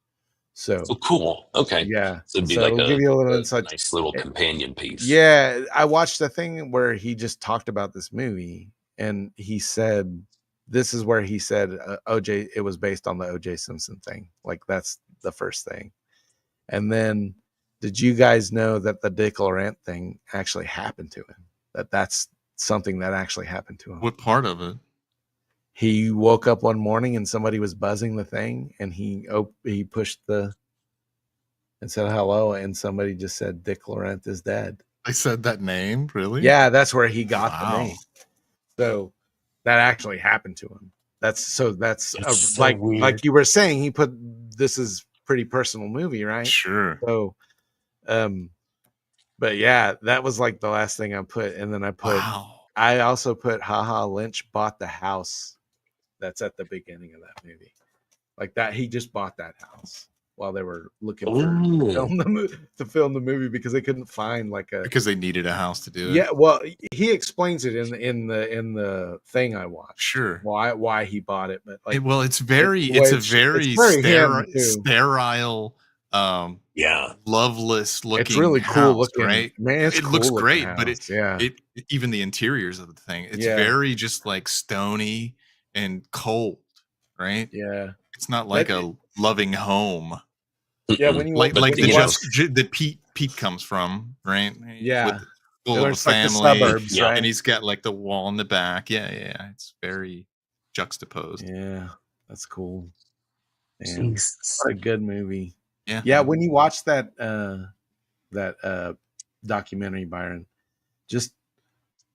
So cool. Okay. Yeah. So it'd be So like it'll give you a little insight. nice little companion piece. Yeah. I watched the thing where he just talked about this movie, and he said, this is where he said OJ, it was based on the OJ Simpson thing. Like that's the first thing. And then did you guys know that the Dick Laurent thing actually happened to him? That's something that actually happened to him. What part of it? He woke up one morning and somebody was buzzing the thing, and he pushed and said hello, and somebody just said Dick Laurent is dead. I said that name, really? Yeah, that's where he got the name. So that actually happened to him. That's so like you were saying, he put this is pretty personal movie, right? Sure. So but yeah, that was like the last thing I put. And then I also put Lynch bought the house that's at the beginning of that movie. Like that, he just bought that house while they were looking for to film the movie because they couldn't find because they needed a house to do it. Yeah, well, he explains it in the thing I watched. Sure. Why he bought it, but it's a very sterile loveless looking it's really house, cool looking, right? Man, it looks great, but it even the interiors of the thing, it's very just like stony and cold, right? Yeah. It's not like a loving home. Yeah, when you like the Pete comes from, right? Yeah. Full of a family, like the suburbs, right? And he's got like the wall in the back. Yeah. It's very juxtaposed. Yeah, that's cool. Man, what a good movie. Yeah. When you watch that documentary, Byron, just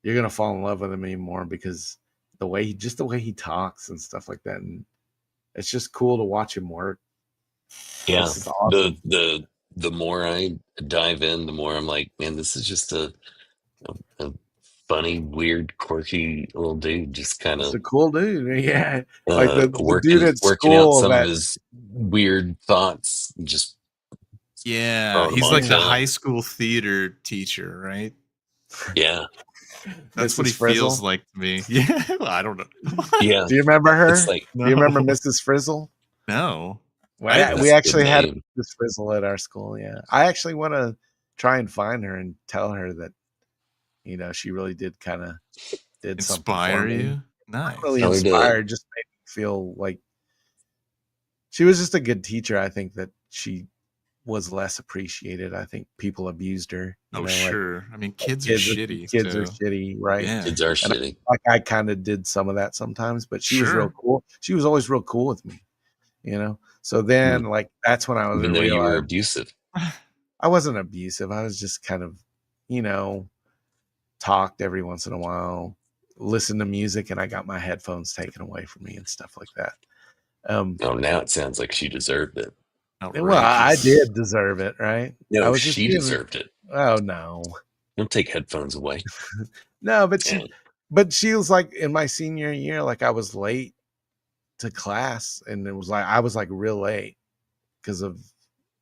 you're gonna fall in love with him even more because the way he talks and stuff like that, and it's just cool to watch him work. Yeah, awesome. The more I dive in, the more I'm like, man, this is just a funny, weird, quirky little dude. Just kind of a cool dude. Yeah, like the working, dude at working out school some of his weird thoughts. Just he's like the high school theater teacher, right? Yeah. That's what he Mrs. Frizzle. feels like to me. Yeah, I don't know. Yeah. Do you remember her? It's like, Do you remember No. Mrs. Frizzle? No. We That's a actually good had name. Mrs. Frizzle at our school. Yeah, I actually want to try and find her and tell her that, you know, she really did kind of did something for Inspire me. you? Nice. Not really Tell her to- inspired, just made me feel like she was just a good teacher. I think that she was less appreciated. I think people abused her. You Oh, know, sure. I mean, kids are shitty. Kids are so, shitty, right? Yeah. Kids are And shitty. I kind of did some of that sometimes, but she was real Sure. cool. She was always real cool with me, you know? So then, like, that's when I was Even though you were realized abusive. I wasn't abusive. I was just kind of, you know, talked every once in a while, listened to music, and I got my headphones taken away from me and stuff like that. Oh, now it sounds like she deserved it. Well, I did deserve it, right? I No, was just she being- deserved it. Oh no. Don't take headphones away. No, but Yeah. she was like in my senior year, like I was late to class, and it was like I was like real late because of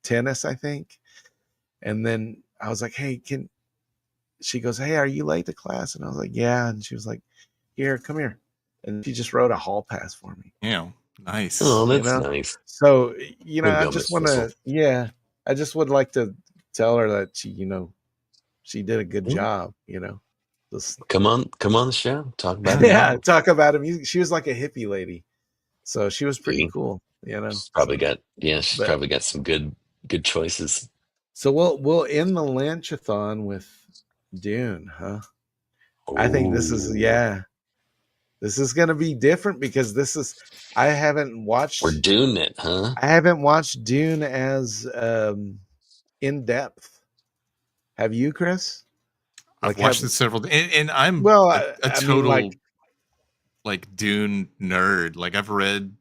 tennis, I think. And then I was like, "Hey, she goes, hey, are you late to class?" And I was like, "Yeah." And she was like, "Here, come here." And she just wrote a hall pass for me. Yeah. Nice. Oh, You that's know? nice. So, you know, Way to I go, just Miss want to, Frizzle. yeah, I just would like to tell her that she, you know, she did a good job, you know. Just, Come on the show. Talk about yeah, it. talk about it. She was like a hippie lady. So she was pretty See? cool, you know. She's probably got but- probably got some good choices. So we'll end the Lynch-a-thon with Dune, huh? I think this is this is gonna be different because I haven't watched We're doing it, huh? I haven't watched Dune as in depth. Have you, Chris? I've watched it several, and I'm Well, a I mean, total like Dune nerd. Like I've read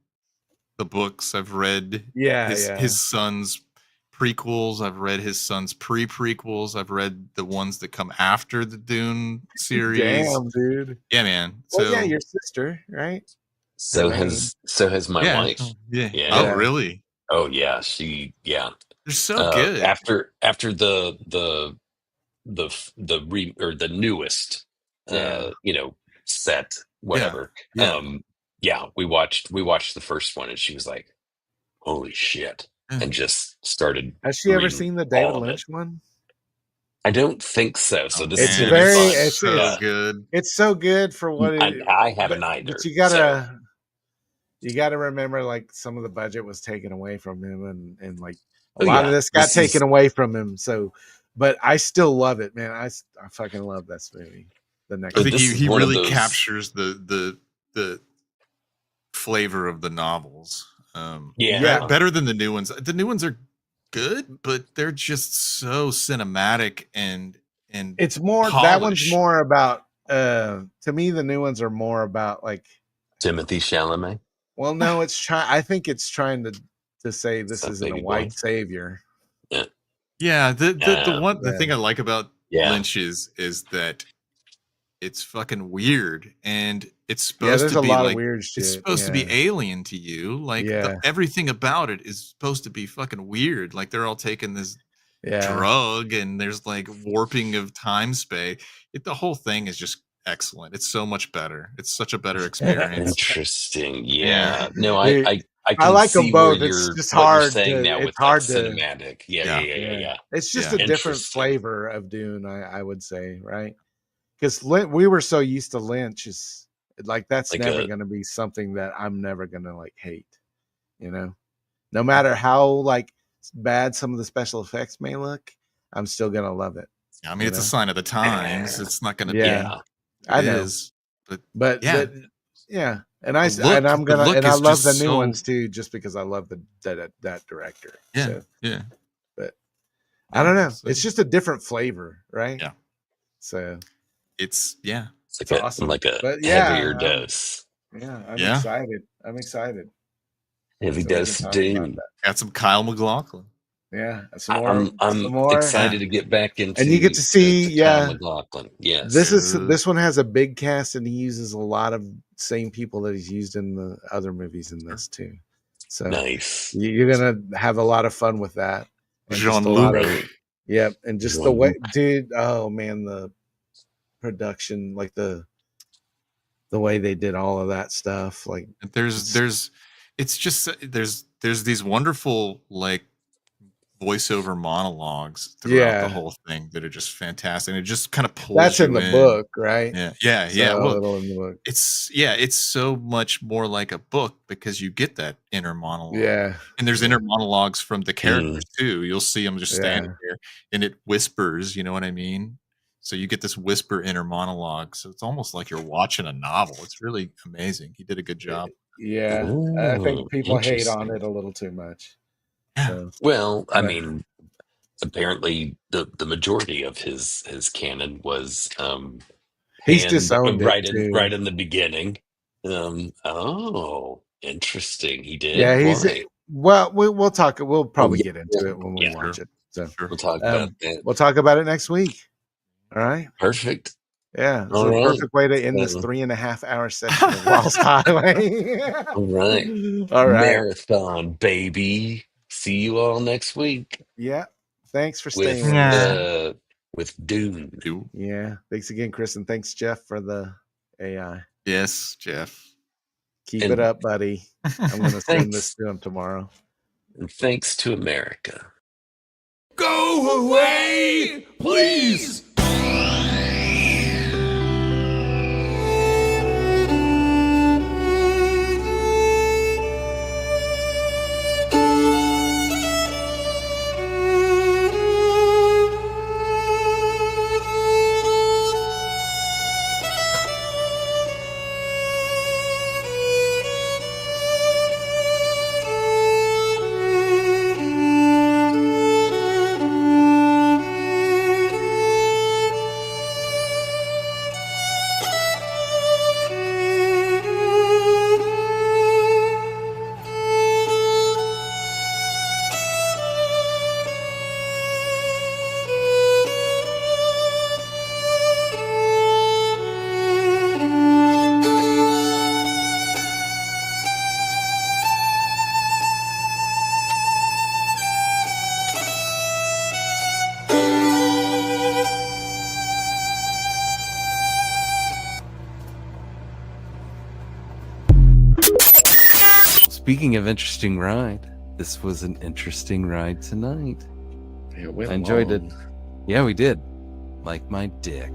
the books. I've read his son's prequels. I've read his son's pre-prequels. I've read the ones that come after the Dune series. Damn, dude. Yeah, man. Well, yeah, your sister, right? So has my wife. Yeah. Yeah. Oh, really? Oh yeah, They're so good. After the newest you know, set, whatever. Yeah. We watched the first one and she was like, holy shit. And just started. Has she ever reading seen the David all of it. Lynch one? I don't think so. So this It's is gonna be fun. it's so good. It's so good for what I haven't either. But you gotta remember, like, some of the budget was taken away from him, and like a lot of this got taken away from him. So, but I still love it, man. I fucking love this movie. The next, I think he really captures the flavor of the novels. Better than the new ones. The new ones are good, but they're just so cinematic and it's more polished. That one's more about to me the new ones are more about like Timothy Chalamet. Well, no, I think it's trying to say this isn't a white savior. Yeah, the thing I like about Lynch is that it's fucking weird, and it's supposed to be lot like of weird shit. It's supposed to be alien to you. Like everything about it is supposed to be fucking weird. Like they're all taking this drug, and there's like warping of time space. The whole thing is just excellent. It's so much better. It's such a better experience. Interesting. Yeah. No, I I like them both. It's just hard saying now it's with hard cinematic. Yeah. It's just a different flavor of Dune, I would say, right? Because we were so used to Lynch, is like that's Like never going to be something that I'm never going to like hate, you know. No matter how like bad some of the special effects may look, I'm still going to love it. I mean, it's a sign of the times. It's not going to be. I know. Is, but yeah, and I love the new ones too, just because I love that director. Yeah, so, yeah. But I don't know. It's just a different flavor, right? Yeah. So it's awesome. Like a but heavier dose. I'm excited. Heavy dose of Dune. Got some Kyle MacLachlan. Yeah, I'm excited to get back into. And you get to see, Kyle MacLachlan. Yes, this one has a big cast, and he uses a lot of same people that he's used in the other movies in this too. So nice. You're gonna have a lot of fun with that. Jean-Luc. Yep, and just the way, dude. Oh man, production, like the way they did all of that stuff. Like there's these wonderful like voiceover monologues throughout the whole thing that are just fantastic. And it just kind of pulls that's you in the book, right? Yeah. Well, little in the book. It's so much more like a book because you get that inner monologue. Yeah. And there's inner monologues from the characters too. You'll see them just standing Yeah. there and it whispers, you know what I mean? So you get this whisper inner monologue. So it's almost like you're watching a novel. It's really amazing. He did a good job. Yeah. I think people hate on it a little too much. So, Well, I mean, apparently the majority of his canon was he's panned disowned it right too. in the beginning. Oh, interesting. He Yeah, did. he's Why? well. We'll talk. We'll probably yeah, get into it when we yeah. watch it. So We'll talk about that. we'll talk about it next week. All right. Perfect. Yeah, it's All a right. perfect way to end this 3.5 hour session of Lost Highway. All right. All right. Marathon, baby. See you all next week. Yeah. Thanks for With staying with us. with Dune. Yeah. Thanks again, Chris, and thanks, Jeff, for the AI. Yes, Jeff. Keep it up, buddy. I'm going to send this to him tomorrow. And thanks to America. Go away, please. Speaking of interesting ride, this was an interesting ride tonight. It went I enjoyed long. it. Yeah, we did. Like my dick.